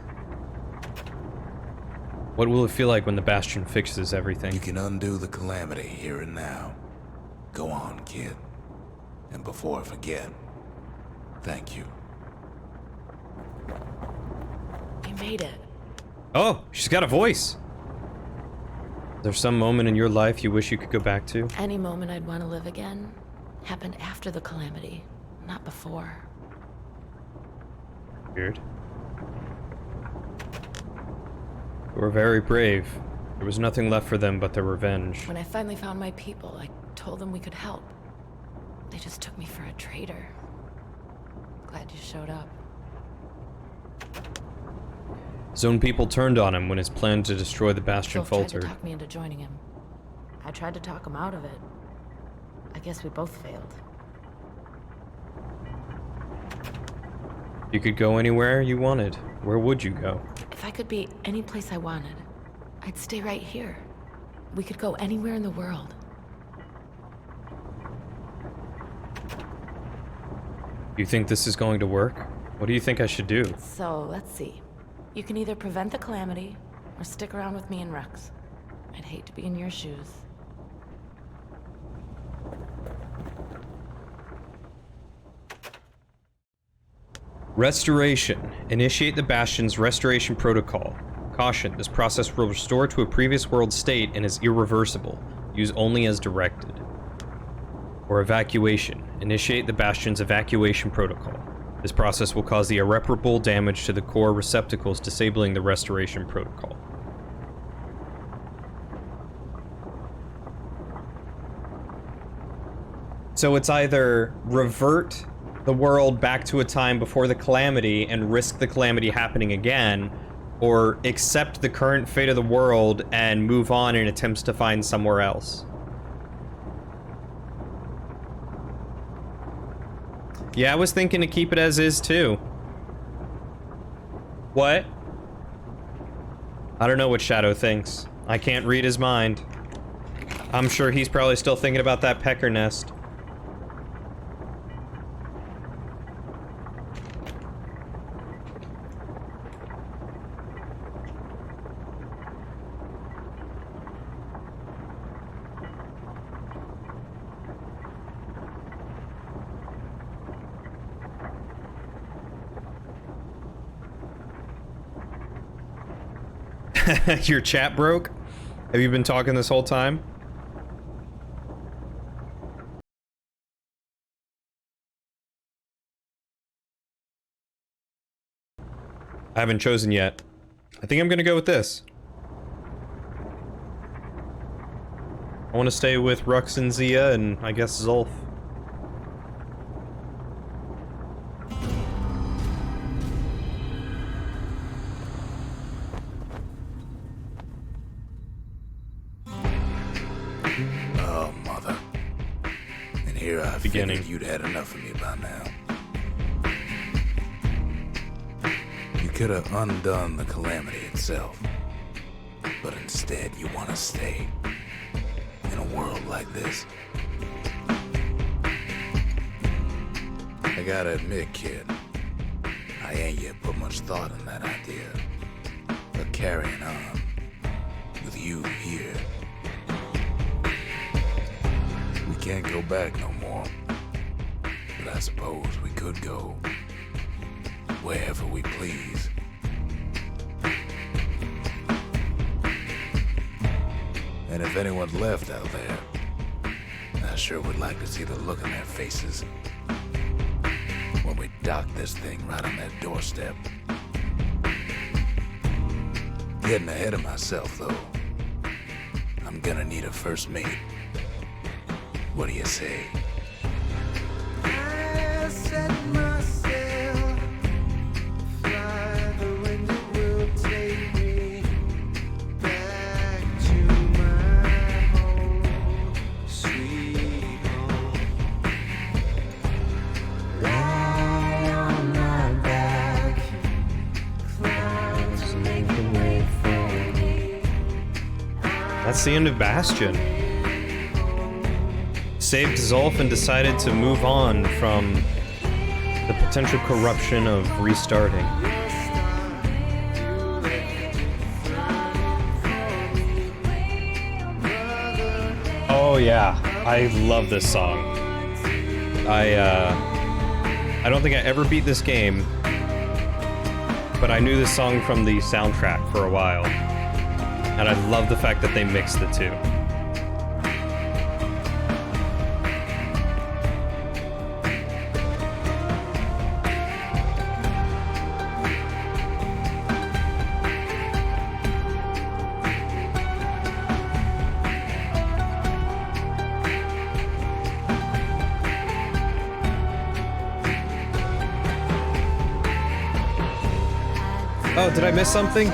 What will it feel like when the Bastion fixes everything? You can undo the Calamity here and now. Go on, kid. And before I forget, thank you. We made it. Oh, she's got a voice. Is there some moment in your life you wish you could go back to? Any moment I'd want to live again happened after the Calamity, not before. Weird. They were very brave. There was nothing left for them but their revenge. When I finally found my people, I told them we could help. They just took me for a traitor. Glad you showed up. His own people turned on him when his plan to destroy the Bastion Zolf tried faltered. to talk me into joining him. I tried to talk him out of it. I guess we both failed. You could go anywhere you wanted. Where would you go? If I could be any place I wanted, I'd stay right here. We could go anywhere in the world. You think this is going to work? What do you think I should do? So, let's see. You can either prevent the Calamity, or stick around with me and Rex. I'd hate to be in your shoes. Restoration. Initiate the Bastion's restoration protocol. Caution, this process will restore to a previous world state and is irreversible. Use only as directed. Or evacuation. Initiate the Bastion's evacuation protocol. This process will cause the irreparable damage to the core receptacles, disabling the restoration protocol. So it's either revert the world back to a time before the Calamity and risk the Calamity happening again, or accept the current fate of the world and move on in attempts to find somewhere else. Yeah, I was thinking to keep it as is too. What? I don't know what Shadow thinks. I can't read his mind. I'm sure he's probably still thinking about that pecker nest. Your chat broke? Have you been talking this whole time? I haven't chosen yet. I think I'm gonna go with this. I want to stay with Rux and Zia, and I guess Zulf. Oh, mother. And here I Beginning. figured you'd had enough of me by now. You could have undone the calamity itself. But instead, you want to stay. In a world like this. I gotta admit, kid, I ain't yet put much thought in that idea. But carrying on with you here, we can't go back no more. But I suppose we could go wherever we please. And if anyone's left out there, I sure would like to see the look on their faces when we dock this thing right on that doorstep. Getting ahead of myself, though. I'm gonna need a first mate. What do you say? I set myself, fly the wind it will take me back to my home, sweet home. Lie on my back, clouds making way for me. That's the end of Bastion. Saved Zulf and decided to move on from the potential corruption of restarting. Oh yeah, I love this song. I don't think I ever beat this game, but I knew this song from the soundtrack for a while, and I love the fact that they mixed the two. Oh, did I miss something?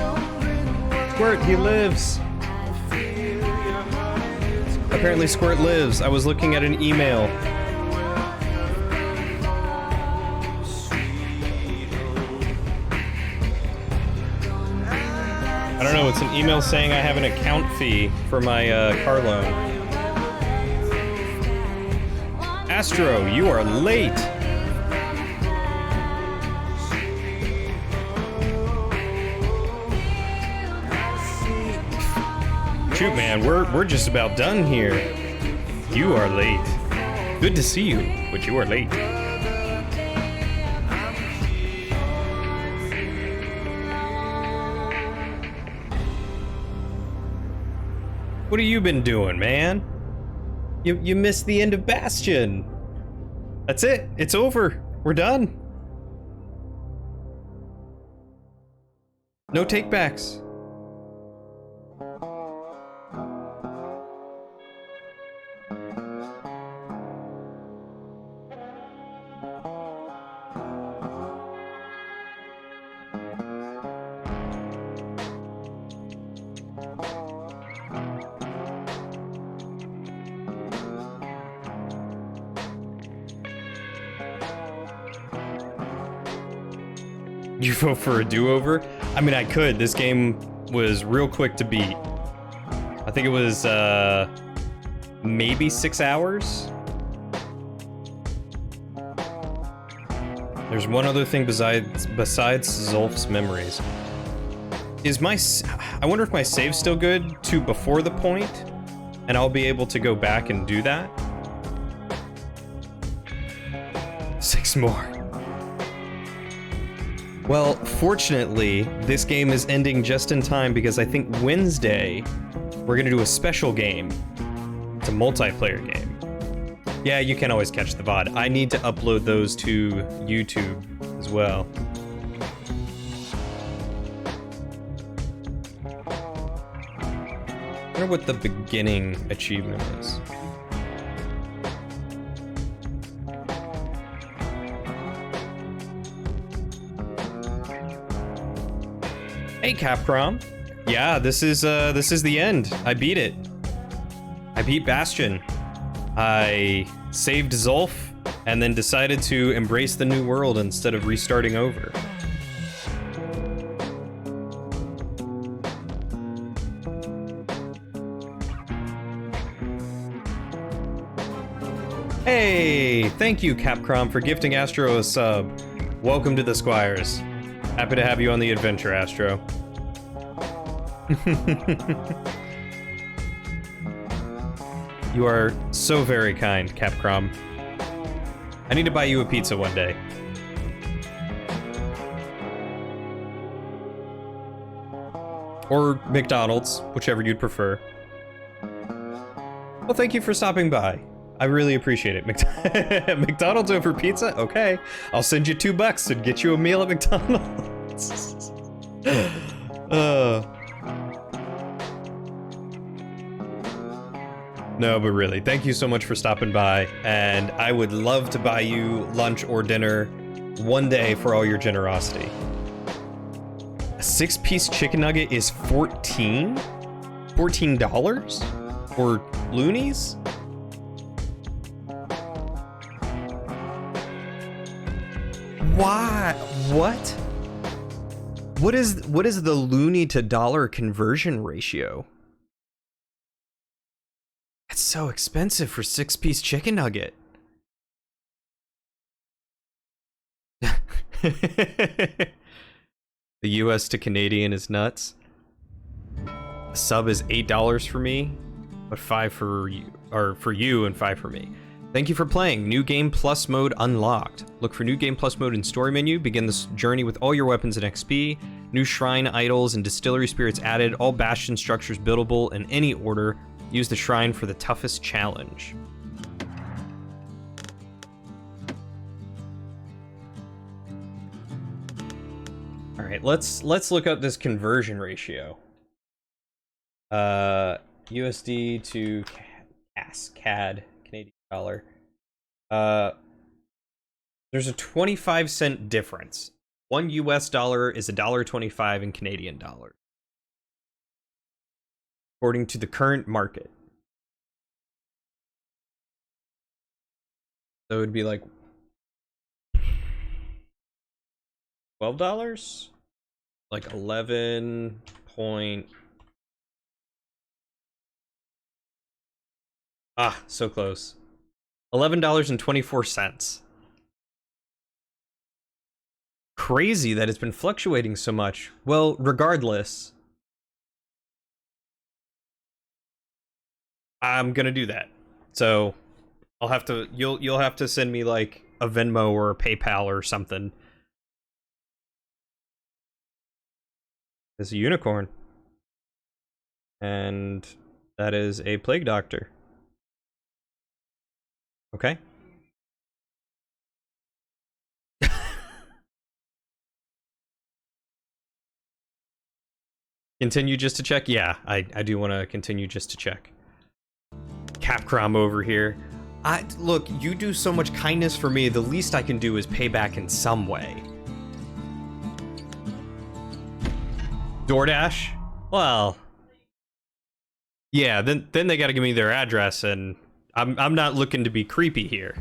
Squirt, he lives. Apparently Squirt lives. I was looking at an email. I don't know, it's an email saying I have an account fee for my car loan. Astro, you are late. Shoot, man, we're just about done here. You are late. Good to see you, but you are late. What have you been doing, man? You missed the end of Bastion. That's it. It's over. We're done. No takebacks. You vote for a do-over? I mean, I could. This game was real quick to beat. I think it was, maybe 6 hours? There's one other thing besides Zulf's memories. I wonder if my save's still good to before the point, and I'll be able to go back and do that? 6 more. Well, fortunately, this game is ending just in time because I think Wednesday, we're gonna do a special game. It's a multiplayer game. Yeah, you can always catch the VOD. I need to upload those to YouTube as well. wonder what the beginning achievement is. Hey, Capcom. Yeah, this is the end. I beat it. I beat Bastion. I saved Zulf and then decided to embrace the new world instead of restarting over. Hey, thank you, Capcom, for gifting Astro a sub. Welcome to the Squires. Happy to have you on the adventure, Astro. You are so very kind, Capcom. I need to buy you a pizza one day. Or McDonald's, whichever you'd prefer. Well, thank you for stopping by. I really appreciate it. McDonald's over pizza? Okay. I'll send you $2 and get you a meal at McDonald's. No, but really, thank you so much for stopping by, and I would love to buy you lunch or dinner one day for all your generosity. A 6-piece chicken nugget is $14? $14? Or loonies? Why? What? What is the loony to dollar conversion ratio? It's so expensive for 6-piece chicken nugget. The US to Canadian is nuts. A sub is $8 for me, but $5 for you, or for you and $5 for me. Thank you for playing. New Game Plus mode unlocked. Look for New Game Plus mode in story menu. Begin this journey with all your weapons and XP. New shrine idols and distillery spirits added. All Bastion structures buildable in any order. Use the shrine for the toughest challenge. All right, let's look up this conversion ratio. USD to CAD, Canadian dollar. There's a 25-cent difference. $1 US is $1.25 in Canadian dollars, according to the current market. So it would be like $12? Like 11 point... Ah, so close. $11.24. Crazy that it's been fluctuating so much. Well, regardless, I'm gonna do that. So I'll have to, you'll have to send me like a Venmo or a PayPal or something. It's a unicorn. And that is a plague doctor. Okay. Continue just to check? Yeah, I do want to continue just to check. Capcom over here. Look, you do so much kindness for me, the least I can do is pay back in some way. DoorDash? Well, yeah, then they gotta give me their address, and I'm not looking to be creepy here.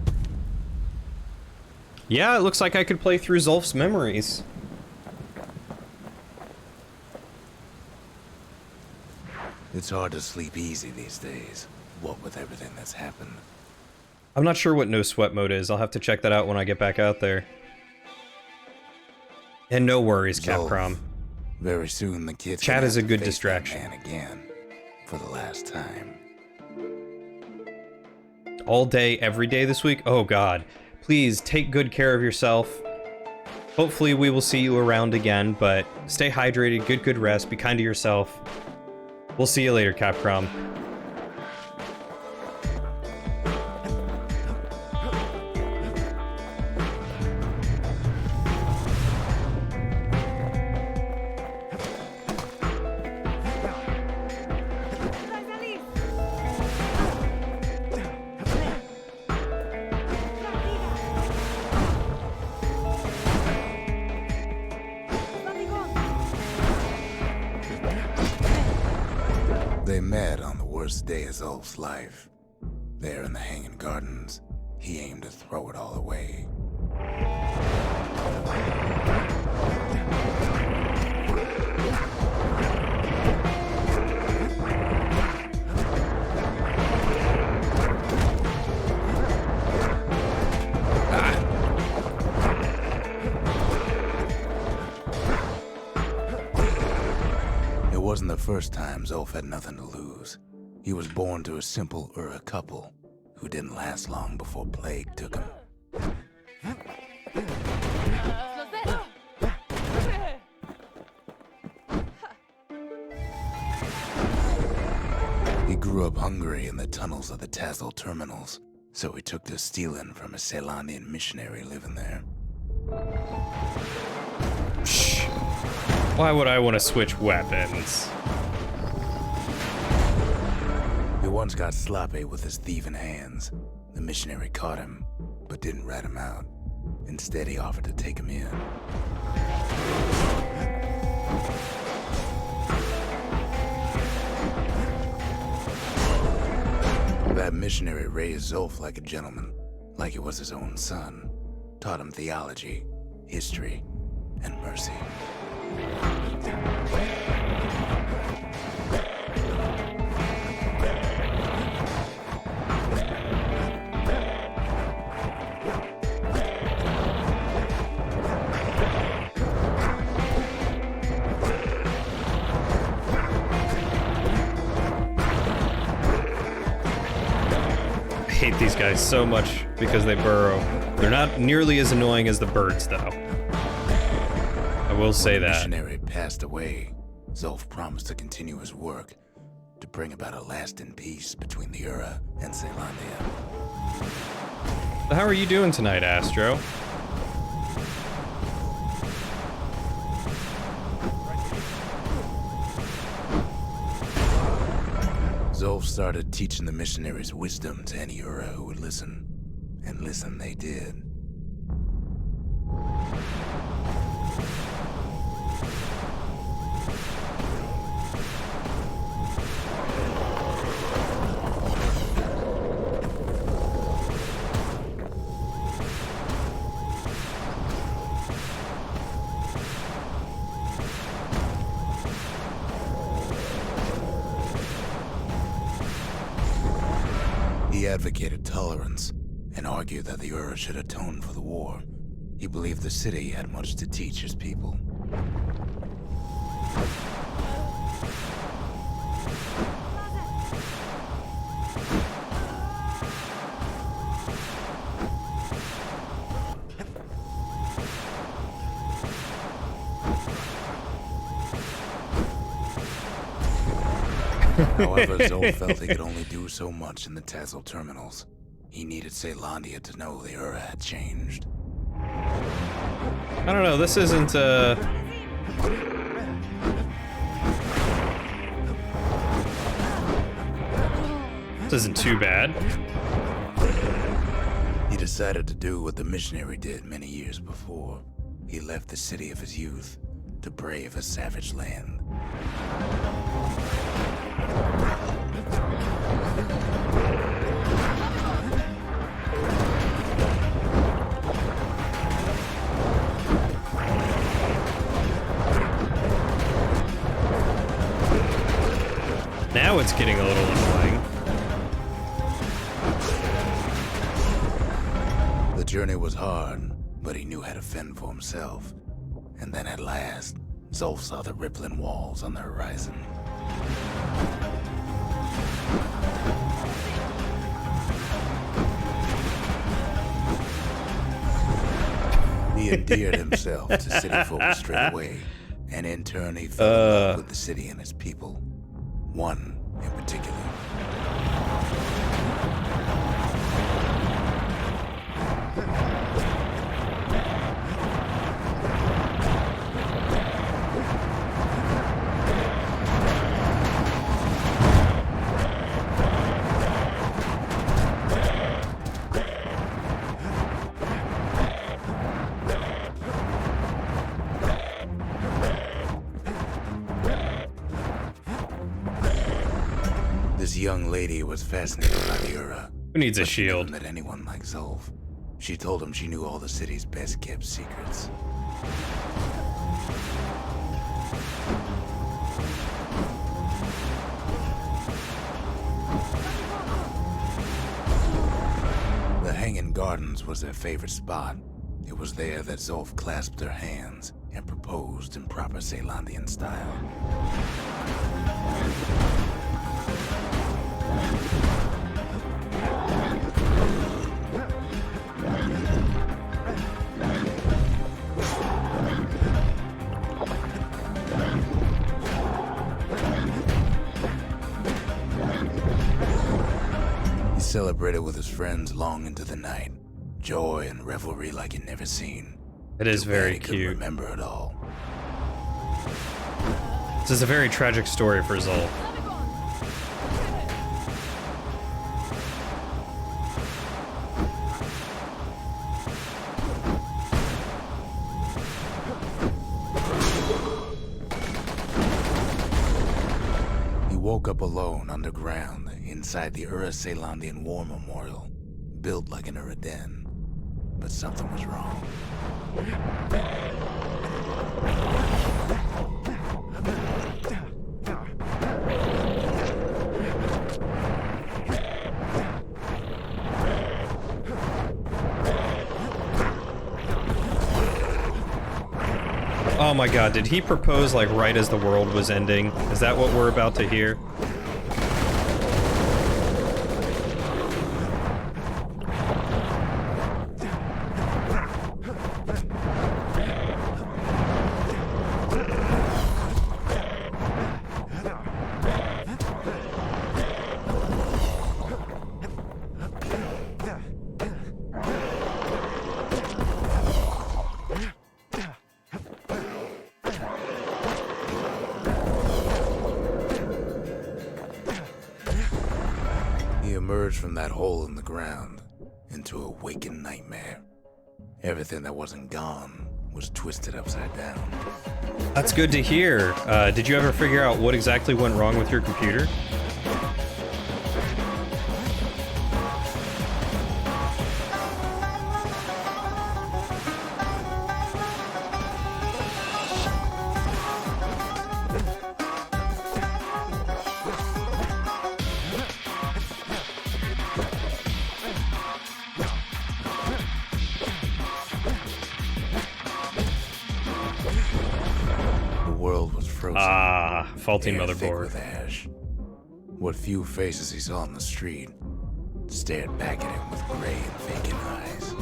Yeah, it looks like I could play through Zulf's memories. It's hard to sleep easy these days, what with everything that's happened. I'm not sure what no sweat mode is. I'll have to check that out when I get back out there. And no worries, Capcom. Very soon the kids Chat is a good face distraction. that man again, for the last time. All day, every day this week? Oh god. Please take good care of yourself. Hopefully we will see you around again, but stay hydrated, get good rest, be kind to yourself. We'll see you later, Capcom. worst day of Zulf's life. There in the Hanging Gardens, he aimed to throw it all away. It wasn't the first time Zulf had nothing to lose. He was born to a simple Ura couple who didn't last long before plague took him. He grew up hungry in the tunnels of the Tassel terminals, so he took to stealing from a Ceylonian missionary living there. Shh. Why would I want to switch weapons? He once got sloppy with his thieving hands. The missionary caught him, but didn't rat him out. Instead, he offered to take him in. That missionary raised Zulf like a gentleman, like he was his own son. Taught him theology, history, and mercy. I hate these guys so much because they burrow. They're not nearly as annoying as the birds, though. I will say The that. missionary passed away. Zulf promised to continue his work to bring about a lasting peace between the Ura and Ceylandia. So how are you doing tonight, Astro? Zulf started teaching the missionaries wisdom to any Ura who would listen, and listen they did. He advocated tolerance and argued that the Ura should atone for the war. He believed the city had much to teach his people. However, Zulf felt he could only do so much in the Tassel terminals. He needed Ceylandia to know the Ura had changed. I don't know, this isn't, This isn't too bad. He decided to do what the missionary did many years before. He left the city of his youth to brave a savage land. Now it's getting a little annoying. The journey was hard, but he knew how to fend for himself. And then at last, Zulf saw the rippling walls on the horizon. He endeared himself to city folk straight away, and in turn he fell in love with the city and its people. One in particular. young lady was fascinated by the Ura. Who needs a But she never shield? met anyone like Zolf. She told him she knew all the city's best kept secrets. The Hanging Gardens was their favorite spot. It was there that Zolf clasped her hands and proposed in proper Ceylandian style. He celebrated with his friends long into the night. Joy and revelry like he'd never seen. It is Too bad very he couldn't cute. remember it all. This is a very tragic story for Zol. He woke up alone underground inside the Ura Ceylandian War Memorial, built like an Ura den. But something was wrong. Oh my god, did he propose like right as the world was ending? Is that what we're about to hear? He emerged from that hole in the ground into a waking nightmare. Everything that wasn't gone was twisted upside down. That's good to hear. Did you ever figure out what exactly went wrong with your computer? The world was frozen. Ah, faulty air thick motherboard. with ash. What few faces he saw on the street stared back at him with gray and vacant eyes.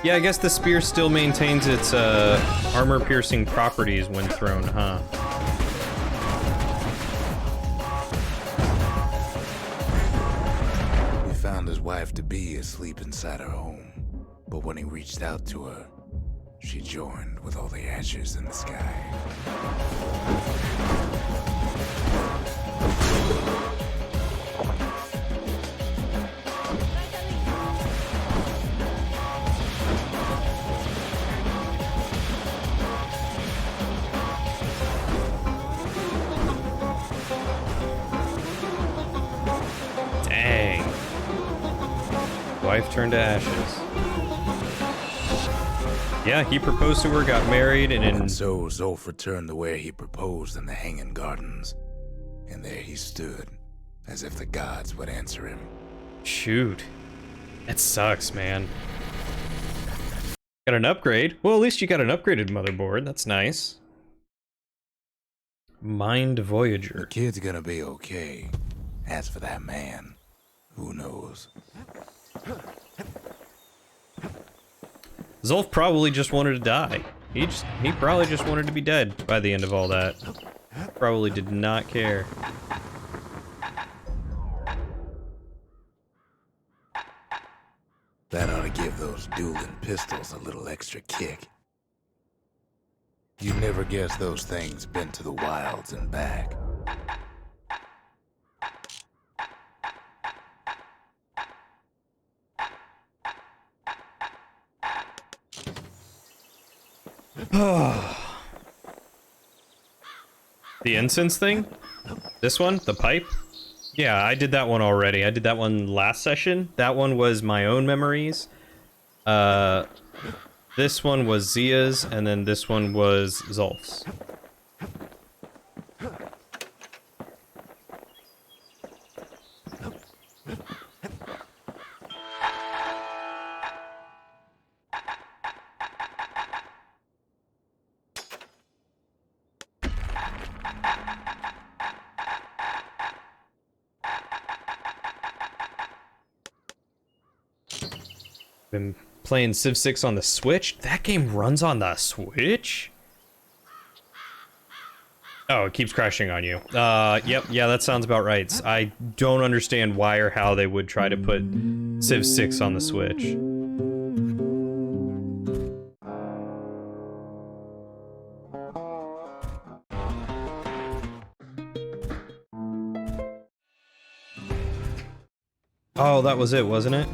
Yeah, I guess the spear still maintains its armor-piercing properties when thrown, huh? He found his wife-to-be asleep inside her home, but when he reached out to her, she joined with all the ashes in the sky. Dang. Wife turned to ashes. Yeah, he proposed to her, got married, and in... And so Zolf returned to where he proposed in the Hanging Gardens, and there he stood, as if the gods would answer him. Shoot. That sucks, man. Got an upgrade? Well, at least you got an upgraded motherboard. That's nice. Mind The Voyager. kid's gonna be okay. As for that man, who knows? Zolf probably just wanted to die. He probably just wanted to be dead by the end of all that. Probably did not care. That ought to give those dueling pistols a little extra kick. You'd never guess those things been to the wilds and back. The incense thing? This one? The pipe? Yeah, I did that one already. I did that one last session. That one was my own memories. This one was Zia's, and then this one was Zolf's. Been playing Civ 6 on the Switch? That game runs on the Switch? Oh, it keeps crashing on you. Yep, yeah, that sounds about right. I don't understand why or how they would try to put Civ 6 on the Switch. Oh, that was it, wasn't it?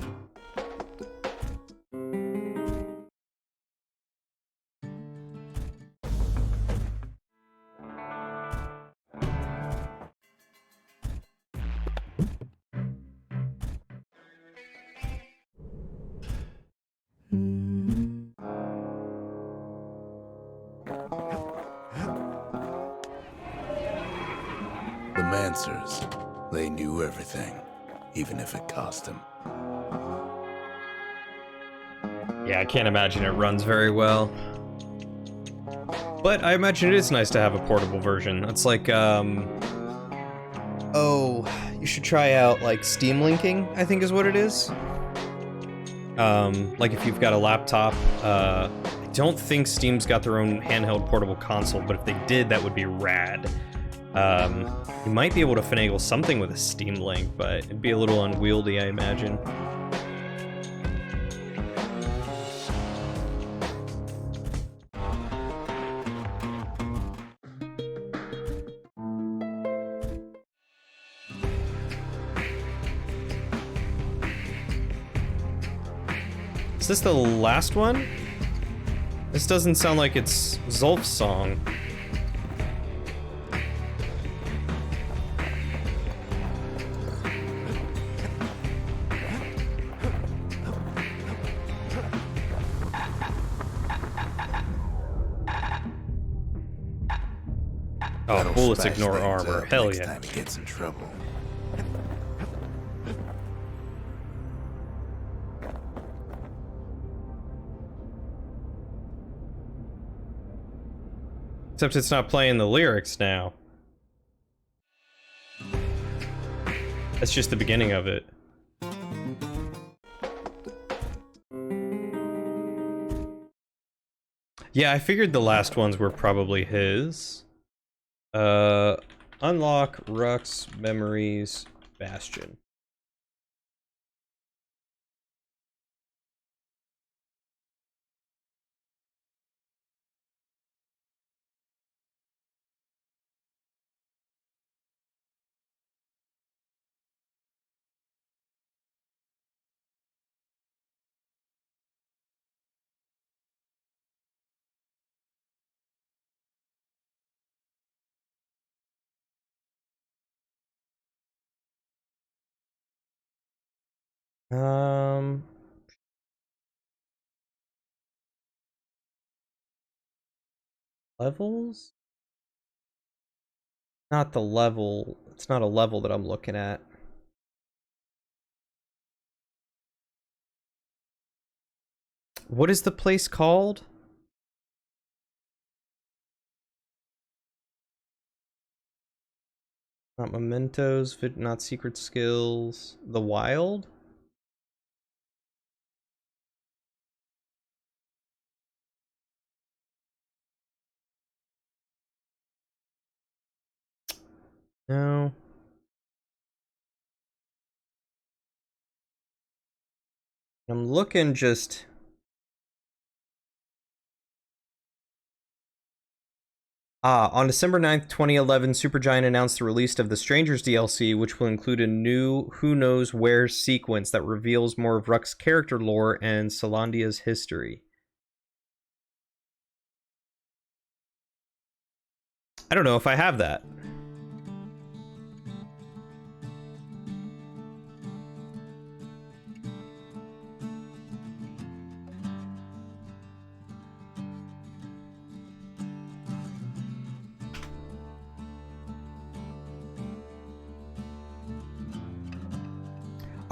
The Mancers, they knew everything, even if it cost them. Yeah, I can't imagine it runs very well. But I imagine it is nice to have a portable version. It's like, oh, you should try out, like, Steam linking, I think is what it is. Like if you've got a laptop, I don't think Steam's got their own handheld portable console, but if they did, that would be rad. You might be able to finagle something with a Steam Link, but it'd be a little unwieldy, I imagine. Is this the last one? This doesn't sound like it's Zolf's song. Oh, That'll bullets smash ignore things armor. up Hell next yeah. time he gets in trouble. Except it's not playing the lyrics now. That's just the beginning of it. Yeah, I figured the last ones were probably his. Unlock, Rux, Memories, Bastion. Levels? Not the level. It's not a level that I'm looking at. What is the place called? Not mementos, not secret skills. The Wild? No. I'm looking just... on December 9th, 2011, Supergiant announced the release of the Strangers DLC, which will include a new Who Knows Where sequence that reveals more of Ruck's character lore and Solandia's history. I don't know if I have that.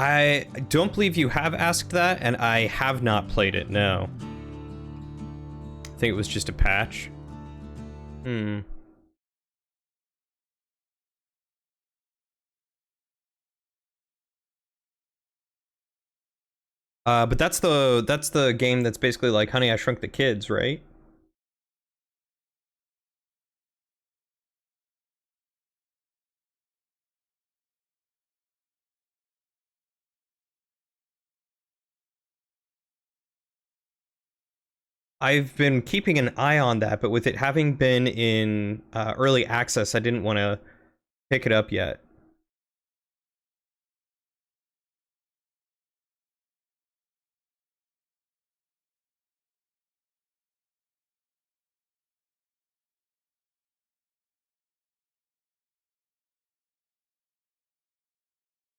I don't believe you have asked that, and I have not played it, no. I think it was just a patch. But that's the game that's basically like Honey, I Shrunk the Kids, right? I've been keeping an eye on that, but with it having been in early access, I didn't want to pick it up yet.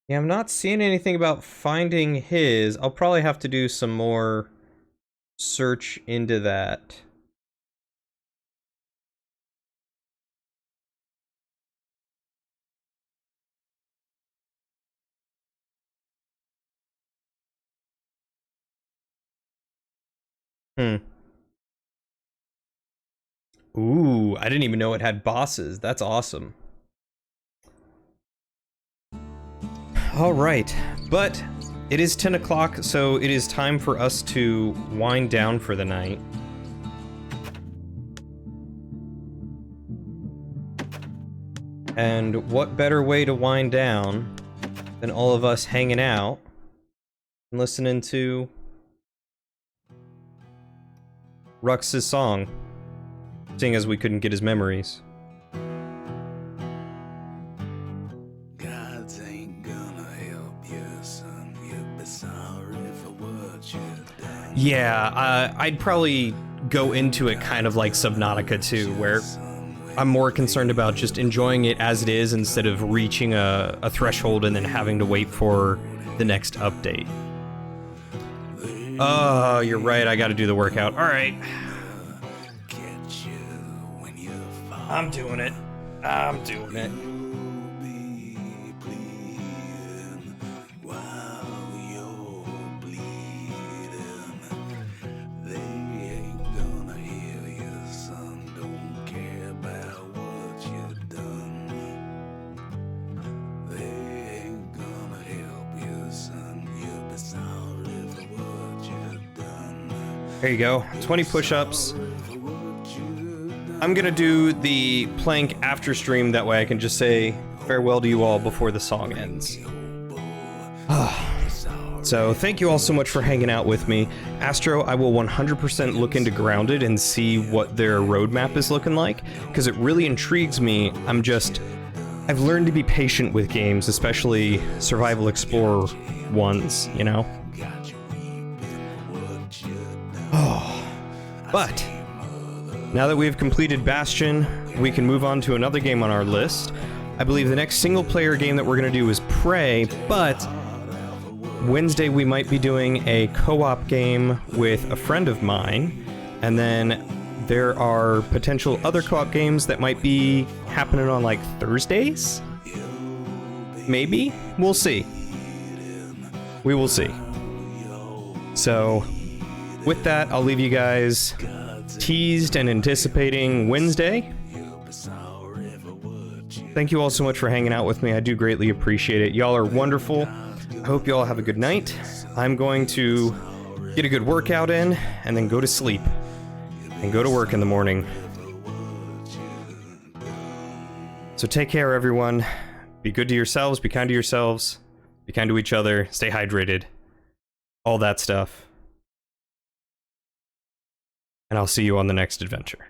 Yeah, I'm not seeing anything about finding his. I'll probably have to do some more search into that. Ooh, I didn't even know it had bosses. That's awesome. All right, but it is 10 o'clock, so it is time for us to wind down for the night. And what better way to wind down than all of us hanging out and listening to Rux's song, seeing as we couldn't get his memories. Gods ain't gonna help you, son. You'll be sorry for what you've done. Yeah, I'd probably go into it kind of like Subnautica 2, where I'm more concerned about just enjoying it as it is instead of reaching a threshold and then having to wait for the next update. Oh, you're right, I gotta do the workout. Alright. Catch you when you fall. I'm doing it. I'm doing it. Be bleeding while you're bleeding. They ain't gonna heal you, son. Don't care about what you've done. They ain't gonna help you, son. You'll be sorry for what you've done. There you go. 20 push-ups. I'm gonna do the plank after stream, that way I can just say farewell to you all before the song ends. So thank you all so much for hanging out with me. Astro, I will 100% look into Grounded and see what their roadmap is looking like, because it really intrigues me. I've learned to be patient with games, especially Survival Explorer ones, you know? Oh, but now that we've completed Bastion, we can move on to another game on our list. I believe the next single-player game that we're going to do is Prey, but Wednesday we might be doing a co-op game with a friend of mine, and then there are potential other co-op games that might be happening on, like, Thursdays? Maybe? We'll see. We will see. So, with that, I'll leave you guys teased and anticipating Wednesday. Thank you all so much for hanging out with me. I do greatly appreciate it. Y'all are wonderful. I hope you all have a good night. I'm going to get a good workout in and then go to sleep and go to work in the morning. So take care, everyone. Be good to yourselves, be kind to yourselves, be kind to each other, stay hydrated, all that stuff. And I'll see you on the next adventure.